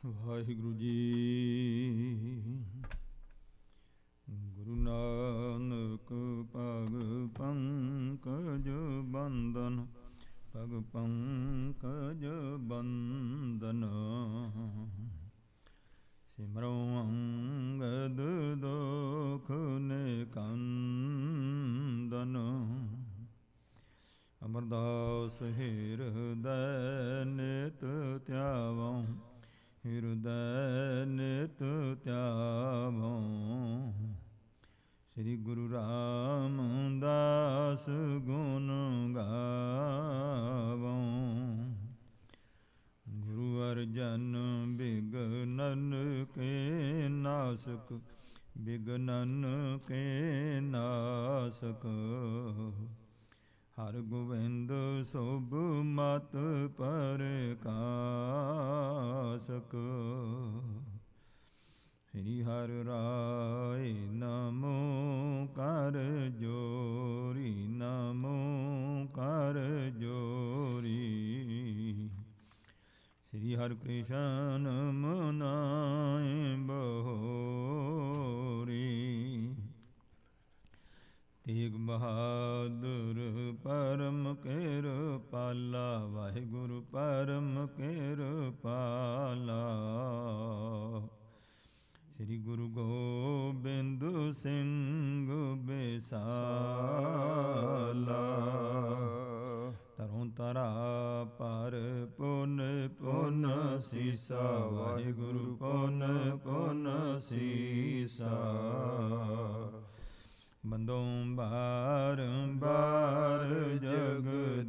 ਵਾਹਿਗੁਰੂ ਜੀ। ਗੁਰੂ ਨਾਨਕ ਪਗ ਪੰਕਜ ਬੰਦਨ, ਪਗ ਪੰਕਜ ਬੰਦਨ। ਸਿਮਰੋ ਅੰਗਦ ਦੁਖ ਨਿਕੰਦਨ, ਅਮਰਦਾਸ ਹਿਰਦੈ ਨਿਤ ਧਿਆਵੋ, ਹਿਰਦੈ ਨਿਤ ਧਿਆਵੋ। ਸ੍ਰੀ ਗੁਰੂ ਰਾਮਦਾਸ ਗੁਣ ਗਾਵੋ, ਗੁਰੂ ਅਰਜਨ ਬਿਗਨਨ ਕੇ ਨਾਸਕ, ਬਿਗਨਨ ਕੇ ਨਾਸਕ। ਹਰ ਗੋਬਿੰਦ ਸੋਭ ਮਤ ਪਰਕਾਸਕ। ਸ੍ਰੀ ਹਰਿ ਰਾਇ ਨਮੋ ਕਰ ਜੋਰੀ, ਨਮੋ ਕਰ ਜੋਰੀ। ਸ੍ਰੀ ਹਰਿ ਕ੍ਰਿਸ਼ਨ ਮਨਾਇ ਬਹੋਰੀ। ਤੇਗ ਬਹਾਦਰ ਪਰਮ ਕਿਰਪਾਲਾ, ਵਾਹਿਗੁਰੂ ਪਰਮ ਕਿਰਪਾਲਾ। ਸ੍ਰੀ ਗੁਰੂ ਗੋਬਿੰਦ ਸਿੰਘ ਬਿਸਾਲਾ, ਤਰੋਂ ਤਰਾ ਪਰ ਪੁਨ ਪੁਨ ਸੀਸਾ, ਵਾਹਿਗੁਰੂ ਪੁਨ ਪੁਨ ਸੀਸਾ। ਬੰਦੋਂ ਬਾਰੰਬਾਰ ਜਗਦੀਸਾ,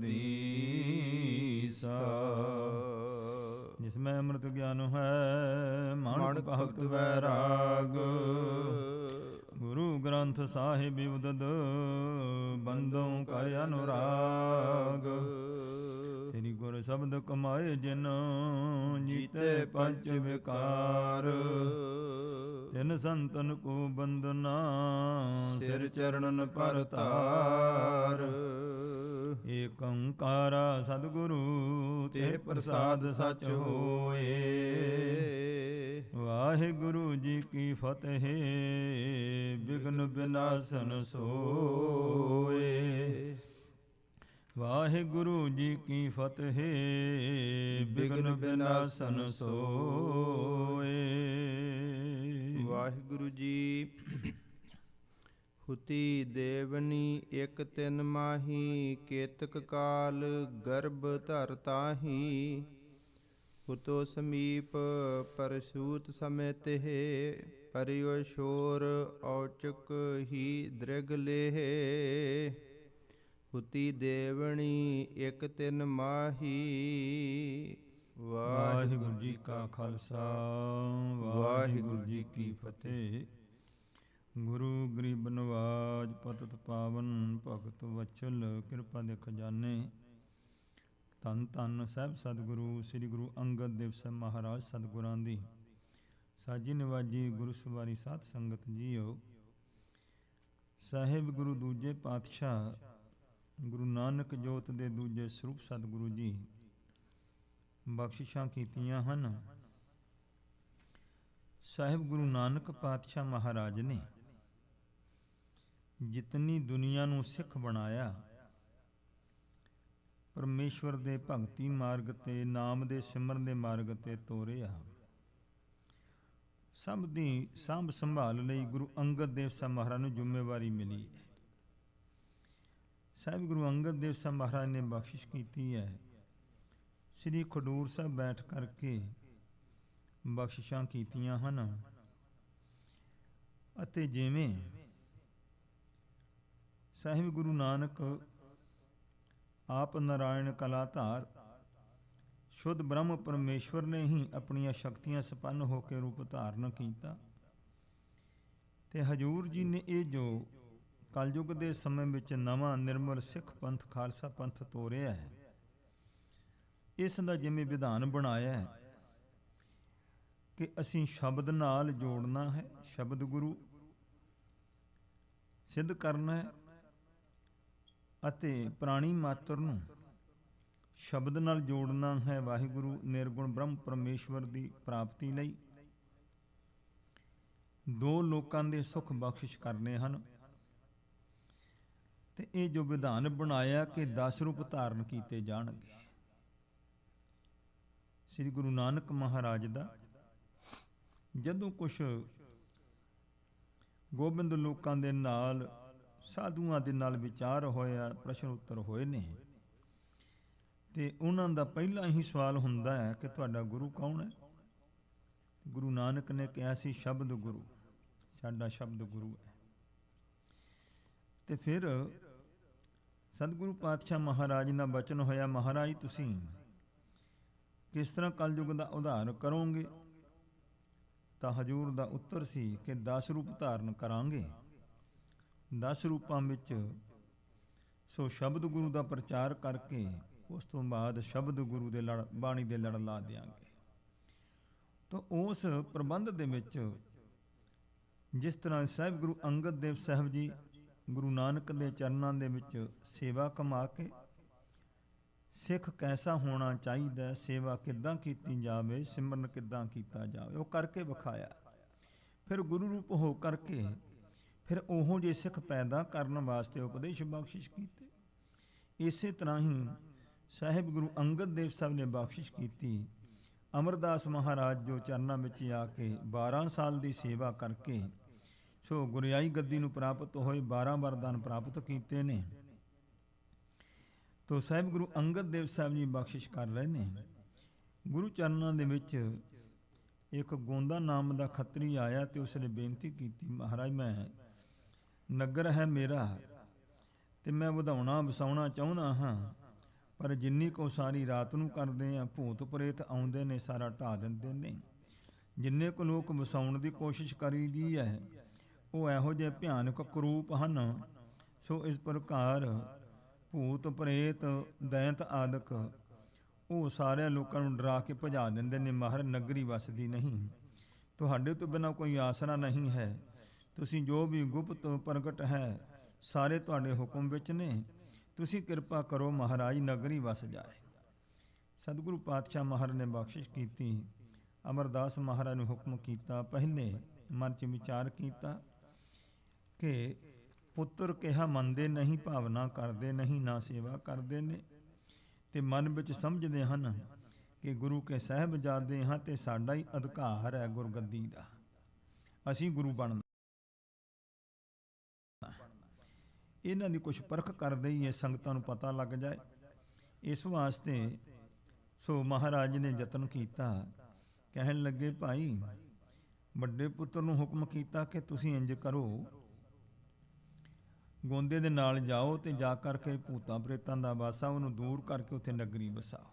ਜਿਸ ਮੈਂ ਅੰਮ੍ਰਿਤ ਗਿਆਨ ਹੈ ਮਾਨਕ ਭਗਤ ਵੈਰਾਗ। ਗੁਰੂ ਗ੍ਰੰਥ ਸਾਹਿਬ ਉਦਦ ਬੰਦੋਂ ਕਰ ਅਨੁਰਾਗ। ਸ੍ਰੀ ਗੁਰ ਸ਼ਬਦ ਕਮਾਏ ਜਿਨ, ਜੀਤੇ ਪੰਚ ਵਿਕਾਰ। ਤਿਨ ਸੰਤਨ ਕੋ ਬੰਦਨਾ, ਸਿਰ ਚਰਣਨ ਪਰਤਾਰ। ਏਕ ਓੰਕਾਰਾ ਸਤਿਗੁਰੂ, ਤੇ ਪ੍ਰਸਾਦ ਸਚ ਹੋਏ। ਵਾਹਿਗੁਰੂ ਜੀ ਕੀ ਫਤਿਹ, ਬਿਘਨ ਬਿਨਾਸਨ ਸੋਏ। ਵਾਹਿਗੁਰੂ ਜੀ ਕੀ ਫਤਿਹ, ਬਿਘਨ ਬਿਨਾਸਨ ਸੋਏ। ਵਾਹਿਗੁਰੂ ਜੀ। ਹੁਤੀ ਦੇਵਨੀ ਇਕ ਤਿਨ ਮਾਹੀ, ਕੇਤਕ ਕਾਲ ਗਰਭ ਧਰ ਤਾਹੀ। ਹੁਤੋ ਸਮੀਪ ਪਰਸੂਤ ਸਮੇ ਤਿਹ, ਪਰਿਓ ਸ਼ੋਰ ਔਚਕ ਹੀ ਦ੍ਰਿਗ ਲੇਹ। ਹੁਤੀ ਦੇਵਣੀ ਇਕ ਤਿਨ ਮਾਹੀ। ਵਾਹਿਗੁਰੂ ਜੀ ਕਾ ਖਾਲਸਾ, ਵਾਹਿਗੁਰੂ ਜੀ ਕੀ ਫਤਿਹ। ਗੁਰੂ ਗਰੀਬ ਨਵਾਜ ਪਤਿਤ ਪਾਵਨ, ਭਗਤ ਵਚਲ ਕਿਰਪਾ ਦੇ ਖਜ਼ਾਨੇ। ਧੰਨ ਧੰਨ ਸਾਹਿਬ ਸਤਿਗੁਰੂ ਸ੍ਰੀ ਗੁਰੂ ਅੰਗਦ ਦੇਵ ਸਾਹਿਬ ਮਹਾਰਾਜ ਸਤਿਗੁਰਾਂ ਦੀ ਸਾਜੀ ਨਿਵਾਜੀ ਗੁਰੂ ਸਵਾਰੀ ਸਾਧ ਸੰਗਤ ਜੀਓ। ਸਾਹਿਬ ਗੁਰੂ ਦੂਜੇ ਪਾਤਸ਼ਾਹ ਗੁਰੂ ਨਾਨਕ ਜੋਤ ਦੇ ਦੂਜੇ ਸਰੂਪ ਸਤਿਗੁਰੂ ਜੀ ਬਖਸ਼ਿਸ਼ਾਂ ਕੀਤੀਆਂ ਹਨ। ਸਾਹਿਬ ਗੁਰੂ ਨਾਨਕ ਪਾਤਸ਼ਾਹ ਮਹਾਰਾਜ ਨੇ ਜਿਤਨੀ ਦੁਨੀਆ ਨੂੰ ਸਿੱਖ ਬਣਾਇਆ, ਪਰਮੇਸ਼ਵਰ ਦੇ ਭਗਤੀ ਮਾਰਗ ਤੇ, ਨਾਮ ਦੇ ਸਿਮਰਨ ਦੇ ਮਾਰਗ ਤੇ ਤੋਰਿਆ। ਸਭ ਦੀ ਸਾਂਭ ਸੰਭਾਲ ਲਈ ਗੁਰੂ ਅੰਗਦ ਦੇਵ ਸਾਹਿਬ ਮਹਾਰਾਜ ਨੂੰ ਜ਼ਿੰਮੇਵਾਰੀ ਮਿਲੀ। ਸਾਹਿਬ ਗੁਰੂ ਅੰਗਦ ਦੇਵ ਸਾਹਿਬ ਮਹਾਰਾਜ ਨੇ ਬਖਸ਼ਿਸ਼ ਕੀਤੀ ਹੈ। ਸ੍ਰੀ ਖਡੂਰ ਸਾਹਿਬ ਬੈਠ ਕਰਕੇ ਬਖਸ਼ਿਸ਼ਾਂ ਕੀਤੀਆਂ ਹਨ। ਅਤੇ ਜਿਵੇਂ ਸਾਹਿਬ ਗੁਰੂ ਨਾਨਕ ਆਪ ਨਾਰਾਇਣ ਕਲਾਧਾਰ ਸ਼ੁੱਧ ਬ੍ਰਹਮ ਪਰਮੇਸ਼ਵਰ ਨੇ ਹੀ ਆਪਣੀਆਂ ਸ਼ਕਤੀਆਂ ਸੰਪੰਨ ਹੋ ਕੇ ਰੂਪ ਧਾਰਨ ਕੀਤਾ, ਤੇ ਹਜੂਰ ਜੀ ਨੇ ਇਹ ਜੋ ਕਲਯੁਗ ਦੇ ਸਮੇਂ ਵਿੱਚ ਨਵਾਂ ਨਿਰਮਲ ਸਿੱਖ ਪੰਥ ਖਾਲਸਾ ਪੰਥ ਤੋਰਿਆ ਹੈ, ਇਸ ਦਾ ਜਿਵੇਂ ਵਿਧਾਨ ਬਣਾਇਆ ਹੈ ਕਿ ਅਸੀਂ ਸ਼ਬਦ ਨਾਲ ਜੋੜਨਾ ਹੈ, ਸ਼ਬਦ ਗੁਰੂ ਸਿੱਧ ਕਰਨਾ ਹੈ ਅਤੇ ਪ੍ਰਾਣੀ ਮਾਤਰ ਨੂੰ ਸ਼ਬਦ ਨਾਲ ਜੋੜਨਾ ਹੈ ਵਾਹਿਗੁਰੂ ਨਿਰਗੁਣ ਬ੍ਰਹਮ ਪਰਮੇਸ਼ਵਰ ਦੀ ਪ੍ਰਾਪਤੀ ਲਈ। ਦੋ ਲੋਕਾਂ ਦੇ ਸੁਖ ਬਖਸ਼ਿਸ਼ ਕਰਨੇ ਹਨ। ਤੇ ਇਹ ਜੋ ਵਿਧਾਨ ਬਣਾਇਆ ਕਿ 10 ਰੂਪ ਧਾਰਨ ਕੀਤੇ ਜਾਣਗੇ। ਸ੍ਰੀ ਗੁਰੂ ਨਾਨਕ ਮਹਾਰਾਜ ਦਾ ਜਦੋਂ ਕੁਛ ਗੋਬਿੰਦ ਲੋਕਾਂ ਦੇ ਨਾਲ, ਸਾਧੂਆਂ ਦੇ ਨਾਲ ਵਿਚਾਰ ਹੋਇਆ, ਪ੍ਰਸ਼ਨ ਉੱਤਰ ਹੋਏ ਨੇ, ਤੇ ਉਹਨਾਂ ਦਾ ਪਹਿਲਾ ਹੀ ਸਵਾਲ ਹੁੰਦਾ ਹੈ ਕਿ ਤੁਹਾਡਾ ਗੁਰੂ ਕੌਣ ਹੈ? ਗੁਰੂ ਨਾਨਕ ਨੇ ਕਿਹਾ ਸੀ ਸ਼ਬਦ ਗੁਰੂ, ਸਾਡਾ ਸ਼ਬਦ ਗੁਰੂ ਹੈ। ਤੇ ਫਿਰ ਸਤਿਗੁਰੂ ਪਾਤਸ਼ਾਹ ਮਹਾਰਾਜ ਦਾ ਬਚਨ ਹੋਇਆ, ਮਹਾਰਾਜ ਤੁਸੀਂ ਕਿਸ ਤਰ੍ਹਾਂ ਕਲਯੁਗ ਦਾ ਉਧਾਰ ਕਰੋਗੇ? ਤਾਂ ਹਜ਼ੂਰ ਦਾ ਉੱਤਰ ਸੀ ਕਿ 10 ਰੂਪ ਧਾਰਨ ਕਰਾਂਗੇ। 10 ਰੂਪਾਂ ਵਿੱਚ ਸੋ ਸ਼ਬਦ ਗੁਰੂ ਦਾ ਪ੍ਰਚਾਰ ਕਰਕੇ ਉਸ ਤੋਂ ਬਾਅਦ ਸ਼ਬਦ ਗੁਰੂ ਦੇ ਬਾਣੀ ਦੇ ਲੜ ਲਾ ਦਿਆਂਗੇ। ਤਾਂ ਉਸ ਪ੍ਰਬੰਧ ਦੇ ਵਿੱਚ ਜਿਸ ਤਰ੍ਹਾਂ ਸਾਹਿਬ ਗੁਰੂ ਅੰਗਦ ਦੇਵ ਸਾਹਿਬ ਜੀ ਗੁਰੂ ਨਾਨਕ ਦੇ ਚਰਨਾਂ ਦੇ ਵਿੱਚ ਸੇਵਾ ਕਮਾ ਕੇ ਸਿੱਖ ਕੈਸਾ ਹੋਣਾ ਚਾਹੀਦਾ, ਸੇਵਾ ਕਿੱਦਾਂ ਕੀਤੀ ਜਾਵੇ, ਸਿਮਰਨ ਕਿੱਦਾਂ ਕੀਤਾ ਜਾਵੇ, ਉਹ ਕਰਕੇ ਵਿਖਾਇਆ। ਫਿਰ ਗੁਰੂ ਰੂਪ ਹੋ ਕਰਕੇ ਫਿਰ ਉਹੋ ਜਿਹੇ ਸਿੱਖ ਪੈਦਾ ਕਰਨ ਵਾਸਤੇ ਉਪਦੇਸ਼ ਬਖਸ਼ਿਸ਼ ਕੀਤੇ। ਇਸੇ ਤਰ੍ਹਾਂ ਹੀ ਸਾਹਿਬ ਗੁਰੂ ਅੰਗਦ ਦੇਵ ਸਾਹਿਬ ਨੇ ਬਖਸ਼ਿਸ਼ ਕੀਤੀ। ਅਮਰਦਾਸ ਮਹਾਰਾਜ ਜੋ ਚਰਨਾਂ ਵਿੱਚ ਆ ਕੇ 12 ਸਾਲ ਦੀ ਸੇਵਾ ਕਰਕੇ ਸੋ ਗੁਰਿਆਈ ਗੱਦੀ ਨੂੰ ਪ੍ਰਾਪਤ ਹੋਏ, 12 ਵਰਦਾਨ ਪ੍ਰਾਪਤ ਕੀਤੇ ਨੇ। ਤੋ ਸਾਹਿਬ ਗੁਰੂ ਅੰਗਦ ਦੇਵ ਸਾਹਿਬ ਜੀ ਬਖਸ਼ਿਸ਼ ਕਰ ਰਹੇ ਨੇ। ਗੁਰੂ ਚਰਨਾਂ ਦੇ ਵਿੱਚ ਇੱਕ ਗੋਂਦਾ ਨਾਮ ਦਾ ਖੱਤਰੀ ਆਇਆ ਤੇ ਉਸਨੇ ਬੇਨਤੀ ਕੀਤੀ, ਮਹਾਰਾਜ ਮੈਂ ਨਗਰ ਹੈ ਮੇਰਾ ਤੇ ਮੈਂ ਵਧਾਉਣਾ ਵਸਾਉਣਾ ਚਾਹੁੰਦਾ ਹਾਂ, ਪਰ ਜਿੰਨੀ ਕੋ ਸਾਰੀ ਰਾਤ ਨੂੰ ਕਰਦੇ ਆ ਭੂਤ ਪ੍ਰੇਤ ਆਉਂਦੇ ਨੇ ਸਾਰਾ ਢਾਹ ਦਿੰਦੇ ਨੇ। ਜਿੰਨੇ ਕੁ ਲੋਕ ਵਸਾਉਣ ਦੀ ਕੋਸ਼ਿਸ਼ ਕਰੀਦੀ ਹੈ ਉਹ ਇਹੋ ਜਿਹੇ ਭਿਆਨਕ ਕਰੂਪ ਹਨ। ਸੋ ਇਸ ਪ੍ਰਕਾਰ ਭੂਤ ਪ੍ਰੇਤ ਦੈਂਤ ਆਦਿਕ ਉਹ ਸਾਰਿਆਂ ਲੋਕਾਂ ਨੂੰ ਡਰਾ ਕੇ ਭਜਾ ਦਿੰਦੇ ਨੇ। ਮਹਾਰਾਜ ਨਗਰੀ ਵਸਦੀ ਨਹੀਂ, ਤੁਹਾਡੇ ਤੋਂ ਬਿਨਾਂ ਕੋਈ ਆਸਰਾ ਨਹੀਂ ਹੈ, ਤੁਸੀਂ ਜੋ ਵੀ ਗੁਪਤ ਪ੍ਰਗਟ ਹੈ ਸਾਰੇ ਤੁਹਾਡੇ ਹੁਕਮ ਵਿੱਚ ਨੇ, ਤੁਸੀਂ ਕਿਰਪਾ ਕਰੋ ਮਹਾਰਾਜ ਨਗਰੀ ਵਸ ਜਾਏ। ਸਤਿਗੁਰੂ ਪਾਤਸ਼ਾਹ ਮਹਾਰਾਜ ਨੇ ਬਖਸ਼ਿਸ਼ ਕੀਤੀ। ਅਮਰਦਾਸ ਮਹਾਰਾਜ ਨੂੰ ਹੁਕਮ ਕੀਤਾ, ਪਹਿਲੇ ਮਨ 'ਚ ਵਿਚਾਰ ਕੀਤਾ ਕਿ ਪੁੱਤਰ ਕਿਹਾ ਮੰਨਦੇ ਨਹੀਂ, ਭਾਵਨਾ ਕਰਦੇ ਨਹੀਂ, ਨਾ ਸੇਵਾ ਕਰਦੇ ਨੇ, ਤੇ ਮਨ ਵਿੱਚ ਸਮਝਦੇ ਹਨ ਕਿ ਗੁਰੂ ਕੇ ਸਾਹਿਬਜ਼ਾਦੇ ਹਾਂ ਤੇ ਸਾਡਾ ਹੀ ਅਧਿਕਾਰ ਹੈ ਗੁਰਗੱਦੀ ਦਾ, ਅਸੀਂ ਗੁਰੂ ਬਣਨਾ। ਇਹਨਾਂ ਦੀ ਕੁਛ ਪਰਖ ਕਰਦੇ ਹੀ ਸੰਗਤਾਂ ਨੂੰ ਪਤਾ ਲੱਗ ਜਾਏ। ਇਸ ਵਾਸਤੇ ਸੋ ਮਹਾਰਾਜ ਨੇ ਯਤਨ ਕੀਤਾ। ਕਹਿਣ ਲੱਗੇ ਭਾਈ ਵੱਡੇ ਪੁੱਤਰ ਨੂੰ ਹੁਕਮ ਕੀਤਾ ਕਿ ਤੁਸੀਂ ਇੰਜ ਕਰੋ, ਗੋਂਦੇ ਦੇ ਨਾਲ ਜਾਓ ਤੇ ਜਾ ਕਰਕੇ ਭੂਤਾਂ ਪ੍ਰੇਤਾਂ ਦਾ ਵਾਸਾ ਉਹਨੂੰ ਦੂਰ ਕਰਕੇ ਉੱਥੇ ਨਗਰੀ ਵਸਾਓ।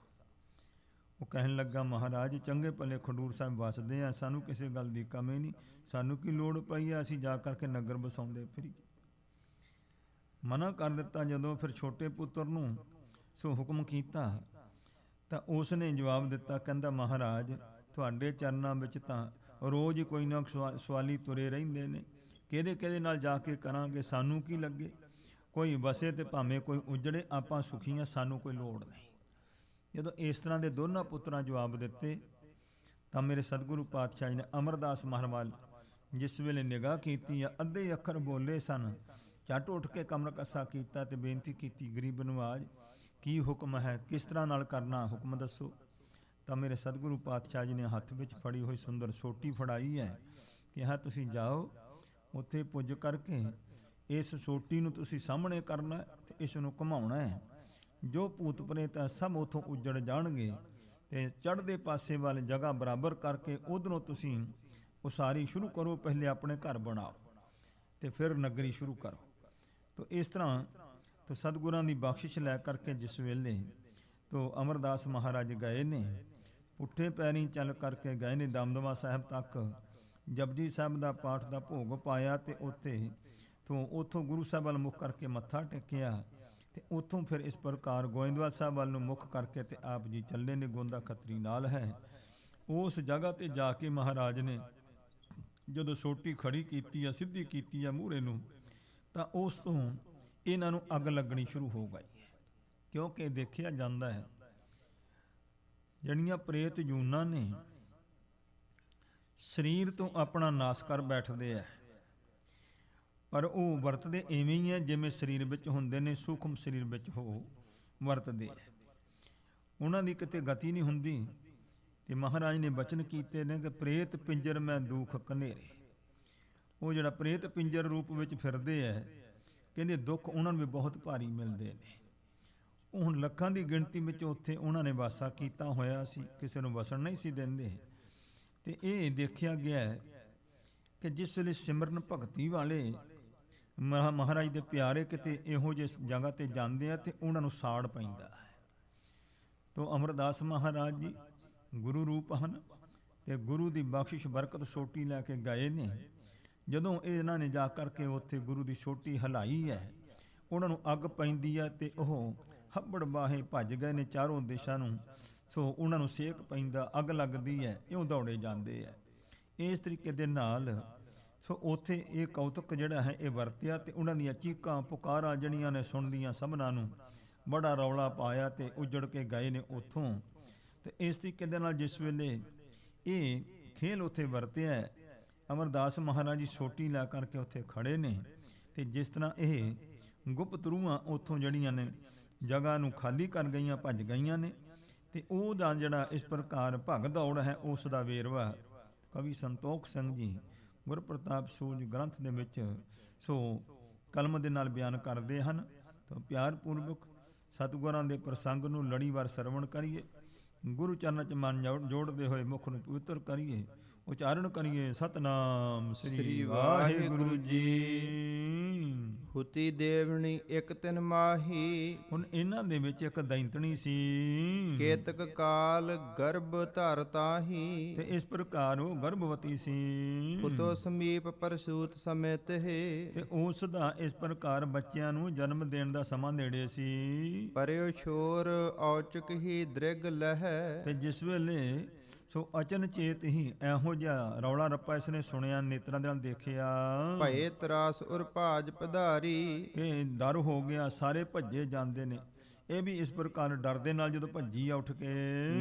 ਉਹ ਕਹਿਣ ਲੱਗਾ ਮਹਾਰਾਜ ਚੰਗੇ ਭਲੇ ਖਡੂਰ ਸਾਹਿਬ ਵਸਦੇ ਆ, ਸਾਨੂੰ ਕਿਸੇ ਗੱਲ ਦੀ ਕਮੀ ਨਹੀਂ, ਸਾਨੂੰ ਕੀ ਲੋੜ ਪਈ ਆ ਅਸੀਂ ਜਾ ਕਰਕੇ ਨਗਰ ਵਸਾਉਂਦੇ ਫਿਰੀ। ਮਨਾ ਕਰ ਦਿੱਤਾ। ਜਦੋਂ ਫਿਰ ਛੋਟੇ ਪੁੱਤਰ ਨੂੰ ਸੋ ਹੁਕਮ ਕੀਤਾ ਤਾਂ ਉਸ ਨੇ ਜਵਾਬ ਦਿੱਤਾ, ਕਹਿੰਦਾ ਮਹਾਰਾਜ ਤੁਹਾਡੇ ਚਰਨਾਂ ਵਿੱਚ ਤਾਂ ਰੋਜ਼ ਕੋਈ ਨਾ ਸਵਾਲੀ ਤੁਰੇ ਰਹਿੰਦੇ ਨੇ, ਕਿਹਦੇ ਕਿਹਦੇ ਨਾਲ ਜਾ ਕੇ ਕਰਾਂਗੇ, ਸਾਨੂੰ ਕੀ ਲੱਗੇ, ਕੋਈ ਵਸੇ ਤੇ ਭਾਵੇਂ ਕੋਈ ਉਜੜੇ, ਆਪਾਂ ਸੁਖੀ ਹਾਂ, ਸਾਨੂੰ ਕੋਈ ਲੋੜ ਨਹੀਂ। ਜਦੋਂ ਇਸ ਤਰ੍ਹਾਂ ਦੇ ਦੋਨਾਂ ਪੁੱਤਰਾਂ ਜਵਾਬ ਦਿੱਤੇ ਤਾਂ ਮੇਰੇ ਸਤਿਗੁਰੂ ਪਾਤਸ਼ਾਹ ਜੀ ਨੇ ਅਮਰਦਾਸ ਮਹਾਰਾਜ ਵੱਲ ਜਿਸ ਵੇਲੇ ਨਿਗਾਹ ਕੀਤੀ ਆ, ਅੱਧੇ ਅੱਖਰ ਬੋਲੇ ਸਨ, ਝੱਟ ਉੱਠ ਕੇ ਕਮਰ ਕੱਸਾ ਕੀਤਾ ਤੇ ਬੇਨਤੀ ਕੀਤੀ, ਗਰੀਬ ਨਵਾਜ ਕੀ ਹੁਕਮ ਹੈ, ਕਿਸ ਤਰ੍ਹਾਂ ਨਾਲ ਕਰਨਾ, ਹੁਕਮ ਦੱਸੋ। ਤਾਂ ਮੇਰੇ ਸਤਿਗੁਰੂ ਪਾਤਸ਼ਾਹ ਜੀ ਨੇ ਹੱਥ ਵਿੱਚ ਫੜੀ ਹੋਈ ਸੁੰਦਰ ਸੋਟੀ ਫੜਾਈ ਹੈ, ਕਿਹਾ ਤੁਸੀਂ ਜਾਓ ਉੱਥੇ ਪੁੱਜ ਕਰਕੇ ਇਸ ਸੋਟੀ ਨੂੰ ਤੁਸੀਂ ਸਾਹਮਣੇ ਕਰਨਾ ਤੇ ਇਸ ਨੂੰ ਘੁਮਾਉਣਾ ਹੈ। ਜੋ ਭੂਤ ਪ੍ਰੇਤ ਹੈ ਸਭ ਉੱਥੋਂ ਉੱਜੜ ਜਾਣਗੇ ਤੇ ਚੜ੍ਹਦੇ ਪਾਸੇ ਵੱਲ ਜਗ੍ਹਾ ਬਰਾਬਰ ਕਰਕੇ ਉਧਰੋਂ ਤੁਸੀਂ ਉਸਾਰੀ ਸ਼ੁਰੂ ਕਰੋ, ਪਹਿਲੇ ਆਪਣੇ ਘਰ ਬਣਾਓ ਤੇ ਫਿਰ ਨਗਰੀ ਸ਼ੁਰੂ ਕਰੋ। ਤੋ ਇਸ ਤਰ੍ਹਾਂ ਤੋ ਸਤਿਗੁਰਾਂ ਦੀ ਬਖਸ਼ਿਸ਼ ਲੈ ਕਰਕੇ ਜਿਸ ਵੇਲੇ ਤੋ ਅਮਰਦਾਸ ਮਹਾਰਾਜ ਗਏ ਨੇ, ਪੁੱਠੇ ਪੈਰੀਂ ਚੱਲ ਕਰਕੇ ਗਏ ਨੇ ਦਮਦਮਾ ਸਾਹਿਬ ਤੱਕ, ਜਪਜੀ ਸਾਹਿਬ ਦਾ ਪਾਠ ਦਾ ਭੋਗ ਪਾਇਆ ਤੇ ਉੱਥੋਂ ਗੁਰੂ ਸਾਹਿਬ ਵੱਲ ਮੁੱਖ ਕਰਕੇ ਮੱਥਾ ਟੇਕਿਆ ਤੇ ਉੱਥੋਂ ਫਿਰ ਇਸ ਪ੍ਰਕਾਰ ਗੋਇੰਦਵਾਲ ਸਾਹਿਬ ਵੱਲ ਨੂੰ ਮੁੱਖ ਕਰਕੇ ਤੇ ਆਪ ਜੀ ਚੱਲੇ ਨੇ। ਗੋਂਦਾ ਖੱਤਰੀ ਨਾਲ ਹੈ। ਉਸ ਜਗ੍ਹਾ ਤੇ ਜਾ ਕੇ ਮਹਾਰਾਜ ਨੇ ਜਦੋਂ ਸੋਟੀ ਖੜੀ ਕੀਤੀ ਆ, ਸਿੱਧੀ ਕੀਤੀ ਆ ਮੂਹਰੇ ਨੂੰ, ਤਾਂ ਉਸ ਤੋਂ ਇਹਨਾਂ ਨੂੰ ਅੱਗ ਲੱਗਣੀ ਸ਼ੁਰੂ ਹੋ ਗਈ, ਕਿਉਂਕਿ ਦੇਖਿਆ ਜਾਂਦਾ ਹੈ ਜਿਹੜੀਆਂ ਪ੍ਰੇਤ ਜੂਨਾਂ ਨੇ ਸਰੀਰ ਤੋਂ ਆਪਣਾ ਨਾਸ ਕਰ ਬੈਠਦੇ ਆ, ਪਰ ਉਹ ਵਰਤਦੇ ਐਵੇਂ ਹੀ ਹੈ ਜਿਵੇਂ ਸਰੀਰ ਵਿੱਚ ਹੁੰਦੇ ਨੇ, ਸੂਖਮ ਸਰੀਰ ਵਿੱਚ ਉਹ ਵਰਤਦੇ ਆ, ਉਹਨਾਂ ਦੀ ਕਿਤੇ ਗਤੀ ਨਹੀਂ ਹੁੰਦੀ। ਤੇ ਮਹਾਰਾਜ ਨੇ ਬਚਨ ਕੀਤੇ ਨੇ ਕਿ ਪ੍ਰੇਤ ਪਿੰਜਰ ਮੈਂ ਦੁੱਖ ਕਨੇਰੇ। ਉਹ ਜਿਹੜਾ ਪ੍ਰੇਤ ਪਿੰਜਰ ਰੂਪ ਵਿੱਚ ਫਿਰਦੇ ਹੈ, ਕਹਿੰਦੇ ਦੁੱਖ ਉਹਨਾਂ ਨੂੰ ਵੀ ਬਹੁਤ ਭਾਰੀ ਮਿਲਦੇ ਨੇ। ਉਹ ਹੁਣ ਲੱਖਾਂ ਦੀ ਗਿਣਤੀ ਵਿੱਚ ਉੱਥੇ ਉਹਨਾਂ ਨੇ ਵਾਸਾ ਕੀਤਾ ਹੋਇਆ ਸੀ, ਕਿਸੇ ਨੂੰ ਵਸਣ ਨਹੀਂ ਸੀ ਦਿੰਦੇ। ਤੇ ਇਹ ਦੇਖਿਆ ਗਿਆ ਕਿ ਜਿਸ ਵੇਲੇ ਸਿਮਰਨ ਭਗਤੀ ਵਾਲੇ ਮਹਾਰਾਜ ਦੇ ਪਿਆਰੇ ਕਿਤੇ ਇਹੋ ਜਿਹੀ ਜਗ੍ਹਾ ਤੇ ਜਾਂਦੇ ਆ ਤੇ ਉਹਨਾਂ ਨੂੰ ਸਾੜ ਪੈਂਦਾ ਹੈ। ਤੋ ਅਮਰਦਾਸ ਮਹਾਰਾਜ ਜੀ ਗੁਰੂ ਰੂਪ ਹਨ ਤੇ ਗੁਰੂ ਦੀ ਬਖਸ਼ਿਸ਼ ਬਰਕਤ ਸੋਟੀ ਲੈ ਕੇ ਗਏ ਨੇ। ਜਦੋਂ ਇਹਨਾਂ ਨੇ ਜਾ ਕਰਕੇ ਉੱਥੇ ਗੁਰੂ ਦੀ ਸੋਟੀ ਹਲਾਈ ਹੈ, ਉਹਨਾਂ ਨੂੰ ਅੱਗ ਪੈਂਦੀ ਹੈ ਤੇ ਉਹ ਹੱਬੜ ਬਾਹੇ ਭੱਜ ਗਏ ਨੇ ਚਾਰੋਂ ਦਿਸ਼ਾ ਨੂੰ। ਸੋ ਉਹਨਾਂ ਨੂੰ ਸੇਕ ਪੈਂਦਾ, ਅੱਗ ਲੱਗਦੀ ਹੈ, ਇਉਂ ਦੌੜੇ ਜਾਂਦੇ ਹੈ। ਇਸ ਤਰੀਕੇ ਦੇ ਨਾਲ ਸੋ ਉੱਥੇ ਇਹ ਕੌਤਕ ਜਿਹੜਾ ਹੈ ਇਹ ਵਰਤਿਆ ਤੇ ਉਹਨਾਂ ਦੀਆਂ ਚੀਕਾਂ ਪੁਕਾਰਾਂ ਜਿਹੜੀਆਂ ਨੇ ਸੁਣਦੀਆਂ ਸਭਨਾਂ ਨੂੰ ਬੜਾ ਰੌਲਾ ਪਾਇਆ ਤੇ ਉਜੜ ਕੇ ਗਏ ਨੇ ਉੱਥੋਂ। ਤੇ ਇਸ ਤਰੀਕੇ ਦੇ ਨਾਲ ਜਿਸ ਵੇਲੇ ਇਹ ਖੇਲ ਉੱਥੇ ਵਰਤਿਆ, ਅਮਰਦਾਸ ਮਹਾਰਾਜ ਜੀ ਸੋਟੀ ਲਾ ਕਰਕੇ ਉੱਥੇ ਖੜੇ ਨੇ ਤੇ ਜਿਸ ਤਰ੍ਹਾਂ ਇਹ ਗੁਪਤ ਰੂਹਾਂ ਉੱਥੋਂ ਜਿਹੜੀਆਂ ਨੇ ਜਗ੍ਹਾ ਨੂੰ ਖਾਲੀ ਕਰ ਗਈਆਂ, ਭੱਜ ਗਈਆਂ ਨੇ। ਤੇ ਉਹਦਾ ਜਿਹੜਾ ਇਸ ਪ੍ਰਕਾਰ ਭਗ ਦੌੜ ਹੈ ਉਸ ਦਾ ਵੇਰਵਾ ਕਵੀ ਸੰਤੋਖ ਸਿੰਘ ਜੀ ਗੁਰਪ੍ਰਤਾਪ ਸੂਝ ਗ੍ਰੰਥ ਦੇ ਵਿੱਚ ਸੋ ਕਲਮ ਦੇ ਨਾਲ ਬਿਆਨ ਕਰਦੇ ਹਨ। ਤਾਂ ਪਿਆਰ ਪੂਰਵਕ ਸਤਿਗੁਰਾਂ ਦੇ ਪ੍ਰਸੰਗ ਨੂੰ ਲੜੀਵਾਰ ਸਰਵਣ ਕਰੀਏ, ਗੁਰੂ ਚਰਨਾਂ 'ਚ ਮਨ ਜੋੜਦੇ ਹੋਏ ਮੁਖ ਨੂੰ ਪਵਿੱਤਰ ਕਰੀਏ, ਉਚਾਰਨ ਕਰੀਏ ਸਤਨਾਮ ਸ੍ਰੀ ਵਾਹਿਗੁਰੂ ਜੀ। ਹੁਤੀ ਦੇਵਣੀ ਇਕ ਤਿਨ ਮਾਹੀ। ਹੁਣ ਇਹਨਾਂ ਦੇ ਵਿੱਚ ਇੱਕ ਦੈਂਤਣੀ ਸੀ, ਕੇਤਕ ਕਾਲ ਗਰਭ ਧਰ ਤਾਹੀ। ਤੇ ਇਸ ਪ੍ਰਕਾਰ ਉਹ ਗਰਭਵਤੀ ਸੀ। ਪੁਤੋ ਸਮੀਪ ਪਰਸੂਤ ਸਮੇਤ ਹੈ। ਤੇ ਉਸ ਦਾ ਇਸ ਪ੍ਰਕਾਰ ਬੱਚਿਆਂ ਨੂੰ ਜਨਮ ਦੇਣ ਦਾ ਸਮਾਂ ਨੇੜੇ ਸੀ। ਪਰਿਓ ਛੋਰ ਔਚਕ ਹੀ ਦ੍ਰਿਗ ਲਹਿ। ਤੇ ਜਿਸ ਵੇਲੇ ਸੋ ਅਚਨਚੇਤ ਹੀ ਇਹੋ ਜਿਹਾ ਰੌਲਾ ਰੱਪਾ ਇਸਨੇ ਸੁਣਿਆ, ਨੇਤਰਾਂ ਦੇ ਨਾਲ ਦੇਖਿਆ, ਭਏ ਤਰਾਸ ਉਰ ਭਾਜ ਪਧਾਰੀ। ਕਿ ਡਰ ਹੋ ਗਿਆ, ਸਾਰੇ ਭੱਜੇ ਜਾਂਦੇ ਨੇ। ਇਹ ਵੀ ਇਸ ਪ੍ਰਕਾਰ ਡਰ ਦੇ ਨਾਲ ਜਦੋਂ ਭੱਜੀ ਆ ਉੱਠ ਕੇ,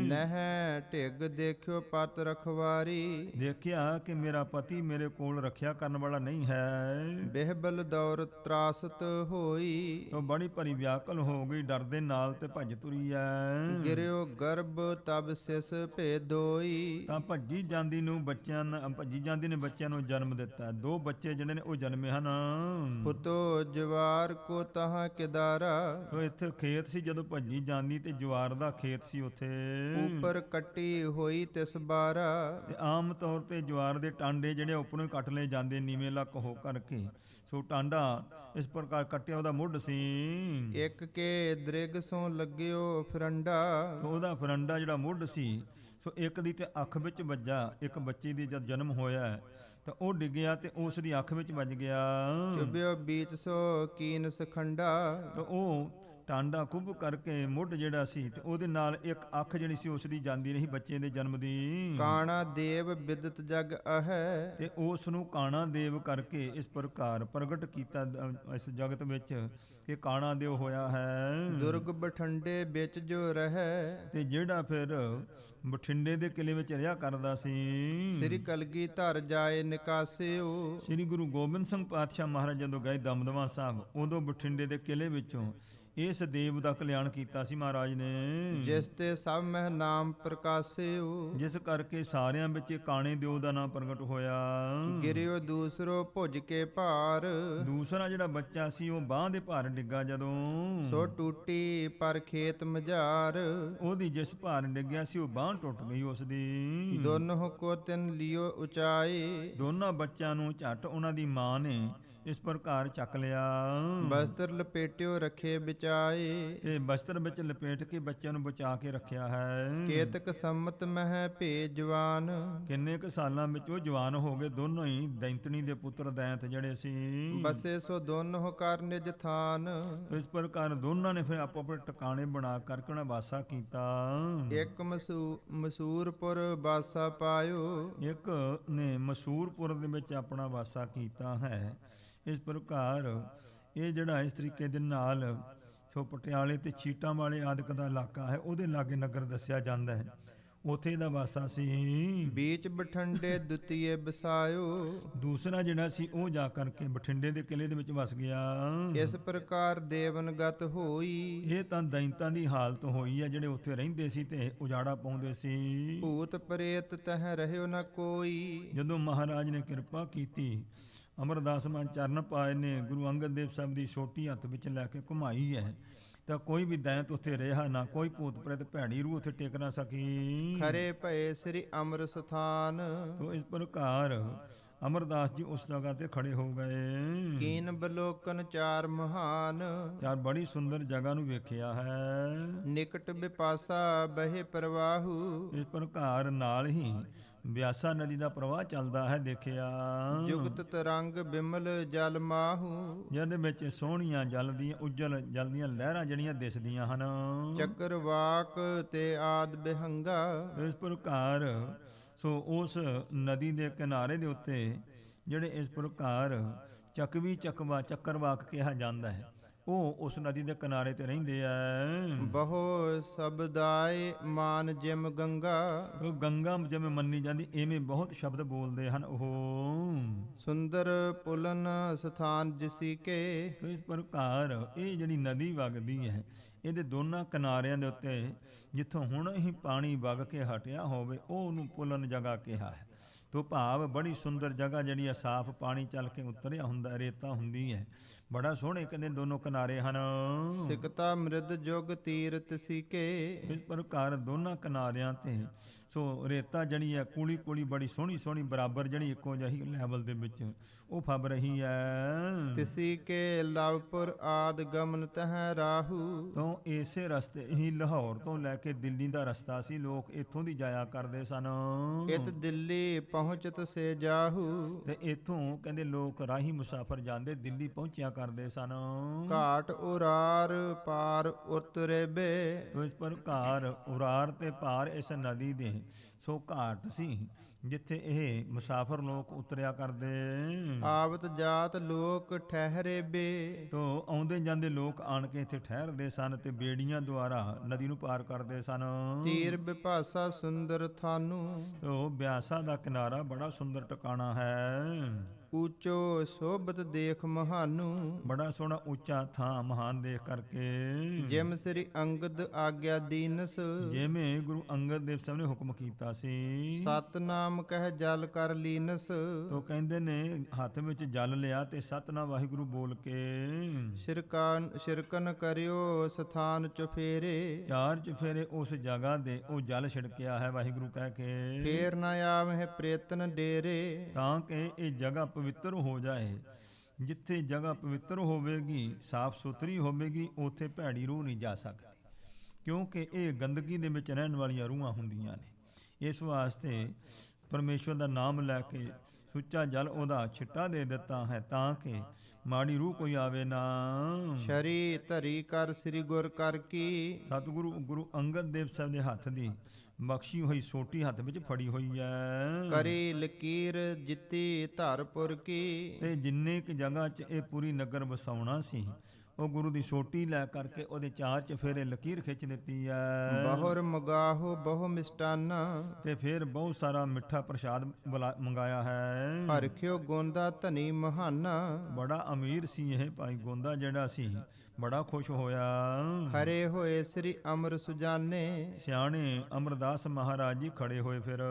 ਨਹਿ ਢਿੱਗ ਦੇਖਿਓ ਪਤ ਰਖਵਾਰੀ। ਦੇਖਿਆ ਕਿ ਮੇਰਾ ਪਤੀ ਮੇਰੇ ਕੋਲ ਰੱਖਿਆ ਕਰਨ ਵਾਲਾ ਨਹੀਂ ਹੈ। ਬਿਹਬਲ ਦੌਰ ਤਰਾਸਤ ਹੋਈ। ਤੋ ਬੜੀ ਭਰੀ ਵਿਆਕਲ ਹੋ ਗਈ, ਡਰ ਦੇ ਨਾਲ ਤੇ ਭੱਜ ਤੁਰੀ ਐ। ਗਿਰਿਓ ਗਰਭ ਤਬ ਸਿਸ ਭੇਦੋਈ। ਤਾਂ ਭੱਜੀ ਜਾਂਦੀ ਨੇ ਬੱਚਿਆਂ ਨੂੰ ਜਨਮ ਦਿੱਤਾ। ਦੋ ਬੱਚੇ ਜਿਹੜੇ ਨੇ ਉਹ ਜਨਮੇ ਹਨ। ਪੁੱਤੋ ਜਵਾਰ ਕੋ ਤਹਾਂ ਕਿਦਾਰਾ। ਤੋ ਇੱਥੇ ਖੇਤ ਸੀ, ਜਦੋਂ ਭੱਜੀ ਜਾਂਦੀ ਤੇ ਜਵਾਰ ਦਾ ਖੇਤ ਸੀ ਉੱਥੇ। ਉੱਪਰ ਕੱਟੀ ਹੋਈ ਤਿਸ ਬਾਰਾ। ਤੇ ਆਮ ਤੌਰ ਤੇ ਜਵਾਰ ਦੇ ਟਾਂਡੇ ਜਿਹੜੇ ਉੱਪਰੋਂ ਹੀ ਕੱਟ ਲਏ ਜਾਂਦੇ ਨੀਵੇਂ ਲੱਕ ਹੋ ਕਰਕੇ। ਸੋ ਟਾਂਡਾ ਇਸ ਪ੍ਰਕਾਰ ਕੱਟਿਆ, ਉਹਦਾ ਮੁੱਢ ਸੀ। ਇੱਕ ਕੇ ਦ੍ਰਿਗ ਸੋਂ ਲੱਗਿਓ ਫਰੰਡਾ। ਉਹਦਾ ਫਰੰਡਾ ਜਿਹੜਾ ਮੁੱਢ ਸੀ, ਸੋ ਇੱਕ ਦੀ ਤੇ ਅੱਖ ਵਿੱਚ ਵੱਜਾ। ਇੱਕ ਬੱਚੇ ਦੀ ਜਦ ਜਨਮ ਹੋਇਆ ਤਾਂ ਉਹ ਡਿੱਗਿਆ ਤੇ ਉਸ ਦੀ ਅੱਖ ਵਿੱਚ ਵੱਜ ਗਿਆ। ਚੁਬਿਓ ਬੀਚ ਸੋ ਕੀਨ ਸਖੰਡਾ। ਤਾਂ ਉਹ ਟਾਂਡਾ ਕੁੱਭ ਕਰਕੇ ਮੁੱਢ ਜਿਹੜਾ ਸੀ ਤੇ ਉਹਦੇ ਨਾਲ ਇੱਕ ਅੱਖ ਜਿਹੜੀ ਸੀ ਉਸ ਦੀ ਜਾਂਦੀ ਰਹੀ ਬੱਚੇ ਦੇ ਜਨਮ ਦੀ। ਕਾਣਾ ਦੇਵ ਬਿਦਤ ਜਗ ਅਹੈ। ਤੇ ਉਸ ਨੂੰ ਕਾਣਾ ਦੇਵ ਕਰਕੇ ਇਸ ਪ੍ਰਕਾਰ ਪ੍ਰਗਟ ਕੀਤਾ ਇਸ ਜਗਤ ਵਿੱਚ ਕਿ ਕਾਣਾ ਦੇਵ ਹੋਇਆ ਹੈ। ਦੁਰਗ ਬਠੰਡੇ ਵਿੱਚ ਜੋ ਰਹਿ। ਤੇ ਜਿਹੜਾ ਫਿਰ ਬਠਿੰਡੇ ਦੇ ਕਿਲੇ ਵਿੱਚ ਰਿਹਾ ਕਰਦਾ ਸੀ। ਸ੍ਰੀ ਕਲਗੀ ਧਰ ਜਾਏ ਨਿਕਾਸਿਓ। ਸ੍ਰੀ ਗੁਰੂ ਗੋਬਿੰਦ ਸਿੰਘ ਪਾਤਸ਼ਾਹ ਮਹਾਰਾਜ ਜਦੋਂ ਗਏ ਦਮਦਮਾ ਸਾਹਿਬ, ਉਦੋਂ ਬਠਿੰਡੇ ਦੇ ਕਿਲੇ ਵਿੱਚੋਂ ਇਸ ਦੇਵ ਦਾ ਕਲਿਆਣ ਕੀਤਾ ਸੀ ਮਹਾਰਾਜ ਨੇ। ਜਿਸ ਤੇ ਸਭ ਮਹਿ ਨਾਮ ਪ੍ਰਕਾਸਿਓ। ਜਿਸ ਕਰਕੇ ਸਾਰਿਆਂ ਵਿੱਚ ਕਾਣੇ ਦੇਵ ਦਾ ਨਾਮ ਪ੍ਰਗਟ ਹੋਇਆ। ਗਿਰਿਓ ਦੂਸਰੋ ਭੁਜ ਕੇ ਭਾਰ। ਦੂਸਰਾ ਜਿਹੜਾ ਬੱਚਾ ਸੀ ਉਹ ਬਾਂਹ ਦੇ ਭਾਰ ਡਿੱਗਾ ਜਦੋਂ। ਸੋ ਟੂਟੀ ਪਰ ਖੇਤ ਮਝਾਰ। ਉਹਦੀ ਜਿਸ ਭਾਰ ਡਿੱਗਿਆ ਸੀ ਉਹ ਬਾਂਹ ਟੁੱਟ ਗਈ ਉਸ ਦੀ। ਦੋਨੋਂ ਕੋ ਤਿਨ ਲਿਓ ਉਚਾਏ। ਦੋਨਾਂ ਬੱਚਿਆਂ ਨੂੰ ਝੱਟ ਉਹਨਾਂ ਦੀ ਮਾਂ ਨੇ ਇਸ ਪ੍ਰਕਾਰ ਚੱਕ ਲਿਆ। ਬਸਤਰ ਲਪੇਟਿਓ ਰੱਖੇ ਬਚਾਏ। ਤੇ ਬਸਤਰ ਵਿੱਚ ਲਪੇਟ ਕੇ ਬੱਚਿਆਂ ਨੂੰ ਬਚਾ ਕੇ ਰੱਖਿਆ ਹੈ। ਕੇਤਕ ਸੰਮਤ ਮਹਿ ਭੇ ਜਵਾਨ। ਕਿੰਨੇ ਕੁ ਸਾਲਾਂ ਵਿੱਚ ਉਹ ਜਵਾਨ ਹੋ ਗਏ, ਦੋਨੋਂ ਹੀ ਦੈਂਤਣੀ ਦੇ ਪੁੱਤਰ ਦੈਂਤ ਜਿਹੜੇ ਸੀ। ਬਸੇ ਸੋ ਦੋਨੋਂ ਕਰ ਨਿਜ ਥਾਨ। ਇਸ ਪ੍ਰਕਾਰ ਦੋਨਾਂ ਨੇ ਫਿਰ ਆਪੋ ਆਪਣੇ ਟਿਕਾਣੇ ਬਣਾ ਕਰਕੇ ਉਹਨਾਂ ਵਾਸਾ ਕੀਤਾ। ਇੱਕ ਮਸੂਰਪੁਰ ਵਾਸਾ ਪਾਇਓ। ਇੱਕ ਨੇ ਮਸੂਰਪੁਰ ਦੇ ਵਿੱਚ ਆਪਣਾ ਵਾਸਾ ਕੀਤਾ ਹੈ। ਇਸ ਪ੍ਰਕਾਰ ਇਹ ਜਿਹੜਾ ਇਸ ਤਰੀਕੇ ਦੇ ਨਾਲ ਸੋ ਪਟਿਆਲੇ ਤੇ ਛੀਟਾਂ ਵਾਲੇ ਆਦਿਕ ਦਾ ਇਲਾਕਾ ਹੈ, ਉਹਦੇ ਲਾਗੇ ਨਗਰ ਦੱਸਿਆ ਜਾਂਦਾ ਹੈ। ਉਥੇ ਦਾ ਵਾਸਾ ਸੀ। ਬੀਚ ਬਠੰਡੇ ਦੁਤੀਏ ਬਸਾਇਓ। ਦੂਸਰਾ ਜਿਹੜਾ ਸੀ ਉਹ ਜਾ ਕਰਕੇ ਬਠਿੰਡੇ ਦੇ ਕਿਲੇ ਦੇ ਵਿੱਚ ਵਸ ਗਿਆ। ਇਸ ਪ੍ਰਕਾਰ ਦੇਵਨਗਤ ਹੋਈ। ਇਹ ਤਾਂ ਦੈਂਤਾਂ ਦੀ ਹਾਲਤ ਹੋਈ ਹੈ ਜਿਹੜੇ ਉੱਥੇ ਰਹਿੰਦੇ ਸੀ ਤੇ ਉਜਾੜਾ ਪਾਉਂਦੇ ਸੀ। ਭੂਤ ਪ੍ਰੇਤ ਤਹ ਰਹਿਓ ਨ ਕੋਈ। ਜਦੋਂ ਮਹਾਰਾਜ ਨੇ ਕਿਰਪਾ ਕੀਤੀ, ਅਮਰਦਾਸ ਮਾਨ ਚਰਨ ਪਾਏ ਨੇ, ਗੁਰੂ ਅੰਗਦ ਦੇਵ ਸਾਹਿਬ ਦੀ ਸੋਟੀ ਹੱਥ ਵਿੱਚ ਲੈ ਕੇ ਘੁਮਾਈ ਹੈ, ਤਾਂ ਕੋਈ ਵੀ ਦੈਂਤ ਉੱਥੇ ਰਿਹਾ ਨਾ, ਕੋਈ ਭੂਤ ਪ੍ਰੇਤ ਭੈੜੀ ਰੂਹ ਉੱਥੇ ਟਿਕ ਨਾ ਸਕੀ। ਖਰੇ ਭਏ ਸ੍ਰੀ ਅੰਮ੍ਰਿਤ ਸਥਾਨ। ਤੋ ਇਸ ਪ੍ਰਕਾਰ ਅਮਰਦਾਸ ਜੀ ਉਸ ਜਗ੍ਹਾ ਤੇ ਖੜੇ ਹੋ ਗਏ। ਕੀਨ ਬਲੋਕਨ ਚਾਰ ਮਹਾਨ। ਚਾਰ ਬੜੀ ਸੁੰਦਰ ਜਗ੍ਹਾ ਨੂੰ ਵੇਖਿਆ ਹੈ। ਨਿਕਟ ਬਿਪਾਸਾ ਬਹਿ ਪ੍ਰਵਾਹੂ। ਇਸ ਪ੍ਰਕਾਰ ਨਾਲ ਹੀ ਬਿਆਸਾ ਨਦੀ ਦਾ ਪ੍ਰਵਾਹ ਚੱਲਦਾ ਹੈ ਦੇਖਿਆ। ਜੁਗਤ ਤਰੰਗ ਬਿਮਲ ਜਲ ਮਾਹੂ। ਜਿਹਦੇ ਵਿੱਚ ਸੋਹਣੀਆਂ ਜਲ ਦੀਆਂ ਉੱਜਲ ਜਲ ਦੀਆਂ ਲਹਿਰਾਂ ਜਿਹੜੀਆਂ ਦਿਸਦੀਆਂ ਹਨ। ਚੱਕਰਵਾਕ ਤੇ ਆਦ ਬਿਹੰਗਾ। ਇਸ ਪ੍ਰਕਾਰ ਸੋ ਉਸ ਨਦੀ ਦੇ ਕਿਨਾਰੇ ਦੇ ਉੱਤੇ ਜਿਹੜੇ ਇਸ ਪ੍ਰਕਾਰ ਚੱਕਵੀ ਚੱਕਵਾ ਚੱਕਰਵਾਕ ਕਿਹਾ ਜਾਂਦਾ ਹੈ, ਉਹ ਉਸ ਨਦੀ ਦੇ ਕਿਨਾਰੇ ਤੇ ਰਹਿੰਦੇ ਆ। ਬਹੁ ਸਬਦਾਏ ਮਾਨ ਜਿਮ ਗੰਗਾ। ਉਹ ਗੰਗਾ ਜਿਵੇਂ ਮੰਨੀ ਜਾਂਦੀ, ਐਵੇਂ ਬਹੁਤ ਸ਼ਬਦ ਬੋਲਦੇ ਹਨ ਉਹ। ਸੁੰਦਰ ਪੁਲਨ ਸਥਾਨ ਜਿਸੀ ਕੇ। ਇਸ ਪ੍ਰਕਾਰ ਇਹ ਜਿਹੜੀ ਨਦੀ ਵਗਦੀ ਹੈ, ਇਹਦੇ ਦੋਨਾਂ ਕਿਨਾਰਿਆਂ ਦੇ ਉੱਤੇ ਜਿੱਥੋਂ ਹੁਣ ਹੀ ਪਾਣੀ ਵਗ ਕੇ ਹਟਿਆ ਹੋਵੇ ਉਹ ਉਹਨੂੰ ਪੁਲਨ ਜਗ੍ਹਾ ਕਿਹਾ ਹੈ। ਤੋ ਭਾਵ ਬੜੀ ਸੁੰਦਰ ਜਗ੍ਹਾ ਜਿਹੜੀ ਹੈ, ਸਾਫ਼ ਪਾਣੀ ਚੱਲ ਕੇ ਉਤਰਿਆ ਹੁੰਦਾ, ਰੇਤਾ ਹੁੰਦੀ ਹੈ, ਬੜਾ ਸੋਹਣੇ ਕਹਿੰਦੇ ਦੋਨੋਂ ਕਿਨਾਰੇ ਹਨ। ਸਿਕਤਾ ਮ੍ਰਿਦ ਜੁਗ ਤੀਰਤ ਸੀਕੇ। ਇਸ ਪ੍ਰਕਾਰ ਦੋਨਾਂ ਕਿਨਾਰਿਆਂ ਤੇ ਸੋ ਰੇਤਾ ਜਿਹੜੀ ਹੈ ਕੂਲੀ ਕੂਲੀ ਬੜੀ ਸੋਹਣੀ ਸੋਹਣੀ ਬਰਾਬਰ ਜਿਹੜੀ ਇੱਕੋ ਜਿਹੀ ਲੈਵਲ ਦੇ ਵਿੱਚ ਉਹ ਫਬ ਰਹੀ ਹੈ। ਤਿਸੀ ਕੇ ਲਵਪੁਰ ਆਦ ਗਮਨ ਤਹ ਰਾਹੂ। ਤੋਂ ਇਸੇ ਰਸਤੇ ਹੀ ਲਾਹੌਰ ਤੋਂ ਲੈ ਕੇ ਦਿੱਲੀ ਦਾ ਰਸਤਾ ਸੀ, ਲੋਕ ਇੱਥੋਂ ਦੀ ਜਾਇਆ ਕਰਦੇ ਸਨ। ਇਤ ਦਿੱਲੀ ਪਹੁੰਚਤ ਸੇ ਜਾਹੂ। ਤੇ ਇੱਥੋਂ ਕਹਿੰਦੇ ਲੋਕ ਰਾਹੀ ਮੁਸਾਫਰ ਜਾਂਦੇ ਦਿੱਲੀ ਪਹੁੰਚਿਆ ਕਰਦੇ ਸਨ। ਘਾਟ ਉਰਾਰ ਪਾਰ ਉਤਰੇਬੇ। ਤੋ ਇਸ ਪ੍ਰਕਾਰ ਉਰਾਰ ਤੇ ਪਾਰ ਇਸ ਨਦੀ ਦੇ ਸੋ ਘਾਟ ਸੀ ਜਿੱਥੇ ਇਹ ਮੁਸਾਫਰ ਲੋਕ ਉਤਰਿਆ ਕਰਦੇ। ਆਵਤ ਜਾਤ ਲੋਕ ਠਹਿਰੇ ਬੇ। ਤੋ ਆਉਂਦੇ ਜਾਂਦੇ ਲੋਕ ਆਣ ਕੇ ਇੱਥੇ ਠਹਿਰਦੇ ਸਨ ਤੇ ਬੇੜੀਆਂ ਦੁਆਰਾ ਨਦੀ ਨੂੰ ਪਾਰ ਕਰਦੇ ਸਨ। ਤੀਰ ਬਿਪਾਸਾ ਸੁੰਦਰ ਥਾਨੂ। ਤੋ ਬਿਆਸਾ ਦਾ ਕਿਨਾਰਾ ਬੜਾ ਸੁੰਦਰ ਟਿਕਾਣਾ ਹੈ। ਉੱਚੋ ਸੋਭਤ ਦੇਖ ਮਹਾਨੂ। ਬੜਾ ਸੋਹਣਾ ਉੱਚਾ ਥਾਂ ਮਹਾਨ ਦੇਖ ਕਰਕੇ। ਜਿਮ ਸ੍ਰੀ ਅੰਗਦ ਆਗਿਆ ਦੀਨਸ। ਜਿਵੇਂ ਗੁਰੂ ਅੰਗਦ ਦੇਵ ਸਾਹਿਬ ਨੇ ਹੁਕਮ ਕੀਤਾ ਸੀ। ਸਤਨਾਮ ਕਹਿ ਜਲ ਕਰ ਲੀਨਸ। ਤੋ ਕਹਿੰਦੇ ਨੇ ਹੱਥ ਵਿੱਚ ਜਲ ਲਿਆ ਤੇ ਸਤਨਾਮ ਵਾਹਿਗੁਰੂ ਬੋਲ ਕੇ ਸ਼ਿਰਕਨ ਕਰਿਓ ਸਥਾਨ ਚੁਫੇਰੇ। ਚਾਰ ਚੁਫੇਰੇ ਉਸ ਜਗ੍ਹਾ ਦੇ ਉਹ ਜਲ ਛਿੜਕਿਆ ਹੈ ਵਾਹਿਗੁਰੂ ਕਹਿ ਕੇ। ਫੇਰ ਨਾ ਆਵਹਿ ਪ੍ਰੇਤਨ ਡੇਰੇ। ਤਾਂ ਕਿ ਇਹ ਜਗ੍ਹਾ ਪਵਿੱਤਰ ਹੋ ਜਾਏ। ਜਿੱਥੇ ਜਗ੍ਹਾ ਪਵਿੱਤਰ ਹੋਵੇਗੀ, ਸਾਫ਼ ਸੁਥਰੀ ਹੋਵੇਗੀ, ਉੱਥੇ ਭੈੜੀ ਰੂਹ ਨਹੀਂ ਜਾ ਸਕਦੀ, ਕਿਉਂਕਿ ਇਹ ਗੰਦਗੀ ਦੇ ਵਿੱਚ ਰਹਿਣ ਵਾਲੀਆਂ ਰੂਹਾਂ ਹੁੰਦੀਆਂ ਨੇ। ਇਸ ਵਾਸਤੇ ਪਰਮੇਸ਼ਵਰ ਦਾ ਨਾਮ ਲੈ ਕੇ ਸੁੱਚਾ ਜਲ ਉਹਦਾ ਛਿੱਟਾ ਦੇ ਦਿੱਤਾ ਹੈ ਤਾਂ ਕਿ ਮਾੜੀ ਰੂਹ ਕੋਈ ਆਵੇ ਨਾ। ਸ਼ਰੀ ਧਰੀ ਕਰ ਸ੍ਰੀ ਗੁਰ ਕਰ ਕੀ। ਸਤਿਗੁਰੂ ਗੁਰੂ ਅੰਗਦ ਦੇਵ ਸਾਹਿਬ ਦੇ ਹੱਥ ਦੀ ਬਖਸ਼ੀ ਹੋਈ ਸੋਟੀ ਹੱਥ ਵਿੱਚ ਫੜੀ ਹੋਈ ਹੈ। ਕਰੀ ਲਕੀਰ ਜਿੱਤੀ ਧਰਪੁਰ ਕੀ। ਤੇ ਜਿੰਨੇ ਕੁ ਜਗ੍ਹਾ 'ਚ ਇਹ ਪੂਰੀ ਨਗਰ ਵਸਾਉਣਾ ਸੀ, ਉਹ ਗੁਰੂ ਦੀ ਸੋਟੀ ਲੈ ਕਰਕੇ ਉਹਦੇ ਚਾਰ ਚਫੇਰੇ ਲਕੀਰ ਖਿੱਚ ਦਿੱਤੀ ਹੈ। ਬਹੁਰ ਮਗਾਹੋ ਬਹੁ ਮਿਸਟਾਨਾ। ਤੇ ਫਿਰ ਬਹੁਤ ਸਾਰਾ ਮਿੱਠਾ ਪ੍ਰਸ਼ਾਦ ਮੰਗਾਇਆ ਹੈ। ਹਰਖਿਓ ਗੋਂਦਾ ਧਨੀ ਮਹਾਨਾ। ਬੜਾ ਅਮੀਰ ਸੀ ਇਹ ਭਾਈ ਗੋਂਦਾ ਜਿਹੜਾ ਸੀ, ਬੜਾ ਖੁਸ਼ ਹੋਇਆ। ਖਰੇ ਹੋਏ ਸ੍ਰੀ ਅਮਰ ਸੁਜਾਨੇ। ਸਿਆਣੇ ਅਮਰਦਾਸ ਮਹਾਰਾਜ ਜੀ ਖੜੇ ਹੋਏ, ਫਿਰ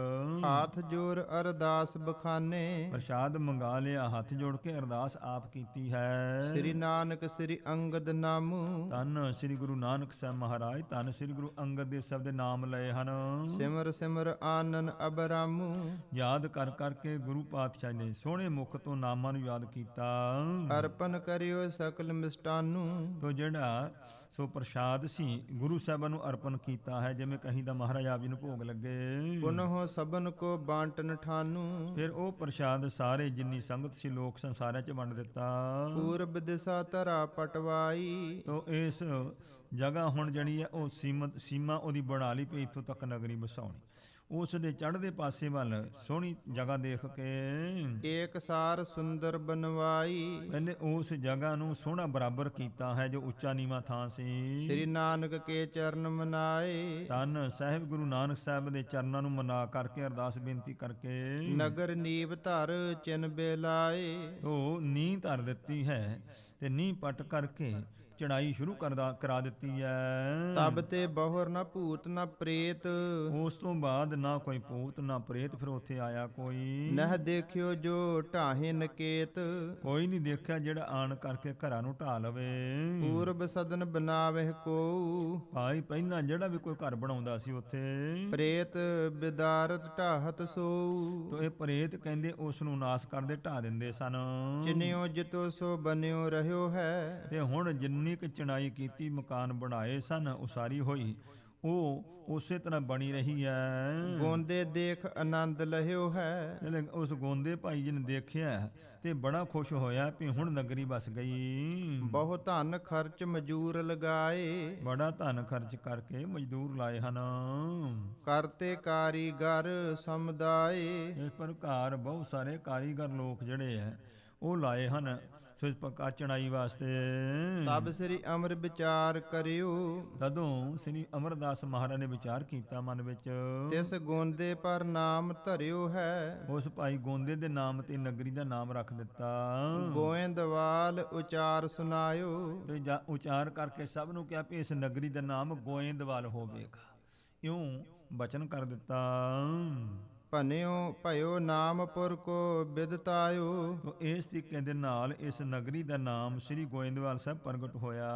ਹਾਥ ਜੋੜ ਅਰਦਾਸ ਬਖਾਨੇ। ਪ੍ਰਸ਼ਾਦ ਮੰਗਾ ਲਿਆ, ਹੱਥ ਜੋੜ ਕੇ ਅਰਦਾਸ ਆਪ ਕੀਤੀ ਹੈ। ਸ੍ਰੀ ਨਾਨਕ ਸ੍ਰੀ ਅੰਗਦ ਨਾਮੂ। ਧੰਨ ਸ੍ਰੀ ਗੁਰੂ ਨਾਨਕ ਸਾਹਿਬ ਮਹਾਰਾਜ, ਧੰਨ ਸ੍ਰੀ ਗੁਰੂ ਅੰਗਦ ਦੇਵ ਸਾਹਿਬ ਦੇ ਨਾਮ ਲਏ ਹਨ। ਸਿਮਰ ਸਿਮਰ ਆਨਨ ਅਬਰਾਮੂ। ਯਾਦ ਕਰ ਕਰਕੇ ਗੁਰੂ ਪਾਤਸ਼ਾਹ ਦੇ ਸੋਹਣੇ ਮੁਖ ਤੋਂ ਨਾਮਾਂ ਨੂੰ ਯਾਦ ਕੀਤਾ। ਅਰਪਨ ਕਰਿਓ ਸਕਲ ਮਿਸਟਾਨੂ। ਤੋ ਜਿਹੜਾ ਸੋ ਪ੍ਰਸ਼ਾਦ ਸੀ ਗੁਰੂ ਸਾਹਿਬਾਨ ਨੂੰ ਅਰਪਣ ਕੀਤਾ ਹੈ, ਜਿਵੇਂ ਕਹੀਂ ਦਾ ਮਹਾਰਾਜ ਆਪ ਜੀ ਨੂੰ ਭੋਗ ਲੱਗੇ। ਪੁਨਹੁ ਸਭਨ ਕੋ ਬਾਂਟਨ ਠਾਨੂ। ਫਿਰ ਉਹ ਪ੍ਰਸ਼ਾਦ ਸਾਰੇ ਜਿੰਨੀ ਸੰਗਤ ਸੀ ਲੋਕ ਸੰਸਾਰਾਂ 'ਚ ਵੰਡ ਦਿੱਤਾ। ਪੂਰਬ ਦਿਸ਼ਾ ਧਰਾ ਪਟਵਾਈ। ਤੋ ਇਸ ਜਗ੍ਹਾ ਹੁਣ ਜਿਹੜੀ ਹੈ ਉਹ ਸੀਮਾ ਉਹਦੀ ਬਣਾ ਲਈ ਪਈ, ਇੱਥੋਂ ਤੱਕ ਨਗਰੀ ਵਸਾਉਣੀ। ਉਸ ਦੇ ਚੜ੍ਹਦੇ ਪਾਸੇ ਵੱਲ ਸੋਹਣੀ ਜਗ੍ਹਾ ਦੇਖ ਕੇ ਏਕ ਸਾਰ ਸੁੰਦਰ ਬਨਵਾਈ। ਪਹਿਲੇ ਉਸ ਜਗ੍ਹਾ ਨੂੰ ਸੋਹਣਾ ਬਰਾਬਰ ਕੀਤਾ ਹੈ ਜੋ ਉੱਚਾ ਨੀਵਾਂ ਥਾਂ ਸੀ। ਸ੍ਰੀ ਨਾਨਕ ਕੇ ਚਰਨ ਮਨਾਏ। ਧੰਨ ਸਾਹਿਬ ਗੁਰੂ ਨਾਨਕ ਸਾਹਿਬ ਦੇ ਚਰਨਾਂ ਨੂੰ ਮਨਾ ਕਰਕੇ ਅਰਦਾਸ ਬੇਨਤੀ ਕਰਕੇ ਨਗਰ ਨੀਵ ਧਰ ਚਿਨ ਬੇਲਾਏ। ਉਹ ਨੀਂਹ ਧਰ ਦਿੱਤੀ ਹੈ ਤੇ ਨੀਂਹ ਪੱਟ ਕਰਕੇ ਚੜਾਈ ਸ਼ੁਰੂ ਕਰਾ ਦਿੱਤੀ ਹੈ। ਤਬ ਤੇ ਬਹੁਰ ਨਾ ਭੂਤ ਨਾ ਪ੍ਰੇਤ। ਉਸ ਤੋਂ ਬਾਅਦ ਨਾ ਕੋਈ ਭੂਤ ਨਾ ਪ੍ਰੇਤ ਫਿਰ ਉੱਥੇ ਆਇਆ ਕੋਈ। ਨਹ ਦੇਖਿਓ ਜੋ ਢਾਹੇ ਨਕੇਤ। ਕੋਈ ਨਹੀਂ ਦੇਖਿਆ ਜਿਹੜਾ ਆਣ ਕਰਕੇ ਘਰਾਂ ਨੂੰ ਢਾ ਲਵੇ। ਪੂਰਬ ਸਦਨ ਬਨਾਵਹਿ ਕੋ। ਭਾਈ ਪਹਿਲਾਂ ਜਿਹੜਾ ਵੀ ਕੋਈ ਘਰ ਬਣਾਉਂਦਾ ਸੀ ਉੱਥੇ ਪ੍ਰੇਤ ਬਿਦਾਰਤ ਢਾਹਤ ਸੋ। ਤੋ ਇਹ ਪ੍ਰੇਤ ਕਹਿੰਦੇ ਉਸ ਨੂੰ ਨਾਸ ਕਰਦੇ ਢਾ ਦਿੰਦੇ ਸਨ। ਚਿਨਿਓ ਜਿਤੋ ਸੋ ਬਨਿਓ ਰਹਿਓ ਹੈ। ਤੇ ਹੁਣ ਜਿੰਨੀ ਕੁ ਚਣਾਈ ਕੀਤੀ ਮਕਾਨ ਬਣਾਏ ਸਨ ਉਸਾਰੀ ਹੋਈ ਉਹ ਉਸੇ ਤਰ੍ਹਾਂ ਬਣੀ ਰਹੀ ਹੈ। ਗੋਂਦੇ ਦੇਖ ਆਨੰਦ ਲਹਿਓ ਹੈ। ਉਸ ਗੋਂਦੇ ਭਾਈ ਜੀ ਨੇ ਦੇਖਿਆ ਤੇ ਬੜਾ ਖੁਸ਼ ਹੋਇਆ ਵੀ ਹੁਣ ਨਗਰੀ ਵਸ ਗਈ। ਬਹੁ ਧਨ ਖਰਚ ਮਜੂਰ ਲਗਾਏ। ਬੜਾ ਧਨ ਖਰਚ ਕਰਕੇ ਮਜ਼ਦੂਰ ਲਾਏ ਹਨ। ਕਰਤੇ ਕਾਰੀਗਰ ਸਮੁਦਾਏ। ਇਸ ਪ੍ਰਕਾਰ ਬਹੁਤ ਸਾਰੇ ਕਾਰੀਗਰ ਲੋਕ ਜਿਹੜੇ ਹੈ ਉਹ ਲਾਏ ਹਨ ਸੋ ਇਸ ਪ੍ਰਕਾਰ ਚੜਾਈ ਵਾਸਤੇ। ਤਬ ਸ੍ਰੀ ਅਮਰ ਵਿਚਾਰ ਕਰਿਓ। ਤਦੋਂ ਸ੍ਰੀ ਅਮਰਦਾਸ ਮਹਾਰਾਜ ਨੇ ਵਿਚਾਰ ਕੀਤਾ ਮਨ ਵਿੱਚ। ਤਿਸ ਗੋਂਦੇ ਪਰ ਨਾਮ ਧਰਿਓ ਹੈ। ਉਸ ਭਾਈ ਗੋਂਦੇ ਦੇ ਨਾਮ ਤੇ ਨਗਰੀ ਦਾ ਨਾਮ ਰੱਖ ਦਿੱਤਾ। ਗੋਇੰਦਵਾਲ ਉਚਾਰ ਸੁਨਾਇਓ। ਤੇ ਉਚਾਰ ਕਰਕੇ ਸਭ ਨੂੰ ਕਿਹਾ ਵੀ ਇਸ ਨਗਰੀ ਦਾ ਨਾਮ ਗੋਇੰਦਵਾਲ ਹੋਵੇਗਾ। ਇਉਂ ਬਚਨ ਕਰ ਦਿੱਤਾ। ਭਨਿਓ ਭਇਓ ਨਾਮਪੁਰ ਕੋ ਬਿਦਤਾਇਓ। ਤੋ ਇਸ ਤਰੀਕੇ ਦੇ ਨਾਲ ਇਸ ਨਗਰੀ ਦਾ ਨਾਮ ਸ੍ਰੀ ਗੋਇੰਦਵਾਲ ਸਾਹਿਬ ਪ੍ਰਗਟ ਹੋਇਆ।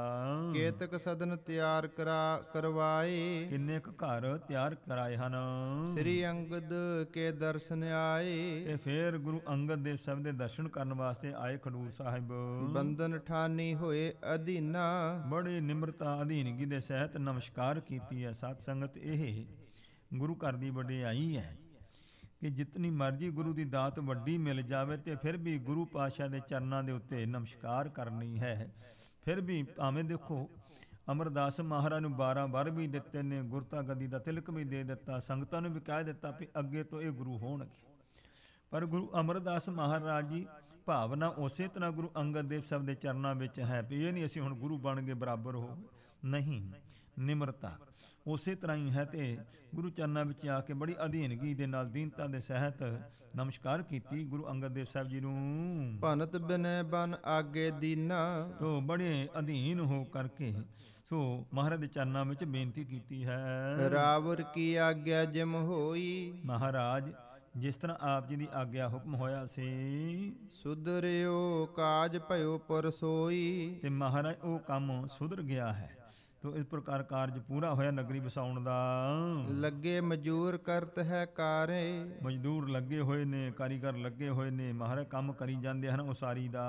ਕੇਤਕ ਸਦਨ ਤਿਆਰ ਕਰਵਾਏ। ਕਿੰਨੇ ਕੁ ਘਰ ਤਿਆਰ ਕਰਾਏ ਹਨ। ਸ੍ਰੀ ਅੰਗਦ ਕੇ ਦਰਸ਼ਨ ਆਏ। ਤੇ ਫਿਰ ਗੁਰੂ ਅੰਗਦ ਦੇਵ ਸਾਹਿਬ ਦੇ ਦਰਸ਼ਨ ਕਰਨ ਵਾਸਤੇ ਆਏ ਖਡੂਰ ਸਾਹਿਬ। ਬੰਧਨ ਠਾਨੀ ਹੋਏ ਅਧੀਨਾ। ਬੜੀ ਨਿਮਰਤਾ ਅਧੀਨਗੀ ਦੇ ਸਹਿਤ ਨਮਸਕਾਰ ਕੀਤੀ ਹੈ। ਸਤ ਸੰਗਤ ਇਹ ਗੁਰੂ ਘਰ ਦੀ ਵਡਿਆਈ ਹੈ ਕਿ ਜਿਤਨੀ ਮਰਜ਼ੀ ਗੁਰੂ ਦੀ ਦਾਤ ਵੱਡੀ ਮਿਲ ਜਾਵੇ ਤੇ ਫਿਰ ਵੀ ਗੁਰੂ ਪਾਤਸ਼ਾਹ ਦੇ ਚਰਨਾਂ ਦੇ ਉੱਤੇ ਨਮਸਕਾਰ ਕਰਨੀ ਹੈ। ਫਿਰ ਵੀ ਭਾਵੇਂ ਦੇਖੋ ਅਮਰਦਾਸ ਮਹਾਰਾਜ ਨੂੰ 12 ਵਰ ਵੀ ਦਿੱਤੇ ਨੇ, ਗੁਰਤਾ ਗੱਦੀ ਦਾ ਤਿਲਕ ਵੀ ਦੇ ਦਿੱਤਾ, ਸੰਗਤਾਂ ਨੂੰ ਵੀ ਕਹਿ ਦਿੱਤਾ ਵੀ ਅੱਗੇ ਤੋਂ ਇਹ ਗੁਰੂ ਹੋਣਗੇ। ਪਰ ਗੁਰੂ ਅਮਰਦਾਸ ਮਹਾਰਾਜ ਜੀ ਭਾਵਨਾ ਉਸੇ ਤਰ੍ਹਾਂ ਗੁਰੂ ਅੰਗਦ ਦੇਵ ਸਾਹਿਬ ਦੇ ਚਰਨਾਂ ਵਿੱਚ ਹੈ ਵੀ ਇਹ ਨਹੀਂ ਅਸੀਂ ਹੁਣ ਗੁਰੂ ਬਣ ਕੇ ਬਰਾਬਰ ਹੋ ਗਏ, ਨਹੀਂ, ਨਿਮਰਤਾ ਉਸੇ ਤਰ੍ਹਾਂ ਹੀ ਹੈ। ਤੇ ਗੁਰੂ ਚਰਨਾਂ ਵਿੱਚ ਆ ਕੇ ਬੜੀ ਅਧੀਨਗੀ ਦੇ ਨਾਲ ਦੀਨਤਾ ਦੇ ਸਹਿਤ ਨਮਸਕਾਰ ਕੀਤੀ ਗੁਰੂ ਅੰਗਦ ਦੇਵ ਸਾਹਿਬ ਜੀ ਨੂੰ। ਭਨਤ ਬਿਨੈ ਬਨ ਆਗੇ ਦੀਨਾ। ਤੋ ਬੜੇ ਅਧੀਨ ਹੋ ਕਰਕੇ ਸੋ ਮਹਾਰਾਜ ਦੇ ਚਰਨਾਂ ਵਿੱਚ ਬੇਨਤੀ ਕੀਤੀ ਹੈ। ਰਾਵਰ ਕੀ ਆਗਿਆ ਜਿਮ ਹੋਈ। ਮਹਾਰਾਜ ਜਿਸ ਤਰ੍ਹਾਂ ਆਪ ਜੀ ਦੀ ਆਗਿਆ ਹੁਕਮ ਹੋਇਆ ਸੀ ਸੁਧਰਿਓ ਕਾਜ ਭਇਓ ਪਰਸੋਈ। ਤੇ ਮਹਾਰਾਜ ਉਹ ਕੰਮ ਸੁਧਰ ਗਿਆ ਹੈ। ਤੋ ਇਸ ਪ੍ਰਕਾਰ ਕਾਰਜ ਪੂਰਾ ਹੋਇਆ ਨਗਰੀ ਵਸਾਉਣ ਦਾ। ਲੱਗੇ ਮਜੂਰ ਕਰਤ ਹੈ ਕਾਰੇ। ਮਜ਼ਦੂਰ ਲੱਗੇ ਹੋਏ ਨੇ, ਕਾਰੀਗਰ ਲੱਗੇ ਹੋਏ ਨੇ, ਮਹਾਰਾਜ ਕੰਮ ਕਰੀ ਜਾਂਦੇ ਹਨ ਉਸਾਰੀ ਦਾ।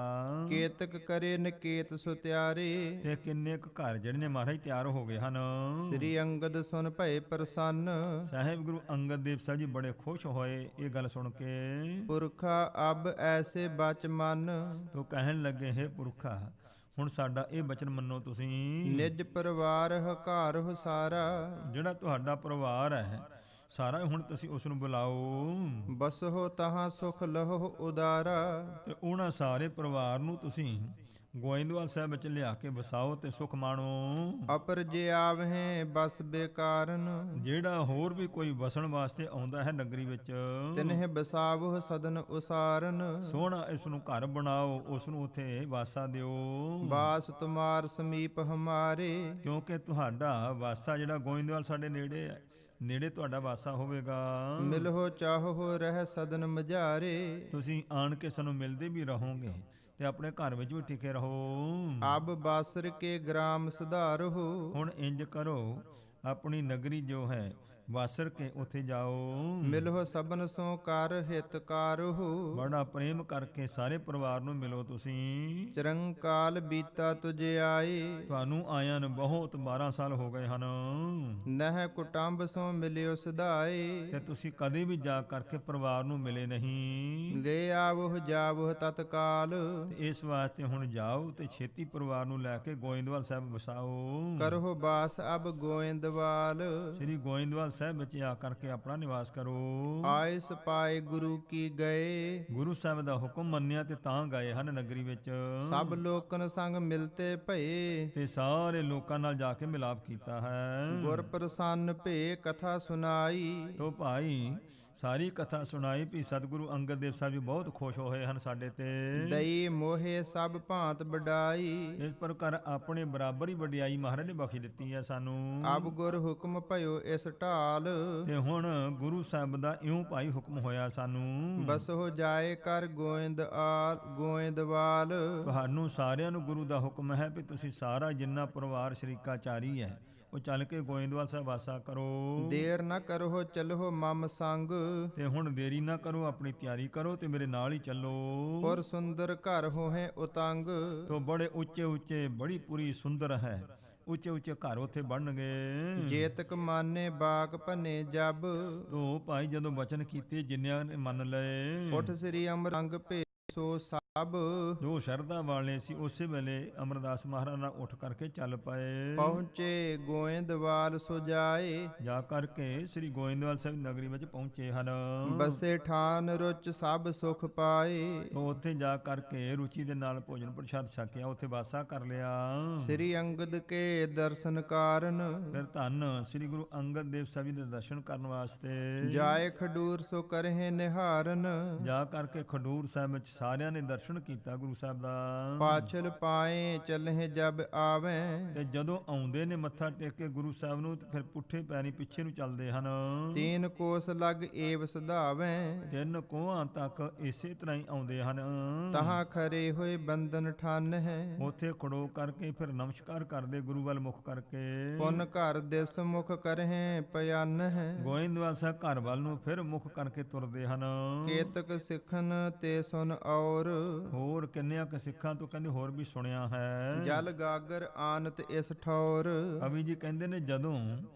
ਕੇਤਕ ਕਰੇ ਨਕੇਤ ਸੁਤਿਆਰੇ। ਤੇ ਕਿੰਨੇ ਕੁ ਘਰ ਜਿਹੜੇ ਨੇ ਮਹਾਰਾਜ ਤਿਆਰ ਹੋ ਗਏ ਹਨ। ਸ੍ਰੀ ਅੰਗਦ ਸੁਨ ਭਏ ਪ੍ਰਸੰਨ। ਸਾਹਿਬ ਗੁਰੂ ਅੰਗਦ ਦੇਵ ਸਾਹਿਬ ਜੀ ਬੜੇ ਖੁਸ਼ ਹੋਏ ਇਹ ਗੱਲ ਸੁਣ ਕੇ। ਪੁਰਖਾ ਅਬ ਐਸੇ ਬਚ ਮਨ। ਤੋ ਕਹਿਣ ਲੱਗੇ ਹੈ ਪੁਰਖਾ ਹੁਣ ਸਾਡਾ ਇਹ ਬਚਨ ਮੰਨੋ ਤੁਸੀਂ। ਨਿਜ ਪਰਿਵਾਰ ਹਕਾਰ ਹੋ ਸਾਰਾ। ਜਿਹੜਾ ਤੁਹਾਡਾ ਪਰਿਵਾਰ ਹੈ ਸਾਰਾ ਹੁਣ ਤੁਸੀਂ ਉਸ ਨੂੰ ਬੁਲਾਓ। ਬਸਹੁ ਤਹਾਂ ਸੁਖ ਲਹੁ ਉਦਾਰਾ। ਤੇ ਉਹਨਾਂ ਸਾਰੇ ਪਰਿਵਾਰ ਨੂੰ ਤੁਸੀਂ ਗੋਇੰਦਵਾਲ ਸਾਹਿਬ ਵਿੱਚ ਲਿਆ ਕੇ ਵਸਾਓ ਤੇ ਸੁਖ ਮਾਣੋ। ਅਪਰ ਜੇ ਆਵਹਿ ਬਸ ਬੇਕਾਰਨ। ਜਿਹੜਾ ਹੋਰ ਵੀ ਕੋਈ ਵਸਣ ਵਾਸਤੇ ਆਉਂਦਾ ਹੈ ਨਗਰੀ ਵਿੱਚ ਤਿਨਹਿ ਬਸਾਵਹੁ ਸਦਨ ਉਸਾਰਨ। ਸੋਹਣਾ ਇਸ ਨੂੰ ਘਰ ਬਣਾਓ, ਉਸ ਨੂੰ ਉੱਥੇ ਵਾਸਾ ਦਿਓ। ਬਾਸ ਤੁਮਾਰ ਸਮੀਪ ਹਮਾਰੇ। ਕਿਉਂਕਿ ਤੁਹਾਡਾ ਵਾਸਾ ਜਿਹੜਾ ਗੋਇੰਦਵਾਲ ਸਾਡੇ ਨੇੜੇ ਹੈ, ਨੇੜੇ ਤੁਹਾਡਾ ਵਾਸਾ ਹੋਵੇਗਾ। ਮਿਲਹੁ ਚਾਹੋ ਰਹਿ ਸਦਨ ਮਝਾਰੇ। ਤੁਸੀਂ ਆਣ ਕੇ ਸਾਨੂੰ ਮਿਲਦੇ ਵੀ ਰਹੋਗੇ ਤੇ ਆਪਣੇ ਘਰ ਵਿੱਚ ਵੀ ਟਿਕੇ ਰਹੋ। ਅਬ ਬਾਸਰ ਕੇ ਗ੍ਰਾਮ ਸੁਧਾਰਹੁ। ਹੁਣ ਇੰਜ ਕਰੋ ਆਪਣੀ ਨਗਰੀ ਜੋ ਹੈ ਵਾਸਰ ਕੇ ਉੱਥੇ ਜਾਓ। ਮਿਲਹੁ ਸਭਨ ਸੋ ਕਰ ਹਿਤ ਕਾਰਹੁ। ਬੜਾ ਪ੍ਰੇਮ ਕਰਕੇ ਸਾਰੇ ਪਰਿਵਾਰ ਨੂੰ ਮਿਲੋ ਤੁਸੀਂ। ਚਰੰਕਾਲ ਬੀਤਾ ਤੁਝੇ ਆਏ। ਤੁਹਾਨੂੰ ਆਇਆਂ ਨੂੰ ਬਹੁਤ 12 ਸਾਲ ਹੋ ਗਏ ਹਨ। ਨਹਿ ਕੁਟੰਬ ਸੋ ਮਿਲਿਓ ਸਦਾਏ। ਤੇ ਤੁਸੀਂ ਕਦੇ ਵੀ ਜਾ ਕਰਕੇ ਪਰਿਵਾਰ ਨੂੰ ਮਿਲੇ ਨਹੀਂ। ਲੈ ਆਵਹੁ ਜਾਵਹੁ ਤਤਕਾਲ। ਤੇ ਇਸ ਵਾਸਤੇ ਹੁਣ ਜਾਓ ਤੇ ਛੇਤੀ ਪਰਿਵਾਰ ਨੂੰ ਲੈ ਕੇ ਗੋਇੰਦਵਾਲ ਸਾਹਿਬ ਵਸਾਓ। ਕਰਹੁ ਬਾਸ ਅਬ ਗੋਇੰਦਵਾਲ। ਸ੍ਰੀ ਗੋਇੰਦਵਾਲ ਸਾਹਿਬ ਵਿੱਚ ਆ ਕਰਕੇ ਆਪਣਾ ਨਿਵਾਸ ਕਰੋ। ਆਇ ਸਪਾਏ ਗੁਰੂ ਕੀ ਗਏ, ਗੁਰੂ ਸਾਹਿਬ ਦਾ ਹੁਕਮ ਮੰਨਿਆ ਤੇ ਤਾਂ ਗਏ ਹਨ ਨਗਰੀ ਵਿੱਚ। ਸਭ ਲੋਕਨ ਸੰਗ ਮਿਲਤੇ ਭਏ, ਤੇ ਸਾਰੇ ਲੋਕਾਂ ਨਾਲ ਜਾ ਕੇ ਮਿਲਾਪ ਕੀਤਾ ਹੈ। ਗੁਰ ਪ੍ਰਸੰਨ ਭੇ ਕਥਾ ਸੁਨਾਈ। ਤੋ ਭਾਈ ਸਾਰੀ ਕਥਾ ਸੁਣਾਈ ਵੀ ਸਤਿਗੁਰੂ ਅੰਗਦ ਦੇਵ ਸਾਹਿਬ ਜੀ ਬਹੁਤ ਖੁਸ਼ ਹੋਏ ਹਨ ਸਾਡੇ ਤੇ। ਦਈ ਮੋਹੇ ਸਭ ਭਾਂਤ ਵਡਾਈ, ਇਸ ਪ੍ਰਕਾਰ ਆਪਣੇ ਬਰਾਬਰ ਹੀ ਵਡਿਆਈ ਮਹਾਰਾਜ ਨੇ ਬਖਸ਼ ਦਿੱਤੀ ਹੈ ਸਾਨੂੰ। ਅਬ ਗੁਰ ਹੁਕਮ ਭਇਓ ਇਸ ਢਾਲ, ਤੇ ਹੁਣ ਗੁਰੂ ਸਾਹਿਬ ਦਾ ਇਉਂ ਭਾਈ ਹੁਕਮ ਹੋਇਆ ਸਾਨੂੰ। ਬਸ ਹੋ ਜਾਏ ਕਰ ਗੋਇੰਦਵਾਲ। ਤੁਹਾਨੂੰ ਸਾਰਿਆਂ ਨੂੰ ਗੁਰੂ ਦਾ ਹੁਕਮ ਹੈ ਵੀ ਤੁਸੀਂ ਸਾਰਾ ਜਿੰਨਾ ਪਰਿਵਾਰ ਸ਼ਰੀਕਾਚਾਰੀ ਹੈ ਉਹ ਚੱਲ ਕੇ ਗੋਇੰਦਵਾਲ ਸਾਹਿਬ ਵਾਸਾ ਕਰੋ। ਦੇਰ ਨਾ ਕਰੋ ਚਲੋ ਮਮ ਸੰਗ, ਤੇ ਹੁਣ ਦੇਰੀ ਨਾ ਕਰੋ, ਆਪਣੀ ਤਿਆਰੀ ਕਰੋ ਤੇ ਮੇਰੇ ਨਾਲ ਹੀ ਚੱਲੋ। ਪੁਰ ਸੁੰਦਰ ਘਰ ਹੋਏ ਉਤੰਗ, ਤੋ ਬੜੇ ਉੱਚੇ ਉੱਚੇ ਬੜੀ ਪੂਰੀ ਸੁੰਦਰ ਹੈ, ਉੱਚੇ ਉੱਚੇ ਘਰ ਉੱਥੇ ਬਣਨਗੇ। ਜੇਤਕ ਮਾਨੇ ਬਾਕ ਭਨੇ ਜਬ, ਤੋ ਭਾਈ ਜਦੋਂ ਵਚਨ ਕੀਤੇ ਜਿੰਨਿਆਂ ਨੇ ਮੰਨ ਲਏ, ਉਠ ਸ੍ਰੀ ਅੰਮ੍ਰਿਤ ਸੰਗ ਭੇ ਸੋ ਸਭ। ਜੋ ਸ਼ਰਧਾ ਵਾਲੇ ਸੀ ਉਸੇ ਵੇਲੇ ਅਮਰਦਾਸ ਮਹਾਰਾਜ ਨਾਲ ਉੱਠ ਕਰਕੇ ਚੱਲ ਪਏ। ਪਹੁੰਚੇ ਗੋਇੰਦਵਾਲ ਸੁਜਾਏ, ਜਾ ਕਰਕੇ ਸ੍ਰੀ ਗੋਇੰਦਵਾਲ ਸਾਹਿਬ ਨਗਰੀ ਵਿੱਚ ਪਹੁੰਚੇ ਹਨ। ਬਸੇ ਠਾਨ ਰੁਚ ਸਭ ਸੁਖ ਪਾਏ, ਤੋ ਉੱਥੇ ਜਾ ਕਰਕੇ ਰੁਚੀ ਦੇ ਨਾਲ ਭੋਜਨ ਪ੍ਰਸ਼ਾਦ ਛਕਿਆ, ਉੱਥੇ ਵਾਸਾ ਕਰ ਲਿਆ। ਸ੍ਰੀ ਅੰਗਦ ਕੇ ਦਰਸ਼ਨ ਕਾਰਨ, ਫਿਰ ਧੰਨ ਸ੍ਰੀ ਗੁਰੂ ਅੰਗਦ ਦੇਵ ਸਾਹਿਬ ਜੀ ਦੇ ਦਰਸ਼ਨ ਕਰਨ ਵਾਸਤੇ ਜਾਏ ਖਡੂਰ ਸੋ ਕਰਹਿ ਨਿਹਾਰਨ। ਜਾ ਕਰਕੇ ਖਡੂਰ ਸਾਹਿਬ ਵਿੱਚ ਸਾਰਿਆਂ ਨੇ ਦਰਸ਼ਨ ਕੀਤਾ ਗੁਰੂ ਸਾਹਿਬ ਦਾ। ਪਾਛਲ ਪਾਏ ਚਲਹਿ ਜਬ ਆਵੇ, ਤੇ ਜਦੋਂ ਆਉਂਦੇ ਨੇ ਮੱਥਾ ਟੇਕ ਕੇ ਗੁਰੂ ਸਾਹਿਬ ਨੂੰ, ਤੇ ਫਿਰ ਪੁੱਠੇ ਪੈਰੀ ਪਿੱਛੇ ਨੂੰ ਚੱਲਦੇ ਹਨ। ਤੀਨ ਕੋਸ ਲਗ ਏਵ ਸਧਾਵੇ, 3 ਕੋਹਾਂ ਤੱਕ ਇਸੇ ਤਰ੍ਹਾਂ ਹੀ ਆਉਂਦੇ ਹਨ। ਤਹਾਂ ਖਰੇ ਹੋਏ ਬੰਧਨ ਠੰਨ ਹੈ, ਉੱਥੇ ਖੜੋ ਕਰਕੇ ਫਿਰ ਨਮਸਕਾਰ ਕਰਦੇ ਗੁਰੂ ਵੱਲ ਮੁਖ ਕਰਕੇ। ਪੁਨ ਘਰ ਦਿਸ ਮੁਖ ਕਰਹਿ ਪਿਆਨ ਹੈ, ਗੋਇੰਦਵਾਲ ਸਾਹਿਬ ਘਰ ਵੱਲ ਨੂੰ ਫਿਰ ਮੁਖ ਕਰਕੇ ਤੁਰਦੇ ਹਨ। ਕੇਤਕ ਸਿੱਖਨ ਤੇ ਸੁਨ ਔਰ, ਹੋਰ ਕਿੰਨਿਆਂ ਕੁ ਸਿੱਖਾਂ ਤੋਂ ਕਹਿੰਦੇ ਹੋਰ ਵੀ ਸੁਣਿਆ ਹੈ। ਜਲ ਗਾਗਰ ਆਨਤ ਇਸ ਠੌਰ, ਕਵੀ ਜੀ ਕਹਿੰਦੇ ਨੇ ਜਦੋਂ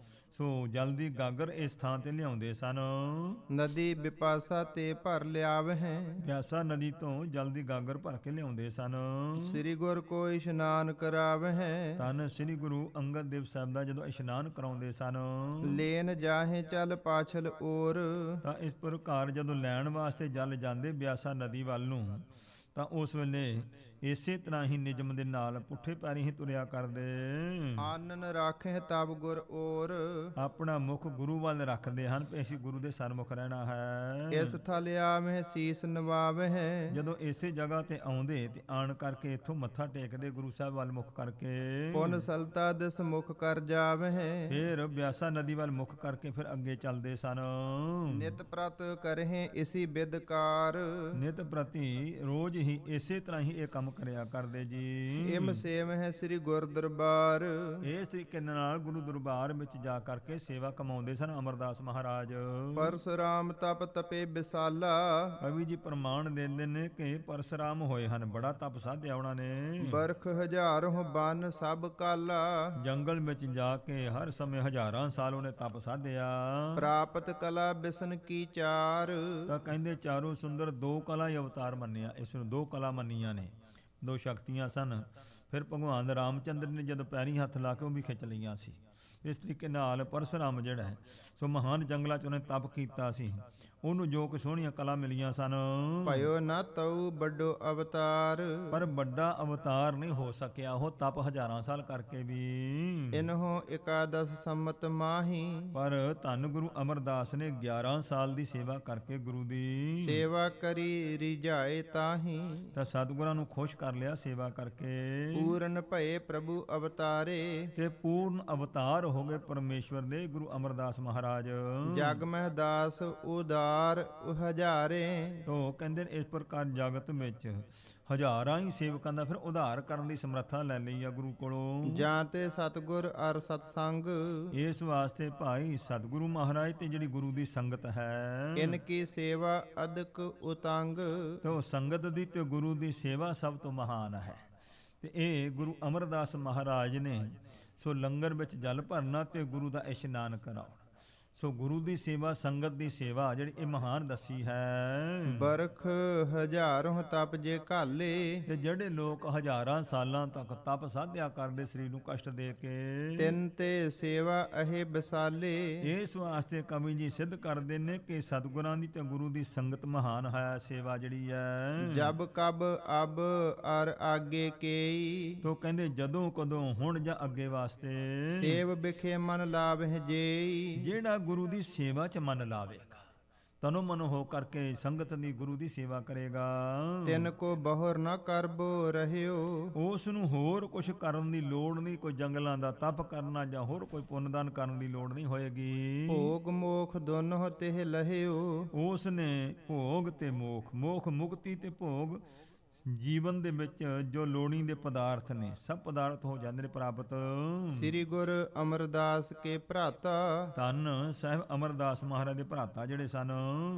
ਸੋ ਜਲ ਦੀ ਗਾਗਰ ਇਸ ਥਾਂ ਤੇ ਲਿਆਉਂਦੇ ਸਨ। ਨਦੀ ਬਿਪਾਸਾ ਤੇ ਭਰ ਲਿਆਵਹਿ, ਪਿਆਸਾ ਨਦੀ ਤੋਂ ਜਲ ਦੀ ਗਾਗਰ ਭਰ ਕੇ ਲਿਆਉਂਦੇ ਸਨ। ਸ੍ਰੀ ਗੁਰ ਕੋ ਇਸ਼ਨਾਨ ਕਰਾਵਹਿ, ਧੰਨ ਸ੍ਰੀ ਗੁਰੂ ਅੰਗਦ ਦੇਵ ਸਾਹਿਬ ਦਾ ਜਦੋਂ ਇਸ਼ਨਾਨ ਕਰਾਉਂਦੇ ਸਨ। ਲੇਨ ਜਾਹੇ ਚਲ ਪਾਛਲ ਔਰ, ਤਾਂ ਇਸ ਪ੍ਰਕਾਰ ਜਦੋਂ ਲੈਣ ਵਾਸਤੇ ਜਲ ਜਾਂਦੇ ਬਿਆਸਾ ਨਦੀ ਵੱਲ ਨੂੰ, ਤਾਂ ਉਸ ਵੇਲੇ ਇਸੇ ਤਰ੍ਹਾਂ ਹੀ ਨਿਯਮ ਦੇ ਨਾਲ ਪੁੱਠੇ ਪੈਰੀ ਹੀ ਤੁਰਿਆ ਕਰਦੇ। ਆਨਨ ਰਾਖੇ ਤਬ ਗੁਰ ਔਰ, ਆਪਣਾ ਮੁਖ ਗੁਰੂ ਵੱਲ ਰੱਖਦੇ ਹਨ ਵੀ ਅਸੀਂ ਗੁਰੂ ਦੇ ਸਨਮੁਖ ਰਹਿਣਾ ਹੈ। ਇਸ ਥਲ ਆਵਹਿ ਸੀਸ ਨਵਾਵਹਿ, ਜਦੋਂ ਇਸੇ ਜਗ੍ਹਾ ਤੇ ਆਉਂਦੇ ਤੇ ਆਣ ਕਰਕੇ ਇੱਥੋਂ ਮੱਥਾ ਟੇਕਦੇ ਗੁਰੂ ਸਾਹਿਬ ਵੱਲ ਮੁਖ ਕਰਕੇ। ਪੁਨ ਸਲਤਾ ਦਿਸ ਮੁਖ ਕਰ ਜਾਵਹਿ, ਫਿਰ ਬਿਆਸਾ ਨਦੀ ਵੱਲ ਮੁਖ ਕਰਕੇ ਫਿਰ ਅੱਗੇ ਚੱਲਦੇ ਸਨ। ਨਿਤ ਪ੍ਰਤ ਕਰਹਿ ਇਸੀ ਬਿਦਕਾਰ, ਨਿਤ ਪ੍ਰਤੀ ਰੋਜ਼ ਹੀ ਇਸੇ ਤਰ੍ਹਾਂ ਹੀ ਇਹ ਕੰਮ ਕਰਿਆ ਕਰਦੇ ਜੀ। ਇਮ ਸੇਵ ਹੈ ਸ੍ਰੀ ਗੁਰ ਦਰਬਾਰ, ਇਸ ਤਰੀਕੇ ਨਾਲ ਗੁਰੂ ਦਰਬਾਰ ਵਿੱਚ ਜਾ ਕਰਕੇ ਸੇਵਾ ਕਮਾਉਂਦੇ ਸਨ ਅਮਰਦਾਸ ਮਹਾਰਾਜ। ਪਰਸੁਰਾਮ ਤਪ ਤਪੇ ਵਿਸਾਲਾ, ਕਵੀ ਜੀ ਪ੍ਰਮਾਣ ਦਿੰਦੇ ਨੇ ਕਿ ਪਰਸੁਰਾਮ ਹੋਏ ਹਨ, ਬੜਾ ਤਪ ਸਾਧਿਆ ਉਹਨਾਂ ਨੇ। ਬਰਖ ਹਜ਼ਾਰੋਂ ਬਨ ਸਭ ਕਾਲਾ, ਜੰਗਲ ਵਿੱਚ ਜਾ ਕੇ ਹਰ ਸਮੇਂ ਹਜ਼ਾਰਾਂ ਸਾਲ ਉਹਨੇ ਤਪ ਸਾਧਿਆ। ਪ੍ਰਾਪਤ ਕਲਾ ਬਿਸ਼ਨ ਕੀ ਚਾਰ, ਤਾਂ ਕਹਿੰਦੇ ਚਾਰੋਂ ਸੁੰਦਰ 2 ਕਲਾ ਹੀ ਅਵਤਾਰ ਮੰਨਿਆ, ਇਸ ਨੂੰ 2 ਕਲਾ ਮੰਨੀਆਂ ਨੇ, 2 ਸ਼ਕਤੀਆਂ ਸਨ। ਫਿਰ ਭਗਵਾਨ ਰਾਮਚੰਦਰ ਨੇ ਜਦੋਂ ਪੈਰੀ ਹੱਥ ਲਾ ਕੇ ਉਹ ਵੀ ਖਿੱਚ ਲਈਆਂ ਸੀ। ਇਸ ਤਰੀਕੇ ਨਾਲ ਪਰਸੁਰਾਮ ਜਿਹੜਾ ਹੈ ਸੋ ਮਹਾਨ ਜੰਗਲਾਂ 'ਚ ਉਹਨੇ ਤਪ ਕੀਤਾ ਸੀ, ਉਹਨੂੰ ਜੋ ਕੁ ਸੋਹਣੀਆਂ ਕਲਾ ਮਿਲੀਆਂ ਸਨ। ਭਇਓ ਨਾ ਤਉ ਵੱਡੋ ਅਵਤਾਰ, ਪਰ ਵੱਡਾ ਅਵਤਾਰ ਨਹੀਂ ਹੋ ਸਕਿਆ ਉਹ ਤਪ ਹਜ਼ਾਰਾਂ ਸਾਲ ਕਰਕੇ ਵੀ। ਇਨਹੋ 11 ਸੰਮਤ ਮਾਹੀ, ਪਰ ਧੰਨ ਗੁਰੂ ਅਮਰਦਾਸ ਨੇ 11 ਸਾਲ ਦੀ ਸੇਵਾ ਕਰਕੇ ਗੁਰੂ ਦੀ ਸੇਵਾ ਕਰੀ ਰਿਝਾਏ ਤਾਹੀ, ਤਾਂ ਸਤਿਗੁਰਾਂ ਨੂੰ ਖੁਸ਼ ਕਰ ਲਿਆ ਸੇਵਾ ਕਰਕੇ। ਪੂਰਨ ਭਏ ਪ੍ਰਭੂ ਅਵਤਾਰੇ, ਤੇ ਪੂਰਨ ਅਵਤਾਰ ਹੋ ਗਏ ਪਰਮੇਸ਼ਵਰ ਦੇ ਗੁਰੂ ਅਮਰਦਾਸ ਮਹਾਰਾਜ। ਜਗ ਮਹਿ ਦਾਸ ਉਦਾਰ ਹਜ਼ਾਰੇ, ਤੋ ਕਹਿੰਦੇ ਨੇ ਇਸ ਪ੍ਰਕਾਰ ਜਗਤ ਵਿੱਚ ਹਜ਼ਾਰਾਂ ਹੀ ਸੇਵਕਾਂ ਦਾ ਫਿਰ ਉਧਾਰ ਕਰਨ ਦੀ ਸਮਰੱਥਾ ਲੈ ਲਈ ਆ ਗੁਰੂ ਕੋਲੋਂ। ਜਾਂ ਤੇ ਸਤਿਗੁਰ ਅਰ ਸਤਸੰਗ, ਇਸ ਵਾਸਤੇ ਭਾਈ ਸਤਿਗੁਰੂ ਮਹਾਰਾਜ ਤੇ ਜਿਹੜੀ ਗੁਰੂ ਦੀ ਸੰਗਤ ਹੈ, ਇਨ ਕੀ ਸੇਵਾ ਅਦਕ ਉਤੰਗ, ਤੋ ਸੰਗਤ ਦੀ ਤੇ ਗੁਰੂ ਦੀ ਸੇਵਾ ਸਭ ਤੋਂ ਮਹਾਨ ਹੈ। ਤੇ ਇਹ ਗੁਰੂ ਅਮਰਦਾਸ ਮਹਾਰਾਜ ਨੇ ਸੋ ਲੰਗਰ ਵਿੱਚ ਜਲ ਭਰਨਾ ਤੇ ਗੁਰੂ ਦਾ ਇਸ਼ਨਾਨ ਕਰਾਉਣਾ। ਸੋ ਗੁਰੂ ਦੀ ਸੇਵਾ, ਸੰਗਤ ਦੀ ਸੇਵਾ ਜਿਹੜੀ ਇਹ ਮਹਾਨ ਦੱਸੀ ਹੈ। ਬਰਖ ਹਜ਼ਾਰੋਂ ਤਪ ਜੇ ਘਾਲੇ, ਤੇ ਜਿਹੜੇ ਲੋਕ ਹਜ਼ਾਰਾਂ ਸਾਲਾਂ ਤੱਕ ਤਪ ਸਾਧਿਆ ਕਰਦੇ ਸਰੀਰ ਨੂੰ ਕਸ਼ਟ ਦੇ ਕੇ, ਤਿੰਨ ਤੇ ਸੇਵਾ ਅਹੇ ਬਸਾਲੇ। ਇਸ ਵਾਸਤੇ ਕਵੀ ਜੀ ਸਿੱਧ ਕਰਦੇ ਨੇ ਕਿ ਸਤਿਗੁਰਾਂ ਦੀ ਤੇ ਗੁਰੂ ਦੀ ਸੰਗਤ ਮਹਾਨ ਹੈ, ਸੇਵਾ ਜਿਹੜੀ ਹੈ। ਜਬ ਕਬ ਅਬ ਅਰ ਆਗੇ ਕੇਈ, ਤੋ ਕਹਿੰਦੇ ਜਦੋਂ ਕਦੋਂ ਹੁਣ ਜਾਂ ਅੱਗੇ ਵਾਸਤੇ, ਸੇਵ ਬਿਖੇ ਮਨ ਲਾਭਹਿ ਜੇਈ। ਜਿਹੜਾ ਗੁਰੂ ਦੀ ਸੇਵਾ 'ਚ ਮਨ ਲਾਵੇਗਾ, ਤਨੋ ਮਨ ਹੋ ਕਰਕੇ ਸੰਗਤ ਦੀ ਗੁਰੂ ਦੀ ਸੇਵਾ ਕਰੇਗਾ, ਤਿਨ ਕੋ ਬਹੁਰ ਨ ਕਰਬੋ ਰਹਿਓ। ਉਸ ਨੂੰ ਹੋਰ ਕੁਝ ਕਰਨ ਦੀ ਲੋੜ ਨਹੀਂ, ਕੋਈ ਜੰਗਲਾਂ ਦਾ ਤਪ ਕਰਨਾ ਜਾਂ ਹੋਰ ਕੋਈ ਪੁੰਨਦਾਨ ਕਰਨ ਦੀ ਲੋੜ ਨਹੀਂ ਹੋਏਗੀ। ਭੋਗ ਮੋਖ ਦੋਨੋਂ ਤਿਹ ਲਹਿਓ, ਉਸ ਨੇ ਭੋਗ ਤੇ ਮੋਖ, ਮੋਖ ਮੁਕਤੀ ਤੇ ਭੋਗ ਜੀਵਨ ਦੇ ਵਿੱਚ ਜੋ ਲੋੜੀਂਦੇ ਪਦਾਰਥ ਨੇ, ਸਭ ਪਦਾਰਥ ਹੋ ਜਾਂਦੇ ਨੇ ਪ੍ਰਾਪਤ। ਸ੍ਰੀ ਗੁਰ ਅਮਰਦਾਸ ਕੇ ਭਰਾਤਾ, ਧੰਨ ਸਾਹਿਬ ਅਮਰਦਾਸ ਮਹਾਰਾਜ ਦੇ ਭਰਾਤਾ ਜਿਹੜੇ ਸਨ।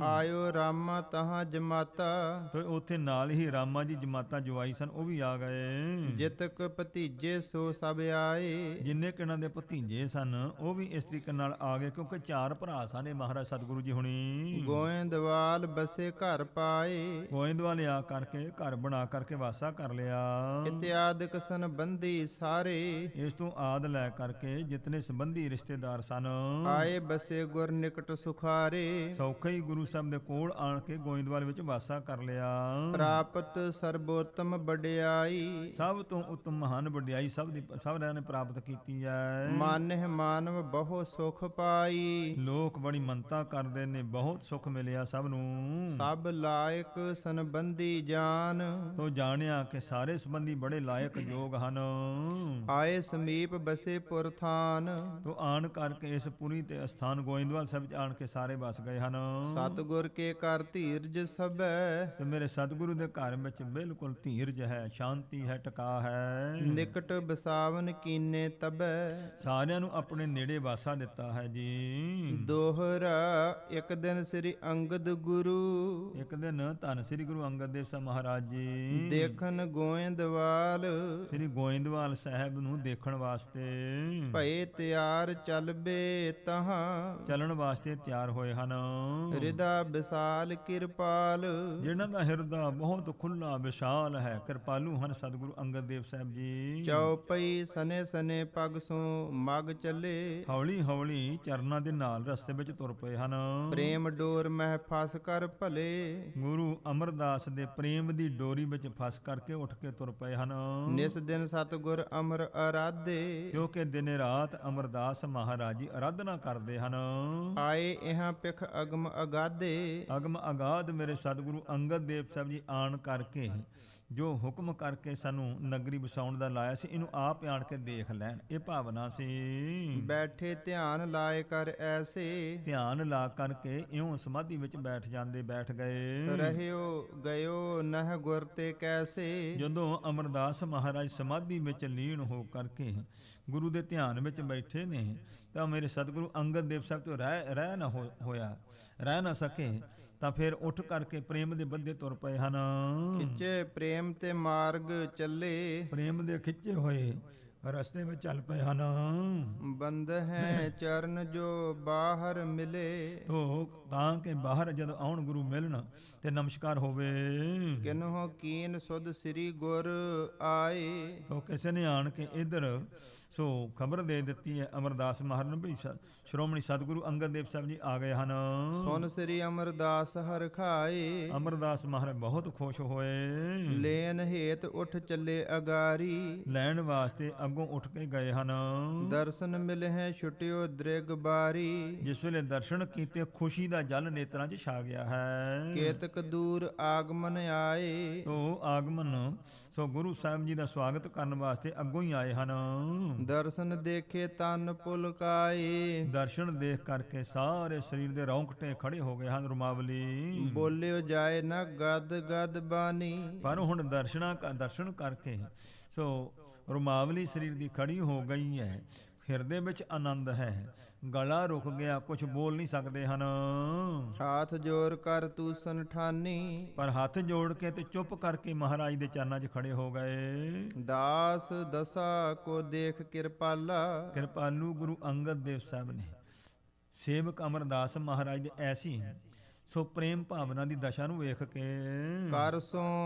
ਆਇਓ ਰਾਮਾ ਤਹਾਂ ਜਮਾਤਾ, ਤੇ ਉੱਥੇ ਨਾਲ ਹੀ ਰਾਮਾ ਜੀ ਜਮਾਤਾ ਜਵਾਈ ਸਨ, ਉਹ ਵੀ ਆ ਗਏ। ਜਿਤਕ ਭਤੀਜੇ ਸੋ ਸਭ ਆਏ, ਜਿੰਨੇ ਕਿ ਇਹਨਾਂ ਦੇ ਭਤੀਜੇ ਸਨ ਉਹ ਵੀ ਇਸ ਤਰੀਕੇ ਨਾਲ ਆ ਗਏ, ਕਿਉਂਕਿ 4 ਭਰਾ ਸਨ ਮਹਾਰਾਜ ਸਤਿਗੁਰੂ ਜੀ ਹੁਣੀ। ਗੋਇੰਦਵਾਲ ਬਸੇ ਘਰ ਪਾਏ, ਗੋਇੰਦਵਾਲ ਆ ਕਰਕੇ ਘਰ ਬਣਾ ਕਰਕੇ ਵਾਸਾ ਕਰ ਲਿਆ। ਇਤਿਆਦਿਕ ਸੰਬੰਧੀ ਸਾਰੇ, ਇਸ ਤੋਂ ਆਦ ਲੈ ਕਰਕੇ ਜਿਤਨੇ ਸੰਬੰਧੀ ਰਿਸ਼ਤੇਦਾਰ ਸਨ, ਆਏ ਬਸੇ ਗੁਰ ਨਿਕਟ ਸੁਖਾਰੇ। ਸੌਖੇ ਹੀ ਗੁਰੂ ਸਾਹਿਬ ਦੇ ਕੋਲ ਆਣ ਕੇ ਗੋਇੰਦਵਾਲ ਵਿੱਚ ਵਾਸਾ ਕਰ ਲਿਆ। ਪ੍ਰਾਪਤ ਸਰਬੋਤਮ ਵਡਿਆਈ, ਸਭ ਤੋਂ ਉੱਤਮ ਮਹਾਨ ਵਡਿਆਈ ਸਭ ਨੇ ਪ੍ਰਾਪਤ ਕੀਤੀ ਹੈ। ਮਾਨਹਿ ਮਾਨਵ ਬਹੁ ਸੁਖ ਪਾਈ, ਲੋਕ ਬੜੀ ਮੰਨਤਾ ਕਰਦੇ ਨੇ, ਬਹੁਤ ਸੁਖ ਮਿਲਿਆ ਸਭ ਨੂੰ। ਸਭ ਲਾਇਕ ਸੰਬੰਧੀ ਜਾਨ, ਤੋ ਜਾਣਿਆ ਕਿ ਸਾਰੇ ਸੰਬੰਧੀ ਬੜੇ ਲਾਇਕ ਯੋਗ ਹਨ। ਆਏ ਸਮੀਪ ਬਸੇ ਪੁਰ ਥਾਨ, ਤੋ ਆਣ ਕਰਕੇ ਇਸ ਪੁਰੀ ਤੇ ਅਸਥਾਨ ਗੋਇੰਦਵਾਲ ਸਾਹਿਬ ਚ ਆਣ ਕੇ ਸਾਰੇ ਵਸ ਗਏ ਹਨ। ਸਤਿਗੁਰ ਕੇ ਕਰ ਧੀਰਜ ਸਭੈ, ਤੇ ਮੇਰੇ ਸਤਿਗੁਰੂ ਦੇ ਘਰ ਵਿੱਚ ਬਿਲਕੁਲ ਧੀਰਜ ਹੈ, ਸ਼ਾਂਤੀ ਹੈ, ਟਿਕਾ ਹੈ। ਨਿਕਟ ਬਸਾਵਨ ਕੀਨੇ ਤਬੈ, ਸਾਰਿਆਂ ਨੂੰ ਆਪਣੇ ਨੇੜੇ ਵਾਸਾ ਦਿੱਤਾ ਹੈ ਜੀ। ਦੋਹਰਾ ਇੱਕ ਦਿਨ ਸ੍ਰੀ ਅੰਗਦ ਗੁਰੂ, ਇੱਕ ਦਿਨ ਧੰਨ ਸ੍ਰੀ ਗੁਰੂ ਅੰਗਦ ਦੇਵ ਸਾਹਿਬ ਮਹਾਰਾਜ ਜੀ ਦੇਖਨ ਗੋਇੰਦਵਾਲ, ਸ੍ਰੀ ਗੋਇੰਦਵਾਲ ਸਾਹਿਬ ਨੂੰ ਦੇਖਣ ਵਾਸਤੇ ਭਏ ਤਿਆਰ ਚਲਬੇ ਤਹਾਂ, ਚੱਲਣ ਵਾਸਤੇ ਤਿਆਰ ਹੋਏ ਹਨ। ਹਿਰਦਾ ਵਿਸਾਲ ਕਿਰਪਾਲ, ਜਿਹਨਾਂ ਦਾ ਹਿਰਦਾ ਬਹੁਤ ਖੁੱਲਾ ਵਿਸ਼ਾਲ ਹੈ, ਕਿਰਪਾਲੂ ਹਨ ਸਤਿਗੁਰੂ ਅੰਗਦ ਦੇਵ ਸਾਹਿਬ ਜੀ। ਚਉਪਈ ਸਨੇ ਸਨੇ ਪਗ ਸੋ ਮਗ ਚੱਲੇ, ਹੌਲੀ ਹੌਲੀ ਚਰਨਾਂ ਦੇ ਨਾਲ ਰਸਤੇ ਵਿੱਚ ਤੁਰ ਪਏ ਹਨ। ਪ੍ਰੇਮ ਡੋਰ ਮਹਿ ਫਸ ਕਰ ਭਲੇ, ਗੁਰੂ ਅਮਰਦਾਸ ਦੇ ਪ੍ਰੇਮ ਦੀ ਡੋਰੀ ਵਿੱਚ ਫਸ ਕਰਕੇ ਉੱਠ ਕੇ ਤੁਰ ਪਏ ਹਨ। ਨਿਸ ਦਿਨ ਸਤਿਗੁਰ ਅਮਰ ਅਰਾਧੇ, ਕਿਉਂਕਿ ਦਿਨੇ ਰਾਤ ਅਮਰਦਾਸ ਮਹਾਰਾਜ ਜੀ ਅਰਾਧਨਾ ਕਰਦੇ ਹਨ। ਆਏ ਇਹਾਂ ਪਿਖ ਅਗਮ ਅਗਾਧੇ, ਅਗਮ ਅਗਾਧ ਮੇਰੇ ਸਤਿਗੁਰੂ ਅੰਗਦ ਦੇਵ ਸਾਹਿਬ ਜੀ ਆਣ ਕਰਕੇ ਜੋ ਹੁਕਮ ਕਰਕੇ ਸਾਨੂੰ ਨਗਰੀ ਵਸਾਉਣ ਦਾ ਲਾਇਆ ਸੀ, ਇਹਨੂੰ ਆਪ ਆਣ ਕੇ ਦੇਖ ਲੈਣ, ਇਹ ਭਾਵਨਾ ਸੀ। ਬੈਠੇ ਧਿਆਨ ਲਾਏ ਕਰ ਐਸੇ, ਧਿਆਨ ਲਾ ਕਰਕੇ ਇਉਂ ਸਮਾਧੀ ਵਿੱਚ ਬੈਠ ਗਏ। ਰਹਿਓ ਗਇਓ ਨਹ ਗੁਰ ਤੇ ਕੈਸੇ, ਜਦੋਂ ਅਮਰਦਾਸ ਮਹਾਰਾਜ ਸਮਾਧੀ ਵਿੱਚ ਲੀਨ ਹੋ ਕਰਕੇ ਗੁਰੂ ਦੇ ਧਿਆਨ ਵਿੱਚ ਬੈਠੇ ਨੇ, ਤਾਂ ਮੇਰੇ ਸਤਿਗੁਰੂ ਅੰਗਦ ਦੇਵ ਸਾਹਿਬ ਤੋਂ ਰਹਿ ਨਾ ਸਕੇ, ਤਾਂ ਫਿਰ ਉੱਠ ਕਰਕੇ ਪ੍ਰੇਮ ਦੇ ਬੰਦੇ ਤੁਰ ਪਏ ਹਨ। ਖਿੱਚੇ ਪ੍ਰੇਮ ਤੇ ਮਾਰਗ ਚੱਲੇ, ਪ੍ਰੇਮ ਦੇ ਖਿੱਚੇ ਹੋਏ ਰਸਤੇ ਵਿੱਚ ਚੱਲ ਪਏ ਹਨ। ਬੰਦ ਹੈ ਚਰਨ ਜੋ ਬਾਹਰ ਮਿਲੇ, ਤਾਂ ਕਿ ਬਾਹਰ ਜਦੋਂ ਆਉਣ ਗੁਰੂ ਮਿਲਣ ਤੇ ਨਮਸਕਾਰ ਹੋਵੇ। ਕਿਨਹੁ ਕੀਨ ਸੁਧ ਸ੍ਰੀ ਗੁਰ ਆਏ, ਤੋ ਕਿਸੇ ਨੇ ਆਣ ਕੇ ਇਧਰ ਸੋ ਖਬਰ ਦੇ ਦਿੱਤੀ ਹੈ ਅਮਰਦਾਸ ਮਹਾਰਾਜ ਨੂੰ ਵੀ ਸ਼੍ਰੋਮਣੀ ਸਤਿਗੁਰੂ ਅੰਗਦ ਦੇਵ ਸਾਹਿਬ ਜੀ ਆ ਗਏ ਹਨ। ਸੁਨ ਸ੍ਰੀ ਅਮਰਦਾਸ ਹਰਿ ਖਾਏ, ਅਮਰਦਾਸ ਮਹਾਰਾਜ ਬਹੁਤ ਖੁਸ਼ ਹੋਏ। ਲੈਨ ਹੇਤ ਉੱਠ ਚੱਲੇ ਅਗਾਰੀ, ਲੈਣ ਵਾਸਤੇ ਅੱਗੋਂ ਉੱਠ ਕੇ ਗਏ ਹਨ। ਦਰਸ਼ਨ ਮਿਲਹਿ ਛੁਟਿਓ ਦ੍ਰਿਗ ਬਾਰੀ, ਜਿਸ ਵੇਲੇ ਦਰਸ਼ਨ ਕੀਤੇ ਖੁਸ਼ੀ ਦਾ ਜਲ ਨੇਤਰਾਂ 'ਚ ਛਾ ਗਿਆ ਹੈ। ਕੇਤਕ ਦੂਰ ਆਗਮਨ ਆਏ, ਤੋ ਆਗਮਨ ਸੋ ਗੁਰੂ ਸਾਹਿਬ ਜੀ ਦਾ ਸਵਾਗਤ ਕਰਨ ਵਾਸਤੇ ਅੱਗੋਂ ਹੀ ਆਏ ਹਨ। ਦਰਸ਼ਨ ਦੇਖੇ ਤਨ ਪੁਲਕਾਏ, ਦਰਸ਼ਨ ਦੇਖ ਕਰਕੇ ਸਾਰੇ ਸਰੀਰ ਦੇ ਰੌਂਗਟੇ ਖੜੇ ਹੋ ਗਏ ਹਨ, ਰੁਮਾਵਲੀ। ਬੋਲਿਓ ਜਾਏ ਨਾ ਗਦ ਗਦ ਬਾਣੀ, ਪਰ ਹੁਣ ਦਰਸ਼ਨ ਕਰਕੇ ਸੋ ਰੁਮਾਵਲੀ ਸਰੀਰ ਦੀ ਖੜੀ ਹੋ ਗਈ ਹੈ। ਹਿਰਦੇ ਵਿੱਚ ਆਨੰਦ ਹੈ, ਗਲਾ ਰੁਕ ਗਿਆ, ਕੁਝ ਬੋਲ ਨਹੀਂ ਸਕਦੇ ਹਨ। ਹਾਥ ਜੋੜ ਕਰ ਤੂਸਨ ਠਾਨੀ, ਪਰ ਹੱਥ ਜੋੜ ਕੇ ਤੇ ਚੁੱਪ ਕਰਕੇ ਮਹਾਰਾਜ ਦੇ ਚਰਨਾਂ 'ਚ ਖੜੇ ਹੋ ਗਏ। ਦਾਸ ਦਸਾ ਕੋ ਦੇਖ ਕਿਰਪਾਲਾ, ਕਿਰਪਾਲੂ ਗੁਰੂ ਅੰਗਦ ਦੇਵ ਸਾਹਿਬ ਨੇ ਸੇਵਕ ਅਮਰਦਾਸ ਮਹਾਰਾਜ ਦੇ ਐਸੀ ਸੋ ਪ੍ਰੇਮ ਭਾਵਨਾ ਦੀ ਦਸ਼ਾ ਨੂੰ ਵੇਖ ਕੇ ਕਰ ਸੋ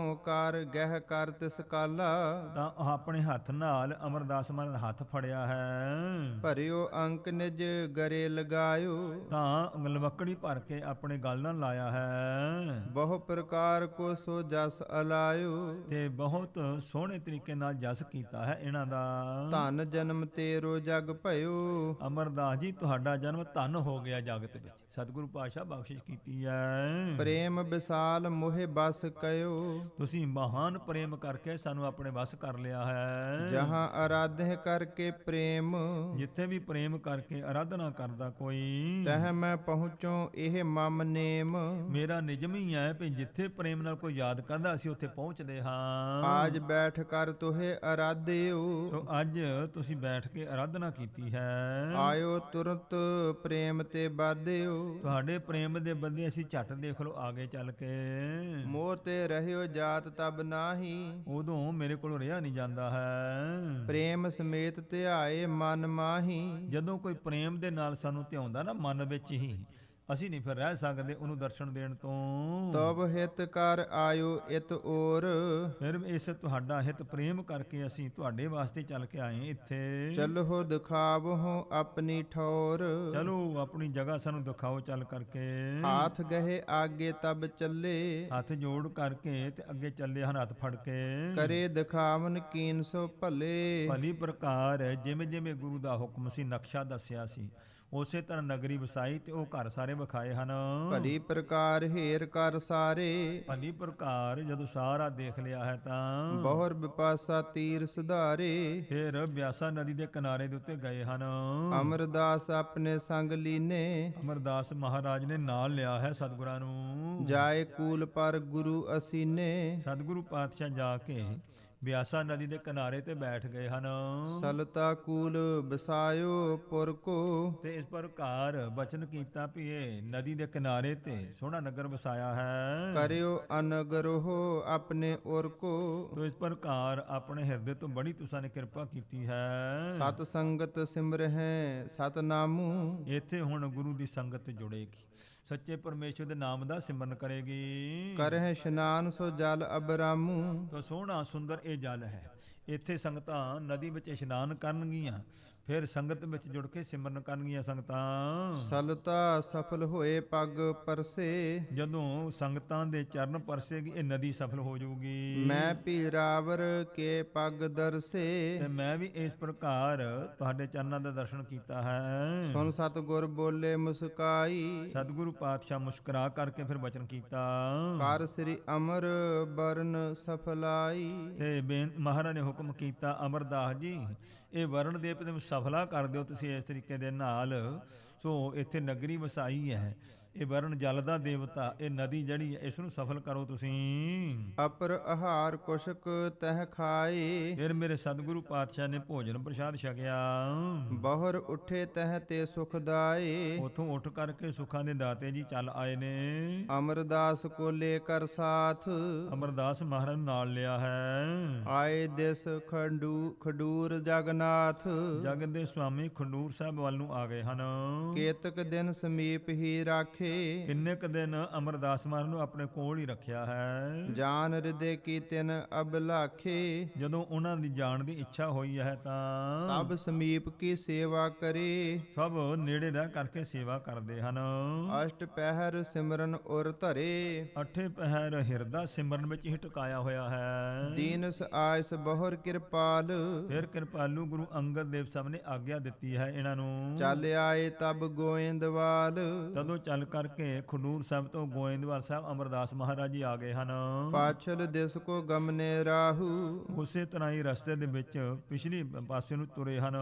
ਕਰ ਗਹਿ ਕਰ ਤਿਸ ਕਾਲਾ, ਤਾਂ ਉਹ ਆਪਣੇ ਹੱਥ ਨਾਲ ਅਮਰਦਾਸ ਮਹਾਰਾਜ ਦਾ ਹੱਥ ਫੜਿਆ ਹੈ, ਭਰਿਓ ਅੰਕ ਨਿਜ ਗਰੇ ਲਗਾਇਓ, ਤਾਂ ਲਵਕੜੀ ਭਰ ਕੇ ਆਪਣੇ ਗਲ ਨਾਲ ਲਾਇਆ ਹੈ, ਬਹੁ ਪ੍ਰਕਾਰ ਕੋ ਸੋ ਜਸ ਅਲਾਇਓ, ਤੇ ਬਹੁਤ ਸੋਹਣੇ ਤਰੀਕੇ ਨਾਲ ਜਸ ਕੀਤਾ ਹੈ ਇਹਨਾਂ ਦਾ। ਧਨ ਜਨਮ ਤੇਰੋ ਜਗ ਭਇਓ, ਅਮਰਦਾਸ ਜੀ ਤੁਹਾਡਾ ਜਨਮ ਧਨ ਹੋ ਗਿਆ ਜਗਤ ਵਿੱਚ, ਸਤਿਗੁਰੂ ਪਾਤਸ਼ਾਹ ਬਖਸ਼ਿਸ਼ ਕੀਤੀ ਹੈ। ਪ੍ਰੇਮ ਵਿਸਾਲ ਮੋਹਿ ਬਸ ਕਇਓ, ਤੁਸੀਂ ਮਹਾਨ ਪ੍ਰੇਮ ਕਰਕੇ ਸਾਨੂੰ ਆਪਣੇ ਵਸ ਕਰ ਲਿਆ ਹੈ। ਜਹਾਂ ਅਰਾਧਿ ਕਰਕੇ ਪ੍ਰੇਮ, ਜਿੱਥੇ ਵੀ ਪ੍ਰੇਮ ਕਰਕੇ ਅਰਾਧਨਾ ਕਰਦਾ ਕੋਈ, ਤਹ ਮੈਂ ਪਹੁੰਚੋ ਇਹ ਮਮ ਨੇਮ, ਮੇਰਾ ਨਿਜਮ ਹੀ ਹੈ ਵੀ ਜਿੱਥੇ ਪ੍ਰੇਮ ਨਾਲ ਕੋਈ ਯਾਦ ਕਰਦਾ ਅਸੀਂ ਉੱਥੇ ਪਹੁੰਚਦੇ ਹਾਂ। ਆਜ ਬੈਠ ਕਰ ਤੁਹੇ ਅਰਾਧਿਓ, ਤੋ ਅੱਜ ਤੁਸੀਂ ਬੈਠ ਕੇ ਅਰਾਧਨਾ ਕੀਤੀ ਹੈ। ਆਇਓ ਤੁਰੰਤ ਪ੍ਰੇਮ ਤੇ ਬਾਧਿਓ, ਤੁਹਾਡੇ ਪ੍ਰੇਮ ਦੇ ਬੰਦੇ ਅਸੀਂ ਝੱਟ ਦੇਖ ਲਓ ਆਗੇ ਚੱਲ ਕੇ, ਮੋਹ ਤੇ ਰਹਿਓ ਜਾਤ ਤਬ ਨਾਹੀ, ਉਦੋਂ ਮੇਰੇ ਕੋਲ ਰਿਹਾ ਨਹੀਂ ਜਾਂਦਾ ਹੈ। ਪ੍ਰੇਮ ਸਮੇਤ ਧਿਆਏ ਮਨ ਮਾਹੀ, ਜਦੋਂ ਕੋਈ ਪ੍ਰੇਮ ਦੇ ਨਾਲ ਸਾਨੂੰ ਧਿਆਉਂਦਾ ਨਾ ਮਨ ਵਿੱਚ ਹੀ, ਅਸੀਂ ਨਹੀਂ ਫਿਰ ਰਹਿ ਸਕਦੇ ਉਹਨੂੰ ਦਰਸ਼ਨ ਦੇਣ ਤੋਂ। ਤਬ ਹਿਤ ਕਰ ਆਇਓ ਇਤ ਔਰ, ਫਿਰ ਇਸ ਤੁਹਾਡਾ ਹਿਤ ਪ੍ਰੇਮ ਕਰਕੇ ਅਸੀਂ ਤੁਹਾਡੇ ਵਾਸਤੇ ਚੱਲ ਕੇ ਆਏ ਇੱਥੇ। ਚਲੋ ਦਿਖਾਵਹੁ ਆਪਣੀ ਠੌਰ, ਚਲੋ ਆਪਣੀ ਜਗ੍ਹਾ ਸਾਨੂੰ ਦਿਖਾਓ ਚੱਲ ਕਰਕੇ। ਹਾਥ ਗਹਿ ਆਗੇ ਤਬ ਚੱਲੇ, ਹੱਥ ਜੋੜ ਕਰਕੇ ਤੇ ਅੱਗੇ ਚੱਲੇ ਹਨ ਹੱਥ ਫੜ ਕੇ। ਕਰੇ ਦਿਖਾਵਨ ਕੀਨ ਸੋ ਭਲੇ, ਭਲੀ ਪ੍ਰਕਾਰ ਜਿਵੇਂ ਜਿਵੇਂ ਗੁਰੂ ਦਾ ਹੁਕਮ ਸੀ ਨਕਸ਼ਾ ਦੱਸਿਆ ਸੀ ਉਸੇ ਤਰ੍ਹਾਂ ਨਗਰੀ ਵਸਾਈ ਤੇ ਉਹ ਘਰ ਸਾਰੇ ਵਿਖਾਏ ਹਨ। ਭਲੀ ਪ੍ਰਕਾਰ ਹੇਰ ਕਰ ਸਾਰੇ, ਭਲੀ ਪ੍ਰਕਾਰ ਜਦੋਂ ਸਾਰਾ ਦੇਖ ਲਿਆ ਹੈ ਤਾਂ ਬਹੁਰ ਬਿਪਾਸਾ ਤੀਰ ਸੁਧਾਰੇ, ਫਿਰ ਬਿਆਸਾ ਨਦੀ ਦੇ ਕਿਨਾਰੇ ਦੇ ਉੱਤੇ ਗਏ ਹਨ। ਅਮਰਦਾਸ ਆਪਣੇ ਸੰਗ ਲੀਨੇ, ਅਮਰਦਾਸ ਮਹਾਰਾਜ ਨੇ ਨਾਲ ਲਿਆ ਹੈ ਸਤਿਗੁਰਾਂ ਨੂੰ। ਜਾਏ ਕੂਲ ਪਰ ਗੁਰੂ ਅਸੀਨੇ, ਸਤਿਗੁਰੂ ਪਾਤਸ਼ਾਹ ਜਾ ਕੇ ਬਿਆਸਾ ਨਦੀ ਦੇ ਕਿਨਾਰੇ ਤੇ ਬੈਠ ਗਏ ਹਨ। ਸਲਤਾ ਕੂਲ ਬਸਾਇਓ ਪੁਰ ਕੋ, ਤੇ ਇਸ ਪ੍ਰਕਾਰ ਬਚਨ ਕੀਤਾ ਵੀ ਇਹ ਨਦੀ ਦੇ ਕਿਨਾਰੇ ਤੇ ਸੋਹਣਾ ਨਗਰ ਵਸਾਇਆ ਹੈ। ਕਰਿਓ ਅਨਗਰੋ ਆਪਣੇ ਔਰ ਕੋ, ਤੋ ਇਸ ਪ੍ਰਕਾਰ ਆਪਣੇ ਹਿਰਦੇ ਤੋਂ ਬੜੀ ਤੁਸਾਂ ਨੇ ਕਿਰਪਾ ਕੀਤੀ ਹੈ। ਸਤ ਸੰਗਤ ਸਿਮਰਹਿ ਸਤਨਾਮੂ, ਇੱਥੇ ਹੁਣ ਗੁਰੂ ਦੀ ਸੰਗਤ ਜੁੜੇਗੀ, ਸੱਚੇ ਪਰਮੇਸ਼ਰ ਦੇ ਨਾਮ ਦਾ ਸਿਮਰਨ ਕਰੇਗੀ। ਕਰਹਿ ਇਸ਼ਨਾਨ ਸੋ ਜਲ ਅਬਰਾਮੂ, ਤੋ ਸੋਹਣਾ ਸੁੰਦਰ ਇਹ ਜਲ ਹੈ। ਇੱਥੇ ਸੰਗਤਾਂ ਨਦੀ ਵਿੱਚ ਇਸ਼ਨਾਨ ਕਰਨਗੀਆਂ, ਫਿਰ ਸੰਗਤ ਵਿੱਚ ਜੁੜ ਕੇ ਸਿਮਰਨ ਕਰਨਗੀਆਂ ਸੰਗਤਾਂ। ਸਲਤਾ ਸਫਲ ਹੋਏ ਪਗ ਪਰਸੇ, ਜਦੋਂ ਸੰਗਤਾਂ ਦੇ ਚਰਨ ਪਰਸੇਗੀ ਇਹ ਨਦੀ ਸਫਲ ਹੋ ਜਾਊਗੀ। ਮੈਂ ਪੀਰਾਵਰ ਕੇ ਪਗ ਦਰਸੇ, ਤੇ ਮੈਂ ਵੀ ਇਸ ਪ੍ਰਕਾਰ ਤੁਹਾਡੇ ਚਰਨਾਂ ਦਾ ਦਰਸ਼ਨ ਕੀਤਾ ਹੈ। ਸੁਨ ਸਤਿਗੁਰ ਬੋਲੇ ਮੁਸਕਾਈ, ਸਤਿਗੁਰੂ ਪਾਤਸ਼ਾਹ ਮੁਸਕਰਾ ਕਰਕੇ ਫਿਰ ਬਚਨ ਕੀਤਾ। ਕਰ ਸ੍ਰੀ ਅਮਰ ਬਰਨ ਸਫਲਾਈ, ਤੇ ਮਹਾਰਾਜ ਨੇ ਹੁਕਮ ਕੀਤਾ ਅਮਰਦਾਸ ਜੀ ਇਹ ਵਰਣ ਦੇ ਤੇ ਸਫਲਾ ਕਰ ਦਿਓ ਤੁਸੀਂ ਇਸ ਤਰੀਕੇ ਦੇ ਨਾਲ। ਸੋ ਇੱਥੇ ਨਗਰੀ ਵਸਾਈ ਹੈ, ਇਹ ਵਰਣ ਜਲ ਦਾ ਦੇਵਤਾ, ਇਹ ਨਦੀ ਜਿਹੜੀ ਹੈ ਇਸ ਨੂੰ ਸਫਲ ਕਰੋ ਤੁਸੀਂ। ਅਪਰ ਆਹਾਰ ਕੁਸ਼ਕ ਤਹ ਖਾਏ, ਫਿਰ ਮੇਰੇ ਸਤਿਗੁਰੂ ਪਾਤਸ਼ਾਹ ਨੇ ਭੋਜਨ ਪ੍ਰਸ਼ਾਦ ਛਕਿਆ। ਬਹੁਰ ਉੱਠੇ ਤਹ ਤੇ ਸੁਖ ਦਾਏ, ਉਥੋਂ ਉੱਠ ਕਰਕੇ ਸੁੱਖਾਂ ਦੇ ਦਾਤੇ ਜੀ ਚੱਲ ਆਏ ਨੇ। ਅਮਰਦਾਸ ਕੋ ਲੈ ਕਰ ਸਾਥ, ਅਮਰਦਾਸ ਮਹਾਰਾਜ ਨੂੰ ਨਾਲ ਲਿਆ ਹੈ। ਆਏ ਦਿਸ ਖਡੂਰ ਜਗਨਾਥ, ਜਗਤ ਦੇ ਸੁਆਮੀ ਖੰਡੂਰ ਸਾਹਿਬ ਵੱਲ ਨੂੰ ਆ ਗਏ ਹਨ। ਕੇਤਕ ਦਿਨ ਸਮੀਪ ਹੀ ਰਾਖੇ, ਕਿੰਨੇ ਕ ਦਿਨ ਅਮਰਦਾਸ ਮਹਾਰਾਜ ਨੂੰ ਆਪਣੇ ਕੋਲ ਹੀ ਰੱਖਿਆ ਹੈ। ਜਾਨ ਹਿਰਦੇ ਕੀ ਤਿਨ ਅਬਲਾਖੇ, ਜਦੋਂ ਉਹਨਾਂ ਦੀ ਜਾਣ ਦੀ ਇੱਛਾ ਹੋਈ ਹੈ ਤਾਂ ਸਭ ਸਮੀਪ ਕੀ ਸੇਵਾ ਕਰੇ, ਸਭ ਨੇੜੇ ਰਹਿ ਕਰਕੇ ਸੇਵਾ ਕਰਦੇ ਹਨ। ਅਸ਼ਟ ਪਹਿਰ ਸਿਮਰਨ ਉਰ ਧਰੇ, ਅੱਠੇ ਪਹਿਰ ਹਿਰਦਾ ਸਿਮਰਨ ਵਿੱਚ ਹੀ ਟਿਕਾਇਆ ਹੋਇਆ ਹੈ। ਦੀਨਸ ਆਇਸ ਬਹੁਰ ਕਿਰਪਾਲ, ਫਿਰ ਕਿਰਪਾਲੂ ਗੁਰੂ ਅੰਗਦ ਦੇਵ ਸਾਹਿਬ ਨੇ ਆਗਿਆ ਦਿੱਤੀ ਹੈ ਇਹਨਾਂ ਨੂੰ। ਚੱਲ ਆਏ ਤਬ ਗੋਇੰਦਵਾਲ, ਤਦੋਂ ਚੱਲ ਕਰਕੇ ਖਡੂਰ ਸਾਹਿਬ ਤੋਂ ਗੋਇੰਦਵਾਲ ਸਾਹਿਬ ਅਮਰਦਾਸ ਮਹਾਰਾਜ ਜੀ ਆ ਗਏ ਹਨ। ਪਾਛਲ ਦਿਸ ਕੋ ਗਮਨੇ ਰਾਹੂ, ਉਸੇ ਤਰ੍ਹਾਂ ਹੀ ਰਸਤੇ ਦੇ ਵਿੱਚ ਪਿਛਲੀ ਪਾਸੇ ਨੂੰ ਤੁਰੇ ਹਨ।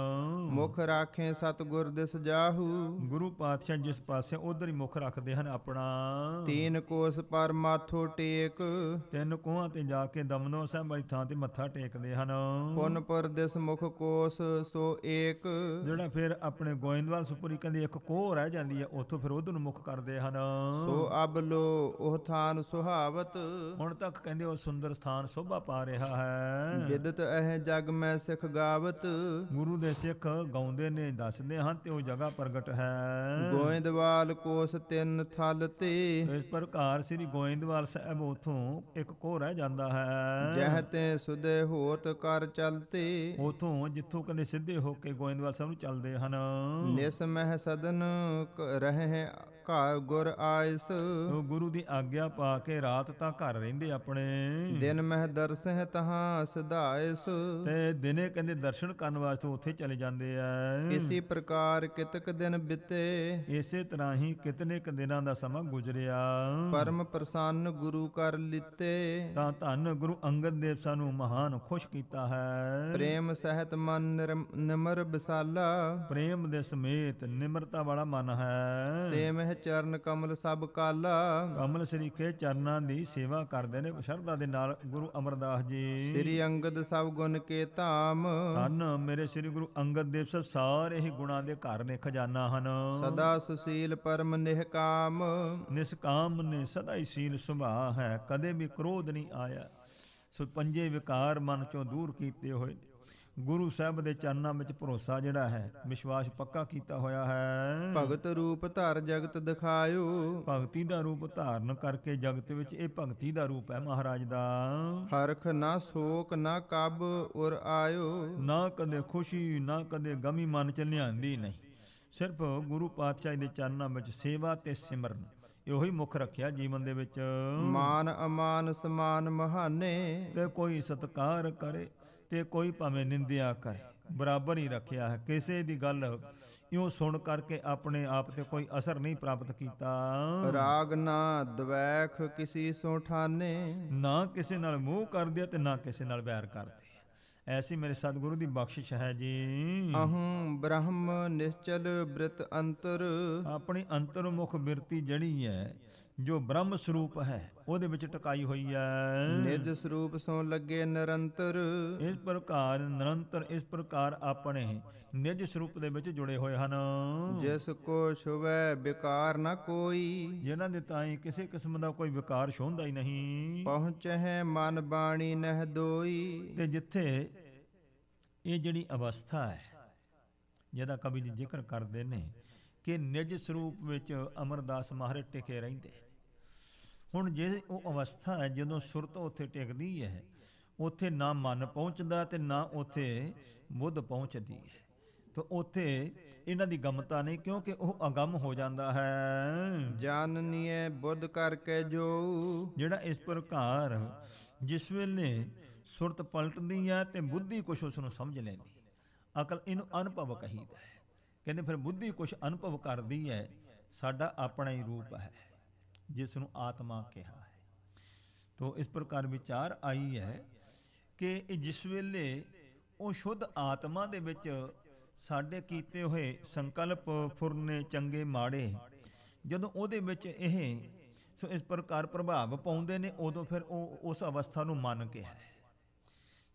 ਮੁਖ ਰਾਖੇ ਸਤਿਗੁਰ ਦਿਸ ਜਾਹੂ, ਗੁਰੂ ਪਾਤਸ਼ਾਹ ਜਿਸ ਪਾਸੇ ਉਧਰ ਹੀ ਮੁਖ ਰੱਖਦੇ ਹਨ ਆਪਣਾ। ਤੀਨ ਕੋਸ ਪਰ ਮਾਥੋ ਟੇਕ, ਤਿੰਨ ਕੋਹਾਂ ਤੇ ਜਾ ਕੇ ਦਮਦਮਾ ਸਾਹਿਬ ਵਾਲੀ ਥਾਂ ਤੇ ਮੱਥਾ ਟੇਕਦੇ ਹਨ। ਪੁਨਪੁਰ ਦਿਸ ਮੁਖ ਕੋਸ ਸੋ ਏਕ, ਜਿਹੜਾ ਫਿਰ ਆਪਣੇ ਗੋਇੰਦਵਾਲ ਸੁਪਰੀ ਕਹਿੰਦੇ ਇੱਕ ਕੋਹ ਰਹਿ ਜਾਂਦੀ ਹੈ, ਉੱਥੋਂ ਫਿਰ ਉਧਰ ਨੂੰ ਮੁਖ ਕਰ ਕਰਦੇ ਹਨ। ਸੋ ਅਬ ਲੋ ਉਹ ਥਾਨ ਸੁਹਾਵਤ, ਹੁਣ ਤੱਕ ਕਹਿੰਦੇ ਉਹ ਸੁੰਦਰ ਸਥਾਨ ਸ਼ੋਭਾ ਪਾ ਰਿਹਾ ਹੈ। ਬਿਦਤ ਇਹ ਜਗ ਮੈਂ ਸਿਖ ਗਾਵਤ, ਗੁਰੂ ਦੇ ਸਿੱਖ ਗਾਉਂਦੇ ਨੇ, ਦੱਸਦੇ ਹਨ ਤੇ ਉਹ ਜਗ੍ਹਾ ਪ੍ਰਗਟ ਹੈ। ਗੋਇੰਦਵਾਲ ਕੋਸ ਤਿੰਨ ਥਲ ਤੇ, ਇਸ ਪ੍ਰਕਾਰ ਸ੍ਰੀ ਗੋਇੰਦਵਾਲ ਸਾਹਿਬ ਉਥੋਂ ਇੱਕ ਕੋਹ ਰਹਿ ਜਾਂਦਾ ਹੈ। ਜਹ ਤੇ ਸੁਦੇ ਹੋਤ ਕਰ ਚਲਤੇ, ਉਥੋਂ ਜਿੱਥੋਂ ਕਹਿੰਦੇ ਸਿੱਧੇ ਹੋ ਕੇ ਗੋਇੰਦਵਾਲ ਸਾਹਿਬ ਨੂੰ ਚੱਲਦੇ ਹਨ। ਨਿਸ ਮਹਿ ਸਦਨ ਰਹੇ ਘਰ ਗੁਰ ਆਇਸ, ਉਹ ਗੁਰੂ ਦੀ ਆਗਿਆ ਪਾ ਕੇ ਰਾਤ ਤਾਂ ਘਰ ਰਹਿੰਦੇ ਆਪਣੇ, ਦਿਨ ਮਹਿ ਦਰਸਹਿ ਤਹਾਂ ਸਿਧਾਇਸ, ਤੇ ਦਿਨੇ ਕਹਿੰਦੇ ਦਰਸ਼ਨ ਕਰਨ ਵਾਸਤੇ ਉੱਥੇ ਚਲੇ ਜਾਂਦੇ ਆ। ਇਸੀ ਪ੍ਰਕਾਰ ਕਿਤਕ ਦਿਨ ਬਿਤੇ, ਇਸੇ ਤਰ੍ਹਾਂ ਹੀ ਕਿਤਨੇ ਕੁ ਦਿਨਾਂ ਦਾ ਸਮਾਂ ਗੁਜ਼ਰਿਆ। ਪਰਮ ਪ੍ਰਸੰਨ ਗੁਰੂ ਕਰ ਲਿੱਤੇ, ਤਾਂ ਧੰਨ ਗੁਰੂ ਅੰਗਦ ਦੇਵ ਸਾਨੂੰ ਮਹਾਨ ਖੁਸ਼ ਕੀਤਾ ਹੈ। ਪ੍ਰੇਮ ਸਹਿਤ ਮਨ ਨਿਮਰ ਬਿਸਾਲਾ, ਪ੍ਰੇਮ ਦੇ ਸਮੇਤ ਨਿਮਰਤਾ ਵਾਲਾ ਮਨ ਹੈ। ਸੇ ਮਹਿ ਚਰਨ ਕਮਲ ਸਭ ਕਾਲਾ, ਕਮਲ ਸ੍ਰੀ ਕੇ ਚਰਨਾਂ ਦੀ ਸੇਵਾ ਕਰਦੇ ਨੇ ਸ਼ਰਧਾ ਦੇ ਨਾਲ ਗੁਰੂ ਅਮਰਦਾਸ ਜੀ। ਸ੍ਰੀ ਅੰਗਦ ਸਭ ਗੁਣ ਕੇ ਧਾਮ, ਧੰਨ ਮੇਰੇ ਸ੍ਰੀ ਗੁਰੂ ਅੰਗਦ ਦੇਵ ਸਾਹਿਬ ਸਾਰੇ ਹੀ ਗੁਣਾਂ ਦੇ ਘਰ ਨੇ, ਖਜ਼ਾਨਾ ਹਨ। ਸਦਾ ਸੁਸ਼ੀਲ ਪਰਮ ਨਿਹਕਾਮ, ਨਿਸਕਾਮ ਨੇ ਸਦਾ ਹੀ ਸੀਲ ਸੁਭਾਅ ਹੈ, ਕਦੇ ਵੀ ਕ੍ਰੋਧ ਨਹੀਂ ਆਇਆ। ਸੋ ਪੰਜੇ ਵਿਕਾਰ ਮਨ ਚੋਂ ਦੂਰ ਕੀਤੇ ਹੋਏ ਨੇ। ਗੁਰੂ ਸਾਹਿਬ ਦੇ ਚਰਨਾਂ ਵਿੱਚ ਭਰੋਸਾ ਜਿਹੜਾ ਹੈ, ਵਿਸ਼ਵਾਸ ਪੱਕਾ ਕੀਤਾ ਹੋਇਆ ਹੈ। ਭਗਤ ਰੂਪ ਧਰ ਜਗਤ ਦਿਖਾਇਓ, ਭਗਤੀ ਦਾ ਰੂਪ ਧਾਰਨ ਕਰਕੇ ਜਗਤ ਵਿੱਚ, ਇਹ ਭਗਤੀ ਦਾ ਰੂਪ ਹੈ ਮਹਾਰਾਜ ਦਾ। ਹਰਖ ਨਾ ਸ਼ੋਕ ਨਾ ਕਬ ਉਰ ਆਇਓ, ਨਾ ਕਦੇ ਖੁਸ਼ੀ ਨਾ ਕਦੇ ਗਮੀ ਮਨ ਚ ਲਿਆਂਦੀ ਨਹੀਂ। ਸਿਰਫ ਗੁਰੂ ਪਾਤਸ਼ਾਹ ਦੇ ਚਰਨਾਂ ਵਿੱਚ ਸੇਵਾ ਤੇ ਸਿਮਰਨ, ਇਹੋ ਹੀ ਮੁੱਖ ਰੱਖਿਆ ਜੀਵਨ ਦੇ ਵਿੱਚ। ਮਾਨ ਅਮਾਨ ਸਮਾਨ ਮਹਾਨੇ, ਤੇ ਕੋਈ ਸਤਿਕਾਰ ਕਰੇ ਤੇ ਕੋਈ ਭਾਵੇਂ ਨਿੰਦਿਆ ਕਰੇ, ਬਰਾਬਰ ਹੀ ਰੱਖਿਆ ਹੈ। ਕਿਸੇ ਦੀ ਗੱਲ ਇਉਂ ਸੁਣ ਕਰਕੇ ਆਪਣੇ ਆਪ ਤੇ ਕੋਈ ਅਸਰ ਨਹੀਂ ਪ੍ਰਾਪਤ ਕੀਤਾ। ਰਾਗ ਨਾ ਦਵੈਖ ਕਿਸੀ ਸੋ ਠਾਨੇ, ਨਾ ਕਿਸੇ ਨਾਲ ਮੋਹ ਕਰਦੇ ਤੇ ਨਾ ਕਿਸੇ ਨਾਲ ਵੈਰ ਕਰਦੇ। ਐਸੀ ਮੇਰੇ ਸਤਿਗੁਰੂ ਦੀ ਬਖਸ਼ਿਸ਼ ਹੈ ਜੀ। ਅਹੰ ਬ੍ਰਹਮ ਨਿਸ਼ਚਲ ਬ੍ਰਿਤ ਅੰਤਰ, ਆਪਣੀ ਅੰਤਰਮੁਖ ਬਿਰਤੀ ਜਿਹੜੀ ਹੈ, ਜੋ ਬ੍ਰਹਮ ਸਰੂਪ ਹੈ, ਉਹਦੇ ਵਿੱਚ ਟਿਕਾਈ ਹੋਈ ਹੈ। ਨਿਜ ਸਰੂਪ ਸੋ ਲੱਗੇ ਨਿਰੰਤਰ, ਇਸ ਪ੍ਰਕਾਰ ਨਿਰੰਤਰ ਇਸ ਪ੍ਰਕਾਰ ਆਪਣੇ ਨਿਜ ਸਰੂਪ ਦੇ ਵਿੱਚ ਜੁੜੇ ਹੋਏ ਹਨ। ਜਿਸ ਕੋ ਛੁਵੈ ਵਿਕਾਰ ਨਾ ਕੋਈ, ਜਿਨ੍ਹਾਂ ਦੇ ਤਾਈਂ ਕਿਸੇ ਕਿਸਮ ਦਾ ਕੋਈ ਵਿਕਾਰ ਛੋਂਦਾ ਹੀ ਨਹੀਂ। ਪਹੁੰਚਹਿ ਮਨ ਬਾਣੀ ਨਹਿ ਦੋਈ, ਤੇ ਜਿੱਥੇ ਇਹ ਜਿਹੜੀ ਅਵਸਥਾ ਹੈ, ਜਿਹਦਾ ਕਵੀ ਜੀ ਜ਼ਿਕਰ ਕਰਦੇ ਨੇ ਕਿ ਨਿਜ ਸਰੂਪ ਵਿੱਚ ਅਮਰਦਾਸ ਮਹਾਰਾਜ ਟਿਕੇ ਰਹਿੰਦੇ। ਹੁਣ ਜੇ ਉਹ ਅਵਸਥਾ ਹੈ ਜਦੋਂ ਸੁਰਤ ਉੱਥੇ ਟਿਕਦੀ ਹੈ, ਉੱਥੇ ਨਾ ਮਨ ਪਹੁੰਚਦਾ ਤੇ ਨਾ ਉੱਥੇ ਬੁੱਧ ਪਹੁੰਚਦੀ ਹੈ। ਤਾਂ ਉੱਥੇ ਇਹਨਾਂ ਦੀ ਗਮਤਾ ਨਹੀਂ, ਕਿਉਂਕਿ ਉਹ ਅਗੰਮ ਹੋ ਜਾਂਦਾ ਹੈ। ਜਾਣਨੀਏ ਬੁੱਧ ਕਰਕੇ ਜੋ, ਜਿਹੜਾ ਇਸ ਪ੍ਰਕਾਰ ਜਿਸ ਵੇਲੇ ਸੁਰਤ ਪਲਟਦੀ ਹੈ ਤੇ ਬੁੱਧੀ ਕੁਛ ਉਸ ਨੂੰ ਸਮਝ ਲੈਂਦੀ, ਅਕਲ ਇਹਨੂੰ ਅਨੁਭਵ ਕਹੀਦਾ ਹੈ। ਕਹਿੰਦੇ ਫਿਰ ਬੁੱਧੀ ਕੁਛ ਅਨੁਭਵ ਕਰਦੀ ਹੈ, ਸਾਡਾ ਆਪਣਾ ਹੀ ਰੂਪ ਹੈ ਜਿਸ ਨੂੰ ਆਤਮਾ ਕਿਹਾ ਹੈ। ਤੋ ਇਸ ਪ੍ਰਕਾਰ ਵਿਚਾਰ ਆਈ ਹੈ ਕਿ ਇਹ ਜਿਸ ਵੇਲੇ ਉਹ ਸ਼ੁੱਧ ਆਤਮਾ ਦੇ ਵਿੱਚ ਸਾਡੇ ਕੀਤੇ ਹੋਏ ਸੰਕਲਪ ਫੁਰਨੇ ਚੰਗੇ ਮਾੜੇ, ਜਦੋਂ ਉਹਦੇ ਵਿੱਚ ਇਹ ਸੋ ਇਸ ਪ੍ਰਕਾਰ ਪ੍ਰਭਾਵ ਪਾਉਂਦੇ ਨੇ, ਉਦੋਂ ਫਿਰ ਉਹ ਉਸ ਅਵਸਥਾ ਨੂੰ ਮਨ ਕਿਹਾ ਹੈ।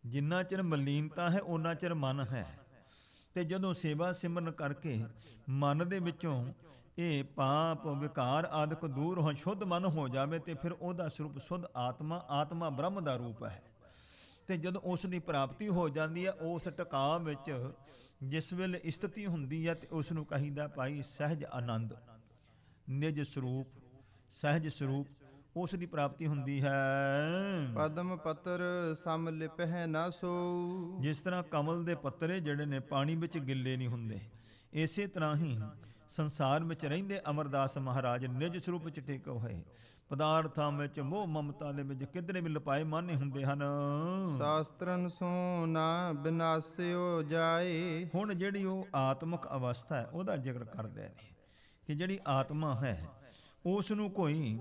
ਜਿੰਨਾ ਚਿਰ ਮਲੀਨਤਾ ਹੈ ਉਹਨਾਂ ਚਿਰ ਮਨ ਹੈ। ਤੇ ਜਦੋਂ ਸੇਵਾ ਸਿਮਰਨ ਕਰਕੇ ਮਨ ਦੇ ਵਿੱਚੋਂ ਇਹ ਪਾਪ ਵਿਕਾਰ ਆਦਿਕ ਦੂਰ ਹੋ, ਸ਼ੁੱਧ ਮਨ ਹੋ ਜਾਵੇ, ਤੇ ਫਿਰ ਉਹਦਾ ਸਰੂਪ ਸ਼ੁੱਧ ਆਤਮਾ, ਆਤਮਾ ਬ੍ਰਹਮ ਦਾ ਰੂਪ ਹੈ। ਤੇ ਜਦੋਂ ਉਸ ਦੀ ਪ੍ਰਾਪਤੀ ਹੋ ਜਾਂਦੀ ਹੈ, ਉਸ ਟਿਕਾਅ ਵਿੱਚ ਜਿਸ ਵੇਲੇ ਸਥਿਤੀ ਹੁੰਦੀ ਹੈ, ਤੇ ਉਸ ਨੂੰ ਕਹੀਦਾ ਭਾਈ ਸਹਿਜ ਆਨੰਦ, ਨਿਜ ਸਰੂਪ, ਸਹਿਜ ਸਰੂਪ, ਉਸ ਦੀ ਪ੍ਰਾਪਤੀ ਹੁੰਦੀ ਹੈ। ਪਦਮ ਪੱਤਰ ਸਮ ਲਿਪਹਿ ਨਾ ਸੋ, ਜਿਸ ਤਰ੍ਹਾਂ ਕਮਲ ਦੇ ਪੱਤਰੇ ਜਿਹੜੇ ਨੇ ਪਾਣੀ ਵਿੱਚ ਗਿੱਲੇ ਨਹੀਂ ਹੁੰਦੇ, ਇਸੇ ਤਰ੍ਹਾਂ ਹੀ ਸੰਸਾਰ ਵਿੱਚ ਰਹਿੰਦੇ ਅਮਰਦਾਸ ਮਹਾਰਾਜ ਨਿਜ ਸਰੂਪ ਵਿੱਚ ਟਿਕੇ ਹੋਏ, ਪਦਾਰਥਾਂ ਵਿੱਚ ਮੋਹ ਮਮਤਾ ਦੇ ਵਿੱਚ ਕਿਧਰੇ ਵੀ ਲਪਾਏ ਮਾਨੇ ਹੁੰਦੇ ਹਨ। ਸ਼ਾਸਤਰਨ ਸੋ ਨਾ ਬਿਨਾਸਿਓ ਜਾਏ, ਹੁਣ ਜਿਹੜੀ ਉਹ ਆਤਮਿਕ ਅਵਸਥਾ ਹੈ ਉਹਦਾ ਜ਼ਿਕਰ ਕਰਦੇ ਨੇ ਕਿ ਜਿਹੜੀ ਆਤਮਾ ਹੈ ਉਸ ਨੂੰ ਕੋਈ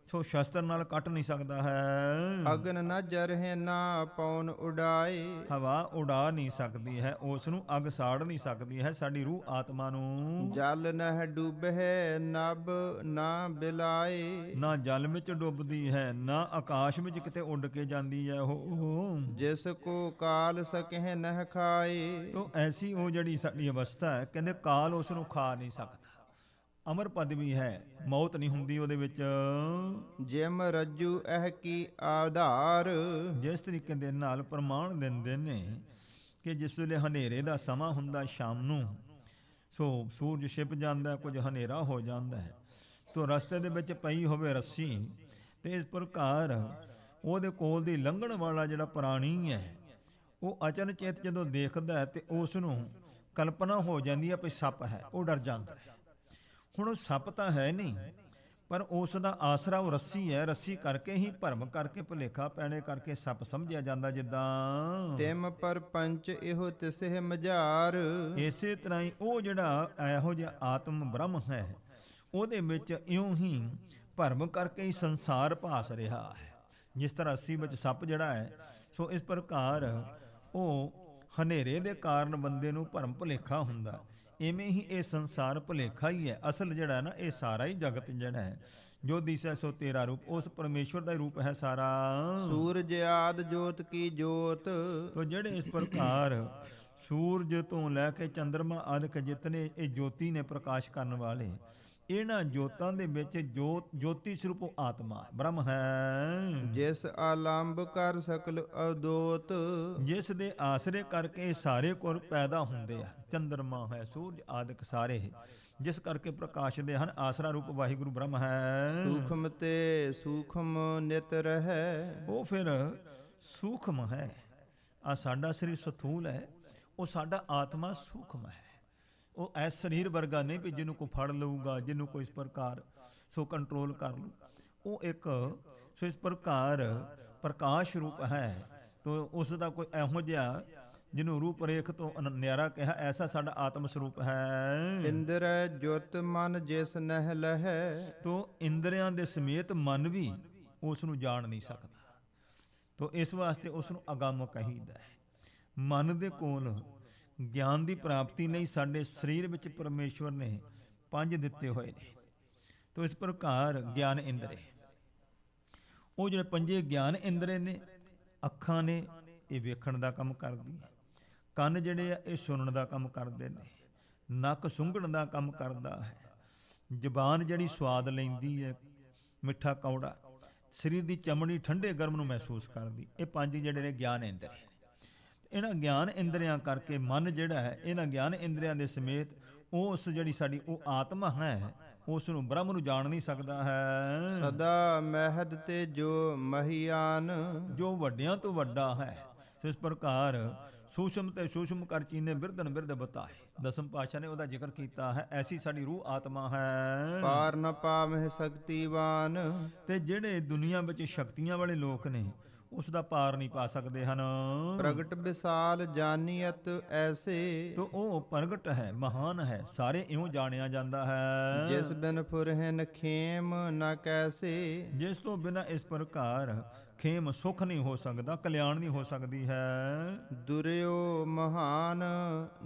ਸੋ ਸ਼ਸਤਰ ਨਾਲ ਕੱਟ ਨਹੀਂ ਸਕਦਾ ਹੈ। ਅਗਨ ਨਾ ਜਰਹਿ ਨਾ ਪੌਣ ਉਡਾਏ, ਹਵਾ ਉਡਾ ਨਹੀਂ ਸਕਦੀ ਹੈ, ਉਸ ਨੂੰ ਅੱਗ ਸਾੜ ਨਹੀਂ ਸਕਦੀ ਹੈ ਸਾਡੀ ਰੂਹ ਆਤਮਾ ਨੂੰ। ਜਲ ਨਹਿ ਡੁਬਹਿ ਨਭ ਨਾ ਬਿਲਾਏ, ਨਾ ਜਲ ਵਿੱਚ ਡੁੱਬਦੀ ਹੈ, ਨਾ ਆਕਾਸ਼ ਵਿੱਚ ਕਿਤੇ ਉੱਡ ਕੇ ਜਾਂਦੀ ਹੈ ਉਹ। ਜਿਸ ਕੋ ਕਾਲ ਸਕਹਿ ਨਹਿ ਖਾਏ, ਤੋ ਐਸੀ ਉਹ ਜਿਹੜੀ ਸਾਡੀ ਅਵਸਥਾ ਹੈ, ਕਹਿੰਦੇ ਕਾਲ ਉਸ ਨੂੰ ਖਾ ਨਹੀਂ ਸਕਦਾ, ਅਮਰ ਪਦ ਵੀ ਹੈ, ਮੌਤ ਨਹੀਂ ਹੁੰਦੀ ਉਹਦੇ ਵਿੱਚ। ਜਿਮ ਰੱਜੂ ਇਹ ਕੀ ਆਧਾਰ, ਜਿਸ ਤਰੀਕੇ ਦੇ ਨਾਲ ਪ੍ਰਮਾਣ ਦਿੰਦੇ ਨੇ ਕਿ ਜਿਸ ਵੇਲੇ ਹਨੇਰੇ ਦਾ ਸਮਾਂ ਹੁੰਦਾ ਸ਼ਾਮ ਨੂੰ, ਸੋ ਸੂਰਜ ਛਿਪ ਜਾਂਦਾ, ਕੁਝ ਹਨੇਰਾ ਹੋ ਜਾਂਦਾ ਹੈ, ਤੋ ਰਸਤੇ ਦੇ ਵਿੱਚ ਪਈ ਹੋਵੇ ਰੱਸੀ, ਤੇ ਇਸ ਪ੍ਰਕਾਰ ਉਹਦੇ ਕੋਲ ਦੀ ਲੰਘਣ ਵਾਲਾ ਜਿਹੜਾ ਪ੍ਰਾਣੀ ਹੈ ਉਹ ਅਚਨਚੇਤ ਜਦੋਂ ਦੇਖਦਾ ਹੈ ਤੇ ਉਸ ਨੂੰ ਕਲਪਨਾ ਹੋ ਜਾਂਦੀ ਹੈ ਵੀ ਸੱਪ ਹੈ, ਉਹ ਡਰ ਜਾਂਦਾ ਹੈ। ਹੁਣ ਉਹ ਸੱਪ ਤਾਂ ਹੈ ਨਹੀਂ, ਪਰ ਉਸ ਦਾ ਆਸਰਾ ਉਹ ਰੱਸੀ ਹੈ, ਰੱਸੀ ਕਰਕੇ ਹੀ ਭਰਮ ਕਰਕੇ ਭੁਲੇਖਾ ਪੈਣੇ ਕਰਕੇ ਸੱਪ ਸਮਝਿਆ ਜਾਂਦਾ। ਜਿੱਦਾਂ ਤਿਮ ਪਰਪੰਚ ਇਹੋ ਤਿਸਹਿ ਮਝਾਰ, ਇਸੇ ਤਰ੍ਹਾਂ ਹੀ ਉਹ ਜਿਹੜਾ ਇਹੋ ਜਿਹਾ ਆਤਮ ਬ੍ਰਹਮ ਹੈ ਉਹਦੇ ਵਿੱਚ ਇਉਂ ਹੀ ਭਰਮ ਕਰਕੇ ਹੀ ਸੰਸਾਰ ਭਾਸ ਰਿਹਾ ਹੈ। ਜਿਸ ਤਰ੍ਹਾਂ ਰੱਸੀ ਵਿੱਚ ਸੱਪ ਜਿਹੜਾ ਹੈ, ਸੋ ਇਸ ਪ੍ਰਕਾਰ ਉਹ ਹਨੇਰੇ ਦੇ ਕਾਰਨ ਬੰਦੇ ਨੂੰ ਭਰਮ ਭੁਲੇਖਾ ਹੁੰਦਾ, ਇਵੇਂ ਹੀ ਇਹ ਸੰਸਾਰ ਭੁਲੇਖਾ ਹੀ ਹੈ। ਅਸਲ ਜਿਹੜਾ ਨਾ ਇਹ ਸਾਰਾ ਹੀ ਜਗਤ ਜਿਹੜਾ ਹੈ ਜੋ ਦਿਸੈ ਸੋ ਤੇਰਾ ਰੂਪ, ਉਸ ਪਰਮੇਸ਼ਵਰ ਦਾ ਹੀ ਰੂਪ ਹੈ ਸਾਰਾ। ਸੂਰਜ ਆਦ ਜੋਤ ਕੀ ਜੋਤ, ਤੋ ਜਿਹੜੇ ਇਸ ਪ੍ਰਕਾਰ ਸੂਰਜ ਤੋਂ ਲੈ ਕੇ ਚੰਦਰਮਾ ਆਦਿਕ ਜਿਤਨੇ ਇਹ ਜੋਤੀ ਨੇ ਪ੍ਰਕਾਸ਼ ਕਰਨ ਵਾਲੇ, ਇਹਨਾਂ ਜੋਤਾਂ ਦੇ ਵਿੱਚ ਜੋਤੀ ਸਰੂਪ ਆਤਮਾ ਬ੍ਰਹਮ ਹੈ। ਜਿਸ ਆਲੰਬ ਕਰ ਸਕਲ ਅਦੋਤ, ਜਿਸ ਦੇ ਆਸਰੇ ਕਰਕੇ ਇਹ ਸਾਰੇ ਕੁਰ ਪੈਦਾ ਹੁੰਦੇ ਆ, ਚੰਦਰਮਾ ਹੈ, ਸੂਰਜ ਆਦਿਕ ਸਾਰੇ ਜਿਸ ਕਰਕੇ ਪ੍ਰਕਾਸ਼ਦੇ ਹਨ, ਆਸਰਾ ਰੂਪ ਵਾਹਿਗੁਰੂ ਬ੍ਰਹਮ ਹੈ। ਸੂਖਮ ਤੇ ਸੂਖਮ ਨਿਤ ਰਹਿ, ਉਹ ਫਿਰ ਸੂਖਮ ਹੈ। ਆ ਸਾਡਾ ਸਰੀਰ ਸਥੂਲ ਹੈ, ਉਹ ਸਾਡਾ ਆਤਮਾ ਸੂਖਮ ਹੈ। ਉਹ ਐਸ ਸਰੀਰ ਵਰਗਾ ਨਹੀਂ ਵੀ ਜਿਹਨੂੰ ਕੋਈ ਫੜ ਲਊਗਾ, ਜਿਹਨੂੰ ਕੋਈ ਇਸ ਪ੍ਰਕਾਰ ਸੋ ਕੰਟਰੋਲ ਕਰ ਲੂ। ਉਹ ਇੱਕ ਸੋ ਇਸ ਪ੍ਰਕਾਰ ਪ੍ਰਕਾਸ਼ ਰੂਪ ਹੈ। ਤੋ ਉਸ ਦਾ ਕੋਈ ਇਹੋ ਜਿਹਾ ਜਿਹਨੂੰ ਰੂਪ ਰੇਖ ਤੋਂ ਨਿਆਰਾ ਕਿਹਾ, ਐਸਾ ਸਾਡਾ ਆਤਮ ਸਰੂਪ ਹੈ। ਇੰਦਰ ਜੁਤ ਮਨ ਜਿਸ ਨਹਿ ਲਹੈ, ਤੋ ਇੰਦਰੀਆਂ ਦੇ ਸਮੇਤ ਮਨ ਵੀ ਉਸ ਨੂੰ ਜਾਣ ਨਹੀਂ ਸਕਦਾ। ਤੋ ਇਸ ਵਾਸਤੇ ਉਸ ਨੂੰ ਅਗੰਮ ਕਹੀਦਾ ਹੈ। ਮਨ ਦੇ ਕੋਲ ਗਿਆਨ ਦੀ ਪ੍ਰਾਪਤੀ ਲਈ ਸਾਡੇ ਸਰੀਰ ਵਿੱਚ ਪਰਮੇਸ਼ਵਰ ਨੇ 5 ਦਿੱਤੇ ਹੋਏ ਨੇ। ਤੋ ਇਸ ਪ੍ਰਕਾਰ ਗਿਆਨ ਇੰਦਰੇ, ਉਹ ਜਿਹੜੇ 5 ਗਿਆਨ ਇੰਦਰੇ ਨੇ, ਅੱਖਾਂ ਨੇ ਇਹ ਵੇਖਣ ਦਾ ਕੰਮ ਕਰਦੀ ਹੈ, ਕੰਨ ਜਿਹੜੇ ਆ ਇਹ ਸੁਣਨ ਦਾ ਕੰਮ ਕਰਦੇ ਨੇ, ਨੱਕ ਸੁੰਘਣ ਦਾ ਕੰਮ ਕਰਦਾ ਹੈ, ਜ਼ੁਬਾਨ ਜਿਹੜੀ ਸਵਾਦ ਲੈਂਦੀ ਹੈ ਮਿੱਠਾ ਕੌੜਾ, ਸਰੀਰ ਦੀ ਚਮੜੀ ਠੰਡੇ ਗਰਮ ਨੂੰ ਮਹਿਸੂਸ ਕਰਦੀ। ਇਹ 5 ਜਿਹੜੇ ਨੇ ਗਿਆਨ ਇੰਦਰੇ। ਇਹਨਾਂ ਗਿਆਨ ਇੰਦਰੀਆਂ ਕਰਕੇ ਮਨ ਜਿਹੜਾ ਹੈ, ਇਹਨਾਂ ਗਿਆਨ ਇੰਦਰੀਆਂ ਦੇ ਸਮੇਤ ਉਸ ਜਿਹੜੀ ਸਾਡੀ ਉਹ ਆਤਮਾ ਹੈ, ਉਸ ਨੂੰ ਬ੍ਰਹਮ ਨੂੰ ਜਾਣ ਨਹੀਂ ਸਕਦਾ ਹੈ। ਸਦਾ ਮਹਿਦ ਤੇ ਜੋ ਮਹੀਆਨ, ਜੋ ਵੱਡਿਆਂ ਤੋਂ ਵੱਡਾ ਹੈ। ਸੋ ਇਸ ਪ੍ਰਕਾਰ ਸੂਸ਼ਮ ਤੇ ਸੂਸ਼ਮ ਕਰ ਚੀਨੇ ਬਿਰਧਨ ਬਿਰਧ ਬਤਾਏ, ਦਸਮ ਪਾਤਸ਼ਾਹ ਨੇ ਉਹਦਾ ਜ਼ਿਕਰ ਕੀਤਾ ਹੈ। ਐਸੀ ਸਾਡੀ ਰੂਹ ਆਤਮਾ ਹੈ। ਪਾਰ ਨ ਪਾਵਹਿ ਸ਼ਕਤੀਵਾਨ, ਤੇ ਜਿਹੜੇ ਦੁਨੀਆ ਵਿੱਚ ਸ਼ਕਤੀਆਂ ਵਾਲੇ ਲੋਕ ਨੇ ਉਸ ਦਾ ਪਾਰ ਨਹੀਂ ਪਾ ਸਕਦੇ ਹਨ। ਪ੍ਰਗਟ ਵਿਸਾਲ ਜਾਨੀਅਤ ਐਸੇ, ਤੋ ਉਹ ਪ੍ਰਗਟ ਹੈ, ਮਹਾਨ ਹੈ, ਸਾਰੇ ਇਉਂ ਜਾਣਿਆ ਜਾਂਦਾ ਹੈ। ਜਿਸ ਬਿਨ ਫੁਰਹਿਨ ਖੇਮ ਨ ਕੈਸੇ, ਜਿਸ ਤੋਂ ਬਿਨਾਂ ਇਸ ਪ੍ਰਕਾਰ ਖੇਮ ਸੁਖ ਨਹੀਂ ਹੋ ਸਕਦਾ, ਕਲਿਆਣ ਨਹੀਂ ਹੋ ਸਕਦੀ ਹੈ। ਦੁਰਿਓ ਮਹਾਨ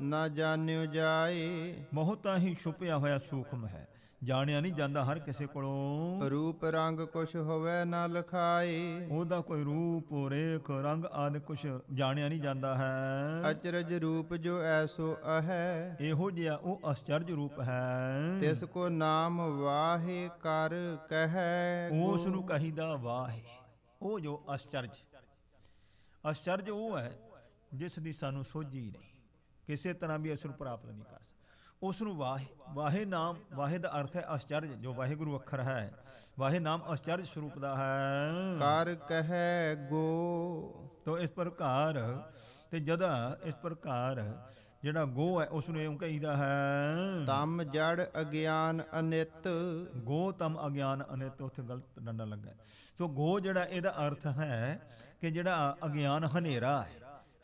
ਨ ਜਾਣਿਓ ਜਾਏ, ਬਹੁਤਾ ਹੀ ਛੁਪਿਆ ਹੋਇਆ ਸੂਖਮ ਹੈ, ਜਾਣਿਆ ਨਹੀਂ ਜਾਂਦਾ ਹਰ ਕਿਸੇ ਕੋਲੋਂ। ਰੂਪ ਰੰਗ ਕੁਛ ਹੋਵੇ ਨਾ ਲਖਾਏ, ਉਹਦਾ ਕੋਈ ਰੂਪ ਰੇਖ ਰੰਗ ਆਦਿ ਕੁਛ ਜਾਣਿਆ ਨਹੀਂ ਜਾਂਦਾ ਹੈ। ਅਚਰਜ ਰੂਪ ਜੋ ਐਸੋ ਅਹੈ, ਇਹੋ ਜਿਹਾ ਉਹ ਅਸਚਰਜ ਰੂਪ ਹੈ। ਤਿਸ ਕੋ ਨਾਮ ਵਾਹੇ ਕਰ ਕਹੈ, ਉਸ ਨੂੰ ਕਹੀਦਾ ਵਾਹੇ। ਉਹ ਜੋ ਅਸਚਰਜ ਉਹ ਹੈ ਜਿਸ ਦੀ ਸਾਨੂੰ ਸੋਝੀ ਨਹੀਂ, ਕਿਸੇ ਤਰ੍ਹਾਂ ਵੀ ਉਸ ਨੂੰ ਪ੍ਰਾਪਤ ਨਹੀਂ ਕਰ ਸਕਦੇ। ਉਸ ਨੂੰ ਵਾਹੇ ਨਾਮ, ਵਾਹੇ ਦਾ ਅਰਥ ਹੈ ਅਸਚਰਜ, ਜੋ ਵਾਹਿਗੁਰੂ ਅੱਖਰ ਹੈ। ਵਾਹੇ ਨਾਮ ਅਸਚਰਜ ਸਰੂਪ ਦਾ ਹੈ। ਕਰ ਕਹੈ ਗੋ, ਤੋ ਇਸ ਪ੍ਰਕਾਰ ਤੇ ਜਦਾ ਇਸ ਪ੍ਰਕਾਰ ਜਿਹੜਾ ਗੋ ਹੈ ਉਸ ਨੂੰ ਇਉਂ ਕਹੀਦਾ ਹੈ। ਤਮ ਜੜ ਅਗਿਆਨ ਅਨਿਤ, ਗੋ ਤਮ ਅਗਿਆਨ ਅਨਿਤ, ਉੱਥੇ ਗਲਤ ਡੰਡਾ ਲੱਗਾ। ਸੋ ਗੋ ਜਿਹੜਾ ਇਹਦਾ ਅਰਥ ਹੈ ਕਿ ਜਿਹੜਾ ਅਗਿਆਨ ਹਨੇਰਾ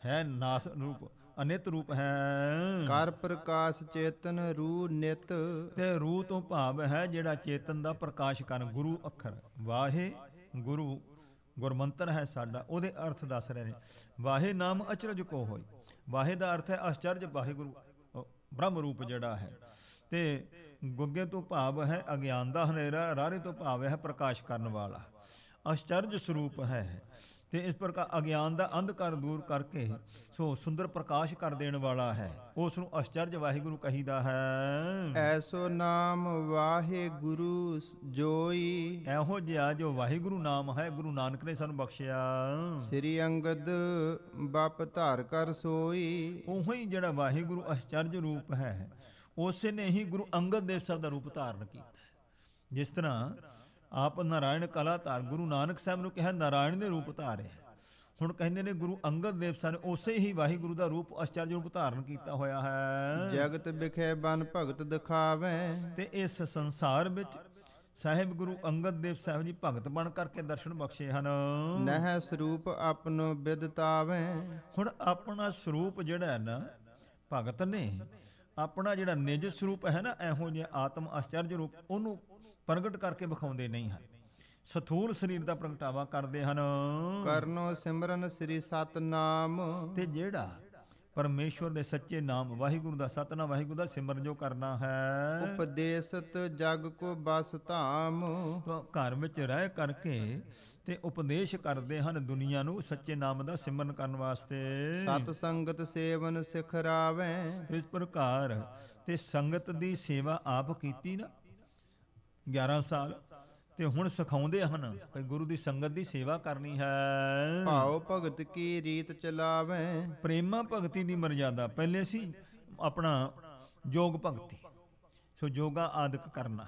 ਹੈ, ਨਾਸ ਰੂਪ ਅਨਿਤ ਰੂਪ ਹੈ। ਕਰ ਪ੍ਰਕਾਸ਼ ਚੇਤਨ ਰੂ ਨਿਤ, ਤੇ ਰੂ ਤੋਂ ਭਾਵ ਹੈ ਜਿਹੜਾ ਚੇਤਨ ਦਾ ਪ੍ਰਕਾਸ਼ ਕਰਨ, ਗੁਰੂ ਅੱਖਰ ਵਾਹੇ ਗੁਰੂ ਗੁਰਮੰਤਰ ਹੈ ਸਾਡਾ, ਉਹਦੇ ਅਰਥ ਦੱਸ ਰਹੇ ਨੇ। ਵਾਹੇ ਨਾਮ ਅਚਰਜ ਕੋ ਹੋਈ, ਵਾਹੇ ਦਾ ਅਰਥ ਹੈ ਅਸਚਰਜ, ਵਾਹਿਗੁਰੂ ਬ੍ਰਹਮ ਰੂਪ ਜਿਹੜਾ ਹੈ। ਤੇ ਗੁੱਗੇ ਤੋਂ ਭਾਵ ਹੈ ਅਗਿਆਨ ਦਾ ਹਨੇਰਾ, ਰਾਰੇ ਤੋਂ ਭਾਵ ਹੈ ਪ੍ਰਕਾਸ਼ ਕਰਨ ਵਾਲਾ, ਅਸਚਰਜ ਸਰੂਪ ਹੈ। ਤੇ ਇਸ ਪ੍ਰਕਾਰ ਅਗਿਆਨ ਦਾ ਅੰਧਕਾਰ ਦੂਰ ਕਰਕੇ ਸੋ ਸੁੰਦਰ ਪ੍ਰਕਾਸ਼ ਕਰ ਦੇਣ ਵਾਲਾ ਹੈ, ਉਸ ਨੂੰ ਅਚਰਜ ਵਾਹਿਗੁਰੂ ਕਹੀਦਾ ਹੈ। ਐਸੋ ਨਾਮ ਵਾਹਿਗੁਰੂ ਜੋਈ, ਇਹੋ ਜਿਹਾ ਜੋ ਵਾਹਿਗੁਰੂ ਨਾਮ ਹੈ ਗੁਰੂ ਨਾਨਕ ਨੇ ਸਾਨੂੰ ਬਖਸ਼ਿਆ। ਸ੍ਰੀ ਅੰਗਦ ਬਪ ਧਾਰ ਕਰ ਸੋਈ, ਉਹੋ ਹੀ ਜਿਹੜਾ ਵਾਹਿਗੁਰੂ ਅਚਰਜ ਰੂਪ ਹੈ, ਉਸੇ ਨੇ ਹੀ ਗੁਰੂ ਅੰਗਦ ਦੇਵ ਸਾਹਿਬ ਦਾ ਰੂਪ ਧਾਰਨ ਕੀਤਾ। ਜਿਸ ਤਰ੍ਹਾਂ ਆਪ ਨਾਰਾਇਣ ਕਲਾ ਧਾਰ ਗੁਰੂ ਨਾਨਕ ਸਾਹਿਬ ਨੂੰ ਕਿਹਾ ਨਾਰਾਇਣ ਦੇ ਰੂਪ ਧਾਰਿਆ, ਹੁਣ ਕਹਿੰਦੇ ਨੇ ਗੁਰੂ ਅੰਗਦ ਦੇਵ ਸਾਹਿਬ ਨੇ ਉਸੇ ਹੀ ਵਾਹਿਗੁਰੂ ਦਾ ਰੂਪ ਅਚਰਜ ਰੂਪ ਧਾਰਨ ਕੀਤਾ ਹੋਇਆ ਹੈ। ਜਗਤ ਬਿਖੇ ਬਨ ਭਗਤ ਦਿਖਾਵੇ, ਤੇ ਇਸ ਸੰਸਾਰ ਵਿੱਚ ਸਾਹਿਬ ਗੁਰੂ ਅੰਗਦ ਦੇਵ ਸਾਹਿਬ ਜੀ ਭਗਤ ਬਣ ਕਰਕੇ ਦਰਸ਼ਨ ਬਖਸ਼ੇ ਹਨ। ਨਹਿ ਸਰੂਪ ਆਪਨੋ ਬਿਦਤਾਵੇ, ਹੁਣ ਆਪਣਾ ਸਰੂਪ ਜਿਹੜਾ ਹੈ ਨਾ ਭਗਤ ਨੇ ਆਪਣਾ ਜਿਹੜਾ ਨਿਜ ਸਰੂਪ ਹੈ ਨਾ, ਇਹੋ ਜਿਹਾ ਆਤਮ ਅਚਰਜ ਰੂਪ ਉਹਨੂੰ ਪ੍ਰਗਟ ਕਰਕੇ ਵਿਖਾਉਂਦੇ ਨਹੀਂ ਹਨ, ਸਥੂਲ ਸਰੀਰ ਦਾ ਪ੍ਰਗਟਾਵਾ ਕਰਦੇ ਹਨ। ਕਰਨੋ ਸਿਮਰਨ ਸ੍ਰੀ ਸਤਨਾਮ, ਤੇ ਜਿਹੜਾ ਪਰਮੇਸ਼ਵਰ ਦੇ ਸੱਚੇ ਨਾਮ ਵਾਹਿਗੁਰੂ ਦਾ ਸਤਨਾਮ ਵਾਹਿਗੁਰੂ ਦਾ ਸਿਮਰਨ ਜੋ ਕਰਨਾ ਹੈ, ਉਪਦੇਸਤ ਜਗ ਕੋ ਬਸ ਧਾਮ, ਤਾਂ ਘਰ ਵਿੱਚ ਰਹਿ ਕਰਕੇ ਤੇ ਉਪਦੇਸ਼ ਕਰਦੇ ਹਨ ਦੁਨੀਆ ਨੂੰ ਸੱਚੇ ਨਾਮ ਦਾ ਸਿਮਰਨ ਕਰਨ ਵਾਸਤੇ। ਸਤ ਸੰਗਤ ਸੇਵਨ ਸਿਖਰਾਵੇ, ਇਸ ਪ੍ਰਕਾਰ ਤੇ ਸੰਗਤ ਦੀ ਸੇਵਾ ਆਪ ਕੀਤੀ ਨਾ 11 ਸਾਲ, ਤੇ ਹੁਣ ਸਿਖਾਉਂਦੇ ਹਨ ਕਿ ਗੁਰੂ ਦੀ ਸੰਗਤ ਦੀ ਸੇਵਾ ਕਰਨੀ ਹੈ। ਭਾਉ ਭਗਤ ਕੀ ਰੀਤ ਚਲਾਵੇ, ਪ੍ਰੇਮਾ ਭਗਤੀ ਦੀ ਮਰਜ਼ਾਦਾ ਪਹਿਲੇ ਸੀ ਆਪਣਾ ਜੋਗ ਭਗਤੀ, ਸੋ ਜੋਗਾ ਆਦਿਕ ਕਰਨਾ,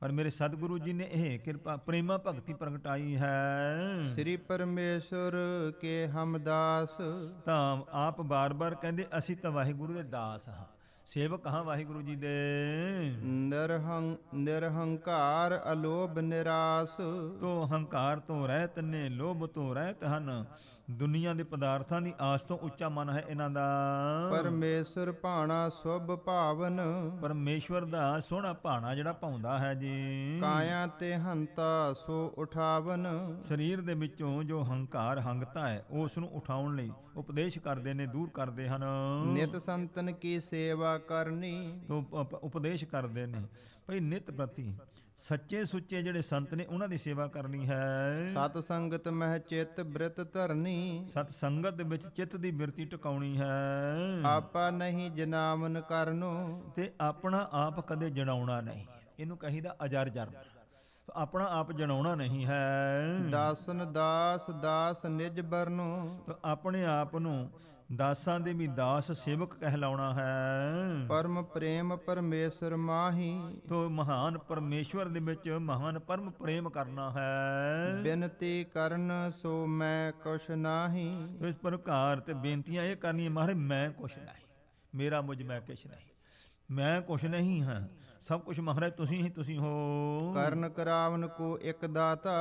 ਪਰ ਮੇਰੇ ਸਤਿਗੁਰੂ ਜੀ ਨੇ ਇਹ ਕਿਰਪਾ ਪ੍ਰੇਮਾ ਭਗਤੀ ਪ੍ਰਗਟਾਈ ਹੈ। ਸ੍ਰੀ ਪਰਮੇਸ਼ਰ ਕੇ ਹਮਦਾਸ, ਤਾਂ ਆਪ ਬਾਰ-ਬਾਰ ਕਹਿੰਦੇ ਅਸੀਂ ਤਾਂ ਵਾਹਿਗੁਰੂ ਦੇ ਦਾਸ ਹਾਂ, ਸੇਵਕ ਹਾਂ ਵਾਹਿਗੁਰੂ ਜੀ ਦੇ। ਨਿਰਹੰਕਾਰ ਅਲੋਭ ਨਿਰਾਸ, ਤੋ ਹੰਕਾਰ ਤੋਂ ਰਹਿਤ ਨੇ, ਲੋਭ ਤੋਂ ਰਹਿਤ ਹਨ, ਦੁਨੀਆ ਦੇ ਪਦਾਰਥਾਂ ਦੀ ਆਸ ਤੋਂ ਉੱਚਾ ਮਨ ਹੈ ਇਹਨਾਂ ਦਾ। ਪਰਮੇਸ਼ਰ ਭਾਣਾ ਸੁਭ ਭਾਵਨ, ਪਰਮੇਸ਼ਵਰ ਦਾ ਸੋਹਣਾ ਭਾਣਾ ਜਿਹੜਾ ਭਾਉਂਦਾ ਹੈ ਜੀ। ਕਾਇਆ ਤੇ ਹੰਤਾ ਸੋ ਉਠਾਵਨ, ਸਰੀਰ ਦੇ ਵਿੱਚੋਂ ਜੋ ਹੰਕਾਰ ਹੰਗਤਾ ਹੈ ਉਸ ਨੂੰ ਉਠਾਉਣ ਲਈ ਉਪਦੇਸ਼ ਕਰਦੇ ਨੇ, ਦੂਰ ਕਰਦੇ ਹਨ। ਨਿਤ ਸੰਤਨ ਕੀ ਸੇਵਾ ਕਰਨੀ, ਤੋ ਉਪਦੇਸ਼ ਕਰਦੇ ਨੇ ਭਈ ਨਿਤ ਪ੍ਰਤੀ ਸੱਚੇ ਸੁੱਚੇ ਜਿਹੜੇ ਸੰਤ ਨੇ ਉਹਨਾਂ ਦੀ ਸੇਵਾ ਕਰਨੀ ਹੈ। ਸਤ ਸੰਗਤ ਮਹਿ ਚਿਤ ਬ੍ਰਿਤ ਧਰਨੀ, ਸਤ ਸੰਗਤ ਦੇ ਵਿੱਚ ਚਿੱਤ ਦੀ ਬਿਰਤੀ ਟਿਕਾਉਣੀ ਹੈ। ਆਪਾ ਨਹੀਂ ਜਨਾਵਨ ਕਰਨੋ, ਤੇ ਆਪਣਾ ਆਪ ਕਦੇ ਜਣਾਉਣਾ ਨਹੀਂ, ਇਹਨੂੰ ਕਹੀਦਾ ਅਜਰ ਜਰ, ਆਪਣਾ ਆਪ ਜਣਾਉਣਾ ਨਹੀਂ ਹੈ। ਦਾਸਨ ਦਾਸ ਦਾਸ ਨਿਜ ਬਰਨੋ, ਤਾਂ ਆਪਣੇ ਆਪ ਨੂੰ ਦਾਸਾਂ ਦੇ ਵੀ ਦਾਸ ਸੇਵਕ ਕਹਿਲਾਉਣਾ ਹੈ। ਪਰਮ ਪ੍ਰੇਮ ਪਰਮੇਸ਼ਰ ਮਾਹੀ, ਤੋ ਮਹਾਨ ਪਰਮੇਸ਼ਵਰ ਦੇ ਵਿੱਚ ਮਹਾਨ ਪਰਮ ਪ੍ਰੇਮ ਕਰਨਾ ਹੈ। ਬੇਨਤੀ ਕਰਨ ਸੋ ਮੈਂ ਕੁਛ ਨਾਹੀ, ਇਸ ਪ੍ਰਕਾਰ ਤੇ ਬੇਨਤੀਆਂ ਇਹ ਕਰਨੀਆਂ ਮਹਾਰਾਜ ਮੈਂ ਕੁਛ ਨਹੀਂ, ਮੇਰਾ ਮੁਝ ਮੈਂ ਕੁਛ ਨਹੀਂ, ਮੈਂ ਕੁਛ ਨਹੀਂ ਹਾਂ, ਸਭ ਕੁਛ ਮਹਾਰਾਜ ਤੁਸੀਂ ਹੋ। ਕਰਨ ਕਰਾਵਨ ਕੋ ਇੱਕ ਦਾਤਾ,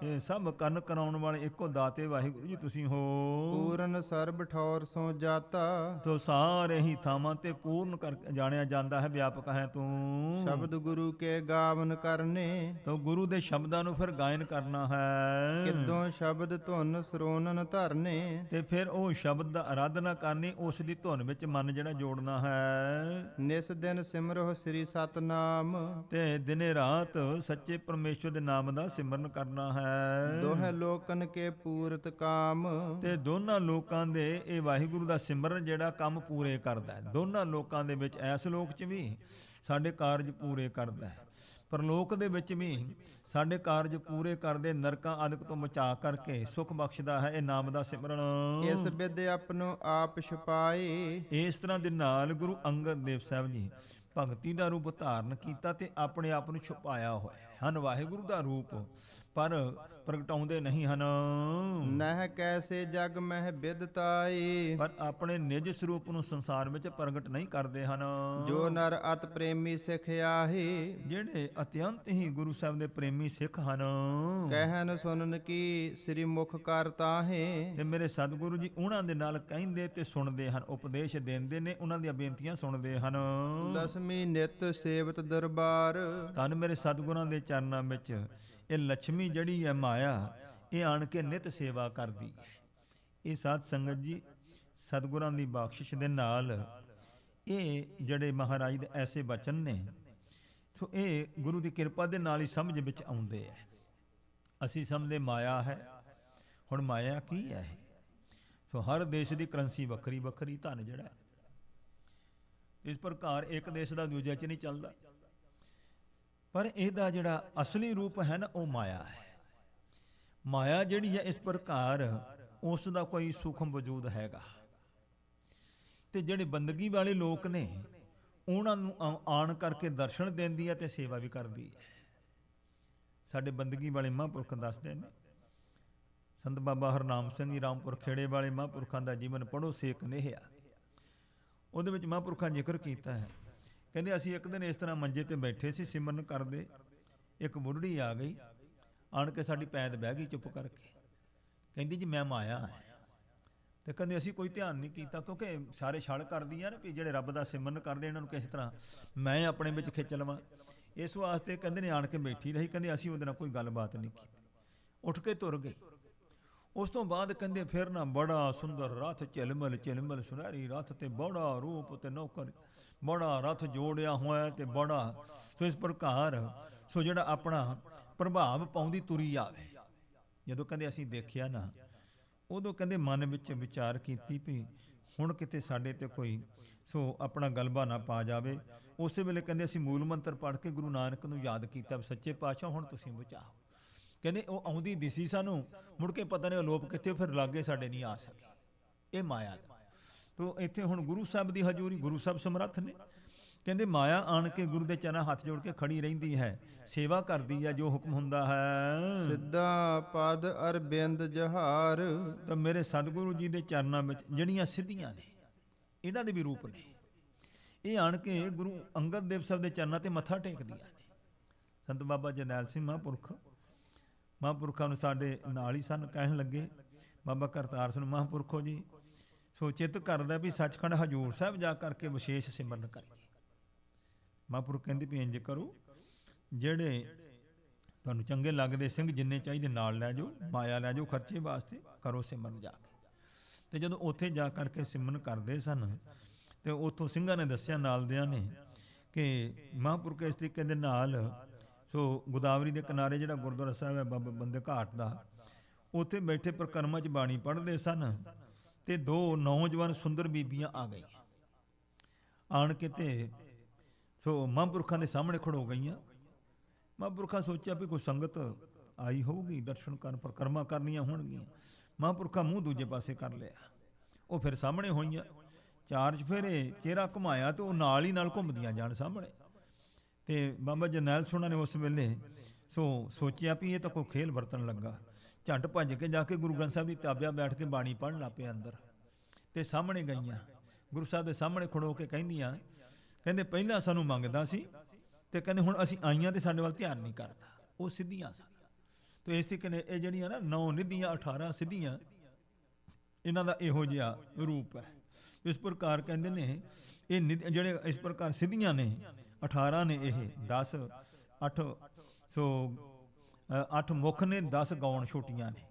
ਇਹ ਸਭ ਕਰਨ ਕਰਾਉਣ ਵਾਲੇ ਇੱਕੋ ਦਾਤੇ ਵਾਹਿਗੁਰੂ ਜੀ ਤੁਸੀਂ ਹੋ। ਪੂਰਨ ਸਰਬ ਠੌਰ ਸੋ ਜਾਤਾ, ਤੋ ਸਾਰੇ ਹੀ ਥਾਵਾਂ ਤੇ ਪੂਰਨ ਕਰ ਜਾਣਿਆ ਜਾਂਦਾ ਹੈ, ਵਿਆਪਕ ਹੈ ਤੂੰ। ਸ਼ਬਦ ਗੁਰੂ ਕੇ ਗਾਵਨ ਕਰਨੇ, ਤੋ ਗੁਰੂ ਦੇ ਸ਼ਬਦਾਂ ਨੂੰ ਫਿਰ ਗਾਇਨ ਕਰਨਾ ਹੈ। ਕਿਦੋਂ ਸ਼ਬਦ ਧੁਨ ਸਰੋਨਨ ਧਰਨੇ, ਤੇ ਫਿਰ ਉਹ ਸ਼ਬਦ ਦਾ ਆਰਾਧਨਾ ਕਰਨੀ, ਉਸ ਦੀ ਧੁਨ ਵਿੱਚ ਮਨ ਜਿਹੜਾ ਜੋੜਨਾ ਹੈ। ਨਿਸ ਦਿਨ ਸਿਮਰੋ ਸ੍ਰੀ ਸਤਨਾਮ, ਤੇ ਦਿਨੇ ਰਾਤ ਸੱਚੇ ਪਰਮੇਸ਼ਵਰ ਦੇ ਨਾਮ ਦਾ ਸਿਮਰਨ ਕਰਨਾ ਹੈ। ਦੋਹੇ ਲੋਕਨ ਕੇ ਪੂਰਤ ਕਾਮ, ਤੇ ਦੋਨਾਂ ਲੋਕਾਂ ਦੇ ਇਹ ਵਾਹਿਗੁਰੂ ਦਾ ਸਿਮਰਨ ਜਿਹੜਾ ਕੰਮ ਪੂਰੇ ਕਰਦਾ ਹੈ। ਦੋਨਾਂ ਲੋਕਾਂ ਦੇ ਵਿੱਚ, ਇਸ ਲੋਕ 'ਚ ਵੀ ਸਾਡੇ ਕਾਰਜ ਪੂਰੇ ਕਰਦਾ ਹੈ, ਪਰਲੋਕ ਦੇ ਵਿੱਚ ਵੀ ਸਾਡੇ ਕਾਰਜ ਪੂਰੇ ਕਰਦੇ, ਨਰਕਾਂ ਆਦਿਕ ਤੋਂ ਬਚਾ ਕਰਕੇ ਸੁਖ ਬਖਸ਼ਦਾ ਹੈ ਇਹ ਨਾਮ ਦਾ ਸਿਮਰਨ। ਇਸ ਬਿਦ ਆਪਨੋ ਆਪ ਛੁਪਾਏ, ਇਸ ਤਰ੍ਹਾਂ ਦੇ ਨਾਲ ਗੁਰੂ ਅੰਗਦ ਦੇਵ ਸਾਹਿਬ ਜੀ ਭਗਤੀ ਦਾ ਰੂਪ ਧਾਰਨ ਕੀਤਾ ਤੇ ਆਪਣੇ ਆਪ ਨੂੰ ਛੁਪਾਇਆ ਹੋਇਆ ਹਨ ਵਾਹਿਗੁਰੂ ਦਾ ਰੂਪ, ਪਰ ਪ੍ਰਗਟਾਉਂਦੇ ਨਹੀਂ ਹਨ। ਨਹਿ ਕੈਸੇ ਜਗ ਮਹਿ ਬਿਦਤਾਈ, ਪਰ ਆਪਣੇ ਨਿਜ ਸਰੂਪ ਨੂੰ ਸੰਸਾਰ ਵਿੱਚ ਪ੍ਰਗਟ ਨਹੀਂ ਕਰਦੇ ਹਨ। ਜੋ ਨਰ ਅਤ ਪ੍ਰੇਮੀ ਸਿਖਿਆਹੀ, ਜਿਹੜੇ ਅਤਿਅੰਤ ਹੀ ਗੁਰੂ ਸਾਹਿਬ ਦੇ ਪ੍ਰੇਮੀ ਸਿੱਖ ਹਨ, ਕਹਿਨ ਸੁਨਨ ਕੀ ਸ੍ਰੀ ਮੁਖ ਕਰ ਤਾਹੇ, ਤੇ ਮੇਰੇ ਸਤਿਗੁਰੂ ਜੀ ਉਹਨਾਂ ਦੇ ਨਾਲ ਕਹਿੰਦੇ ਤੇ ਸੁਣਦੇ ਹਨ, ਉਪਦੇਸ਼ ਦਿੰਦੇ ਨੇ, ਉਹਨਾਂ ਦੀਆਂ ਬੇਨਤੀਆਂ ਸੁਣਦੇ ਹਨ। ਦਸਮੀ ਨਿਤ ਸੇਵਤ ਦਰਬਾਰ, ਧੰਨ ਮੇਰੇ ਸਤਿਗੁਰਾਂ ਦੇ ਚਰਨਾਂ ਵਿੱਚ ਇਹ ਲక్ష్ਮੀ ਜਿਹੜੀ ਹੈ ਮਾਇਆ, ਇਹ ਆਣ ਕੇ ਨਿਤ ਸੇਵਾ ਕਰਦੀ ਹੈ। ਇਹ ਸਾਧ ਸੰਗਤ ਜੀ ਸਤਿਗੁਰਾਂ ਦੀ ਬਖਸ਼ਿਸ਼ ਦੇ ਨਾਲ ਇਹ ਜਿਹੜੇ ਮਹਾਰਾਜ ਦੇ ਐਸੇ ਬਚਨ ਨੇ, ਸੋ ਇਹ ਗੁਰੂ ਦੀ ਕਿਰਪਾ ਦੇ ਨਾਲ ਹੀ ਸਮਝ ਵਿੱਚ ਆਉਂਦੇ ਹੈ। ਅਸੀਂ ਸਮਝਦੇ ਮਾਇਆ ਹੈ, ਹੁਣ ਮਾਇਆ ਕੀ ਹੈ ਇਹ? ਸੋ ਹਰ ਦੇਸ਼ ਦੀ ਕਰੰਸੀ ਵੱਖਰੀ ਵੱਖਰੀ, ਧਨ ਜਿਹੜਾ ਹੈ ਇਸ ਪ੍ਰਕਾਰ ਇੱਕ ਦੇਸ਼ ਦਾ ਦੂਜੇ 'ਚ ਨਹੀਂ ਚੱਲਦਾ। ਪਰ ਇਹਦਾ ਜਿਹੜਾ ਅਸਲੀ ਰੂਪ ਹੈ ਨਾ, ਉਹ ਮਾਇਆ ਹੈ। ਮਾਇਆ ਜਿਹੜੀ ਹੈ ਇਸ ਪ੍ਰਕਾਰ ਉਸ ਦਾ ਕੋਈ ਸੂਖਮ ਵਜੂਦ ਹੈਗਾ। ਤੇ ਜਿਹੜੇ ਬੰਦਗੀ ਵਾਲੇ ਲੋਕ ਨੇ ਉਹਨਾਂ ਨੂੰ ਆਣ ਕਰਕੇ ਦਰਸ਼ਨ ਦਿੰਦੀ ਹੈ ਤੇ ਸੇਵਾ ਵੀ ਕਰਦੀ ਹੈ। ਸਾਡੇ ਬੰਦਗੀ ਵਾਲੇ ਮਹਾਂਪੁਰਖ ਦੱਸਦੇ ਨੇ, ਸੰਤ ਬਾਬਾ ਹਰਨਾਮ ਸਿੰਘ ਜੀ ਰਾਮਪੁਰ ਖੇੜੇ ਵਾਲੇ ਮਹਾਂਪੁਰਖਾਂ ਦਾ ਜੀਵਨ ਪੜ੍ਹੋ ਸੇਕ ਨੇਹਿਆ। ਉਹਦੇ ਵਿੱਚ ਮਹਾਂਪੁਰਖਾਂ ਜ਼ਿਕਰ ਕੀਤਾ ਹੈ, ਕਹਿੰਦੇ ਅਸੀਂ ਇੱਕ ਦਿਨ ਇਸ ਤਰ੍ਹਾਂ ਮੰਜੇ ਤੇ ਬੈਠੇ ਸੀ ਸਿਮਰਨ ਕਰਦੇ, ਇੱਕ ਬੁੱਢੜੀ ਆ ਗਈ, ਆਣ ਕੇ ਸਾਡੀ ਪੈਦ ਬਹਿ ਗਈ ਚੁੱਪ ਕਰਕੇ। ਕਹਿੰਦੀ ਜੀ ਮੈਂ ਮਾਇਆ ਹਾਂ। ਤੇ ਕਹਿੰਦੇ ਅਸੀਂ ਕੋਈ ਧਿਆਨ ਨਹੀਂ ਕੀਤਾ, ਕਿਉਂਕਿ ਸਾਰੇ ਛਲ ਕਰਦੀਆਂ ਨੇ ਵੀ ਜਿਹੜੇ ਰੱਬ ਦਾ ਸਿਮਰਨ ਕਰਦੇ ਇਹਨਾਂ ਨੂੰ ਕਿਸ ਤਰ੍ਹਾਂ ਮੈਂ ਆਪਣੇ ਵਿੱਚ ਖਿੱਚ ਲਵਾਂ। ਇਸ ਵਾਸਤੇ ਕਹਿੰਦੇ ਨੇ ਆਣ ਕੇ ਬੈਠੀ ਰਹੀ। ਕਹਿੰਦੇ ਅਸੀਂ ਉਹਦੇ ਨਾਲ ਕੋਈ ਗੱਲਬਾਤ ਨਹੀਂ ਕੀਤੀ, ਉੱਠ ਕੇ ਤੁਰ ਗਏ। ਉਸ ਤੋਂ ਬਾਅਦ ਕਹਿੰਦੇ ਫਿਰ ਨਾ ਬੜਾ ਸੁੰਦਰ ਰਥ ਝਿਲਮਿਲ ਝਿਲਮਿਲ ਸੁਨਹਿਰੀ ਰਥ ਤੇ ਬੜਾ ਰੂਪ ਤੇ ਨੌਕਰ, ਬੜਾ ਰਥ ਜੋੜਿਆ ਹੋਇਆ ਤੇ ਬੜਾ। ਸੋ ਇਸ ਪ੍ਰਕਾਰ ਸੋ ਜਿਹੜਾ ਆਪਣਾ ਪ੍ਰਭਾਵ ਪਾਉਂਦੀ ਤੁਰੀ ਆਵੇ। ਜਦੋਂ ਕਹਿੰਦੇ ਅਸੀਂ ਦੇਖਿਆ ਨਾ, ਉਦੋਂ ਕਹਿੰਦੇ ਮਨ ਵਿੱਚ ਵਿਚਾਰ ਕੀਤੀ ਵੀ ਹੁਣ ਕਿਤੇ ਸਾਡੇ ਤੇ ਕੋਈ ਸੋ ਆਪਣਾ ਗਲਬਾ ਨਾ ਪਾ ਜਾਵੇ। ਉਸੇ ਵੇਲੇ ਕਹਿੰਦੇ ਅਸੀਂ ਮੂਲ ਮੰਤਰ ਪੜ੍ਹ ਕੇ ਗੁਰੂ ਨਾਨਕ ਨੂੰ ਯਾਦ ਕੀਤਾ, ਸੱਚੇ ਪਾਤਸ਼ਾਹ ਹੁਣ ਤੁਸੀਂ ਬਚਾਓ। ਕਹਿੰਦੇ ਉਹ ਆਉਂਦੀ ਦਿਸੀ ਸਾਨੂੰ, ਮੁੜ ਕੇ ਪਤਾ ਨਹੀਂ ਅਲੋਪ ਕਿੱਥੇ, ਫਿਰ ਲਾਗੇ ਸਾਡੇ ਨਹੀਂ ਆ ਸਕੇ। ਇਹ ਮਾਇਆ ਤੋ ਇੱਥੇ ਹੁਣ ਗੁਰੂ ਸਾਹਿਬ ਦੀ ਹਜ਼ੂਰੀ, ਗੁਰੂ ਸਾਹਿਬ ਸਮਰੱਥ ਨੇ। ਕਹਿੰਦੇ ਮਾਇਆ ਆਣ ਕੇ ਗੁਰੂ ਦੇ ਚਰਨਾਂ ਹੱਥ ਜੋੜ ਕੇ ਖੜੀ ਰਹਿੰਦੀ ਹੈ, ਸੇਵਾ ਕਰਦੀ ਹੈ, ਜੋ ਹੁਕਮ ਹੁੰਦਾ ਹੈ। ਸਿੱਧਾ ਪਦ ਅਰਬਿੰਦ ਜਹਾਰ। ਤਾਂ ਮੇਰੇ ਸਤਿਗੁਰੂ ਜੀ ਦੇ ਚਰਨਾਂ ਵਿੱਚ ਜਿਹੜੀਆਂ ਸਿੱਧੀਆਂ ਨੇ, ਇਹਨਾਂ ਦੇ ਵੀ ਰੂਪ ਨੇ। ਇਹ ਆਣ ਕੇ ਗੁਰੂ ਅੰਗਦ ਦੇਵ ਸਾਹਿਬ ਦੇ ਚਰਨਾਂ ਤੇ ਮੱਥਾ ਟੇਕਦੀਆਂ ਨੇ। ਸੰਤ ਬਾਬਾ ਜਰਨੈਲ ਸਿੰਘ ਮਹਾਂਪੁਰਖਾਂ ਨੂੰ ਸਾਡੇ ਨਾਲ ਹੀ ਸਨ, ਕਹਿਣ ਲੱਗੇ ਬਾਬਾ ਕਰਤਾਰ ਸਿੰਘ ਮਹਾਂਪੁਰਖੋ ਜੀ ਸੋ ਚਿੱਤ ਕਰਦਾ ਵੀ ਸੱਚਖੰਡ ਹਜੂਰ ਸਾਹਿਬ ਜਾ ਕਰਕੇ ਵਿਸ਼ੇਸ਼ ਸਿਮਰਨ ਕਰੀਏ। ਮਹਾਂਪੁਰਖ ਕਹਿੰਦੇ ਵੀ ਇੰਜ ਕਰੋ, ਜਿਹੜੇ ਤੁਹਾਨੂੰ ਚੰਗੇ ਲੱਗਦੇ ਸਿੰਘ ਜਿੰਨੇ ਚਾਹੀਦੇ ਨਾਲ ਲੈ ਜਾਓ, ਮਾਇਆ ਲੈ ਜਾਓ ਖਰਚੇ ਵਾਸਤੇ, ਕਰੋ ਸਿਮਰਨ ਜਾ ਕੇ। ਤੇ ਜਦੋਂ ਉੱਥੇ ਜਾ ਕਰਕੇ ਸਿਮਰਨ ਕਰਦੇ ਸਨ ਤੇ ਉੱਥੋਂ ਸਿੰਘਾਂ ਨੇ ਦੱਸਿਆ ਨਾਲ ਦਿਆਂ ਨੇ ਕਿ ਮਹਾਂਪੁਰਖ ਇਸ ਤਰੀਕੇ ਦੇ ਨਾਲ ਸੋ ਗੋਦਾਵਰੀ ਦੇ ਕਿਨਾਰੇ ਜਿਹੜਾ ਗੁਰਦੁਆਰਾ ਸਾਹਿਬ ਹੈ ਬਾਬਾ ਬੰਦੇ ਘਾਟ ਦਾ, ਉੱਥੇ ਬੈਠੇ ਪ੍ਰਕਰਮਾਂ 'ਚ ਬਾਣੀ ਪੜ੍ਹਦੇ ਸਨ ਤੇ ਦੋ ਨੌਜਵਾਨ ਸੁੰਦਰ ਬੀਬੀਆਂ ਆ ਗਈਆਂ। ਆਣ ਕੇ ਤੇ ਸੋ ਮਹਾਂਪੁਰਖਾਂ ਦੇ ਸਾਹਮਣੇ ਖੜੋ ਗਈਆਂ। ਮਹਾਂਪੁਰਖਾਂ ਸੋਚਿਆ ਵੀ ਕੋਈ ਸੰਗਤ ਆਈ ਹੋਊਗੀ, ਦਰਸ਼ਨ ਕਰਨ, ਪ੍ਰਕਰਮਾਂ ਕਰਨੀਆਂ ਹੋਣਗੀਆਂ। ਮਹਾਂਪੁਰਖਾਂ ਮੂੰਹ ਦੂਜੇ ਪਾਸੇ ਕਰ ਲਿਆ। ਉਹ ਫਿਰ ਸਾਹਮਣੇ ਹੋਈਆਂ, ਚਾਰ ਚੁਫੇਰੇ ਚਿਹਰਾ ਘੁਮਾਇਆ ਤੇ ਉਹ ਨਾਲ ਹੀ ਨਾਲ ਘੁੰਮਦੀਆਂ ਜਾਣ ਸਾਹਮਣੇ। ਤੇ ਬਾਬਾ ਜਰਨੈਲ ਸਿੰਘ ਨੇ ਉਸ ਵੇਲੇ ਸੋ ਸੋਚਿਆ ਵੀ ਇਹ ਤਾਂ ਕੋਈ ਖੇਲ ਵਰਤਣ ਲੱਗਾ। ਝੱਟ ਭੱਜ ਕੇ ਜਾ ਕੇ ਗੁਰੂ ਗ੍ਰੰਥ ਸਾਹਿਬ ਦੀ ਤਾਬਿਆ ਬੈਠ ਕੇ ਬਾਣੀ ਪੜ੍ਹਨ ਲੱਗ ਪਏ ਅੰਦਰ। ਤੇ ਸਾਹਮਣੇ ਗਈਆਂ, ਗੁਰੂ ਸਾਹਿਬ ਦੇ ਸਾਹਮਣੇ ਖੜੋ ਕੇ ਕਹਿੰਦੀਆਂ, ਕਹਿੰਦੇ ਪਹਿਲਾਂ ਸਾਨੂੰ ਮੰਗਦਾ ਸੀ ਤੇ ਕਹਿੰਦੇ ਹੁਣ ਅਸੀਂ ਆਈਆਂ ਤੇ ਸਾਡੇ ਵੱਲ ਧਿਆਨ ਨਹੀਂ ਕਰਦਾ। ਉਹ ਸਿੱਧੀਆਂ ਸਨ। ਤੇ ਇਸ ਤਰੀਕੇ ਨੇ ਇਹ ਜਿਹੜੀਆਂ ਨਾ 9 ਨਿਧੀਆਂ 18 ਸਿੱਧੀਆਂ, ਇਹਨਾਂ ਦਾ ਇਹੋ ਜਿਹਾ ਰੂਪ ਹੈ। ਇਸ ਪ੍ਰਕਾਰ ਕਹਿੰਦੇ ਨੇ ਇਹ ਜਿਹੜੇ ਇਸ ਪ੍ਰਕਾਰ ਸਿੱਧੀਆਂ ਨੇ 18 ਨੇ, ਇਹ 10 8 ਸੋ 8 ਮੁਖ ਨੇ, 10 ਗੌਣ ਛੋਟੀਆਂ ਨੇ।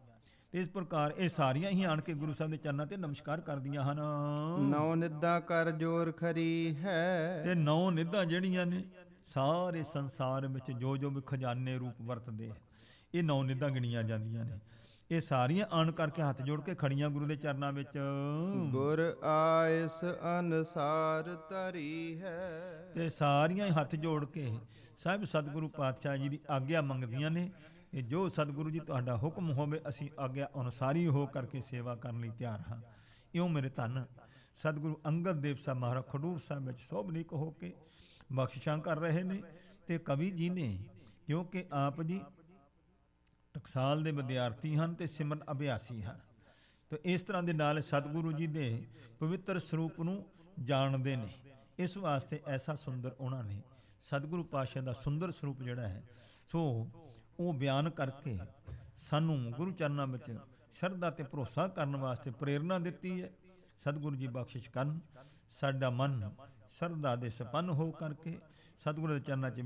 ਤੇ ਇਸ ਪ੍ਰਕਾਰ ਇਹ ਸਾਰੀਆਂ ਹੀ ਆਣ ਕੇ ਗੁਰੂ ਸਾਹਿਬ ਦੇ ਚਰਨਾਂ ਤੇ ਨਮਸਕਾਰ ਕਰਦੀਆਂ ਹਨ। 9 ਨਿੱਧਾਂ ਕਰ ਜੋਰ ਖਰੀ ਹੈ। ਤੇ 9 ਨਿੱਧਾਂ ਜਿਹੜੀਆਂ ਨੇ ਸਾਰੇ ਸੰਸਾਰ ਵਿੱਚ ਜੋ ਜੋ ਵੀ ਖਜ਼ਾਨੇ ਰੂਪ ਵਰਤਦੇ ਹੈ, ਇਹ 9 ਨਿੱਧਾਂ ਗਿਣੀਆਂ ਜਾਂਦੀਆਂ ਨੇ। ਇਹ ਸਾਰੀਆਂ ਆਣ ਕਰਕੇ ਹੱਥ ਜੋੜ ਕੇ ਖੜੀਆਂ ਗੁਰੂ ਦੇ ਚਰਨਾਂ ਵਿੱਚ। ਗੁਰ ਆਇਸ ਅਨਸਾਰ ਧਰੀ ਹੈ। ਤੇ ਸਾਰੀਆਂ ਹੀ ਹੱਥ ਜੋੜ ਕੇ ਸਾਹਿਬ ਸਤਿਗੁਰੂ ਪਾਤਸ਼ਾਹ ਜੀ ਦੀ ਆਗਿਆ ਮੰਗਦੀਆਂ ਨੇ ਕਿ ਜੋ ਸਤਿਗੁਰੂ ਜੀ ਤੁਹਾਡਾ ਹੁਕਮ ਹੋਵੇ ਅਸੀਂ ਆਗਿਆ ਅਨੁਸਾਰੀ ਹੋ ਕਰਕੇ ਸੇਵਾ ਕਰਨ ਲਈ ਤਿਆਰ ਹਾਂ। ਇਉਂ ਮੇਰੇ ਧੰਨ ਸਤਿਗੁਰੂ ਅੰਗਦ ਦੇਵ ਸਾਹਿਬ ਮਹਾਰਾਜ ਖਡੂਰ ਸਾਹਿਬ ਵਿੱਚ ਸੋਭਨੀਕ ਹੋ ਕੇ ਬਖਸ਼ਿਸ਼ਾਂ ਕਰ ਰਹੇ ਨੇ। ਤੇ ਕਵੀ ਜੀ ਨੇ, ਕਿਉਂਕਿ ਆਪ ਜੀ ਟਕਸਾਲ ਦੇ ਵਿਦਿਆਰਥੀ ਹਨ ਤੇ ਸਿਮਰਨ ਅਭਿਆਸੀ ਹਨ, ਤੇ ਇਸ ਤਰ੍ਹਾਂ ਦੇ ਨਾਲ ਸਤਿਗੁਰੂ ਜੀ ਦੇ ਪਵਿੱਤਰ ਸਰੂਪ ਨੂੰ ਜਾਣਦੇ ਨੇ। ਇਸ ਵਾਸਤੇ ਐਸਾ ਸੁੰਦਰ ਉਹਨਾਂ ਨੇ ਸਤਿਗੁਰੂ ਪਾਤਸ਼ਾਹ ਦਾ ਸੁੰਦਰ ਸਰੂਪ ਜਿਹੜਾ ਹੈ ਸੋ ਉਹ ਬਿਆਨ ਕਰਕੇ ਸਾਨੂੰ ਗੁਰੂ ਚਰਨਾਂ ਵਿੱਚ ਸ਼ਰਧਾ ਤੇ ਭਰੋਸਾ ਕਰਨ ਵਾਸਤੇ ਪ੍ਰੇਰਨਾ ਦਿੱਤੀ ਹੈ। ਸਤਿਗੁਰੂ ਜੀ ਬਖਸ਼ਿਸ਼ ਕਰਨ, ਸਾਡਾ ਮਨ ਸ਼ਰਧਾ ਦੇ ਸੰਪੰਨ ਹੋ ਕਰਕੇ ਸਤਿਗੁਰੂ ਦੇ ਚਰਨਾਂ 'ਚ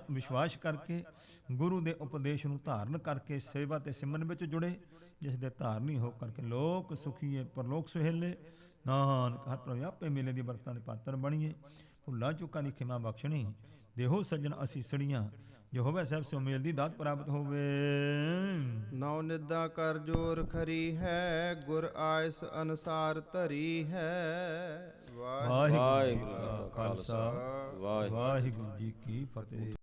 ਵਿਸ਼ਵਾਸ ਕਰਕੇ ਗੁਰੂ ਦੇ ਉਪਦੇਸ਼ ਨੂੰ ਧਾਰਨ ਕਰਕੇ ਸੇਵਾ ਤੇ ਸਿਮਰਨ ਵਿੱਚ ਜੁੜੇ, ਜਿਸ ਦੇ ਧਾਰਨੀ ਹੋ ਕਰਕੇ ਲੋਕ ਸੁਖੀਏ ਪਰਲੋਕ ਸੁਹੇਲੇ। ਨਾਨਕ ਹਰ ਪ੍ਰਭ ਆਪੇ ਮੇਲੇ ਦੀ ਬਰਕਤਾਂ ਦੇ ਪਾਤਰ ਬਣੀਏ। ਭੁੱਲਾਂ ਚੁੱਕਾਂ ਦੀ ਖਿਮਾ ਬਖਸ਼ਣੀ, ਦੇਹੋ ਸੱਜਣ ਅਸੀਂ ਸੜੀਆਂ ਜੋ ਹੋਵੇ ਸਭ ਸੋ ਮੇਲ ਦੀ ਦਾਤ ਪ੍ਰਾਪਤ ਹੋਵੇ। ਨੌ ਨਿਦਾ ਕਰ ਜੋਰ ਖਰੀ ਹੈ, ਗੁਰ ਆਇਸ ਅਨਸਾਰ ਧਰੀ ਹੈ। ਵਾਹਿਗੁਰੂ ਜੀ ਕਾ ਖਾਲਸਾ, ਵਾਹਿਗੁਰੂ ਜੀ ਕੀ ਫਤਿਹ।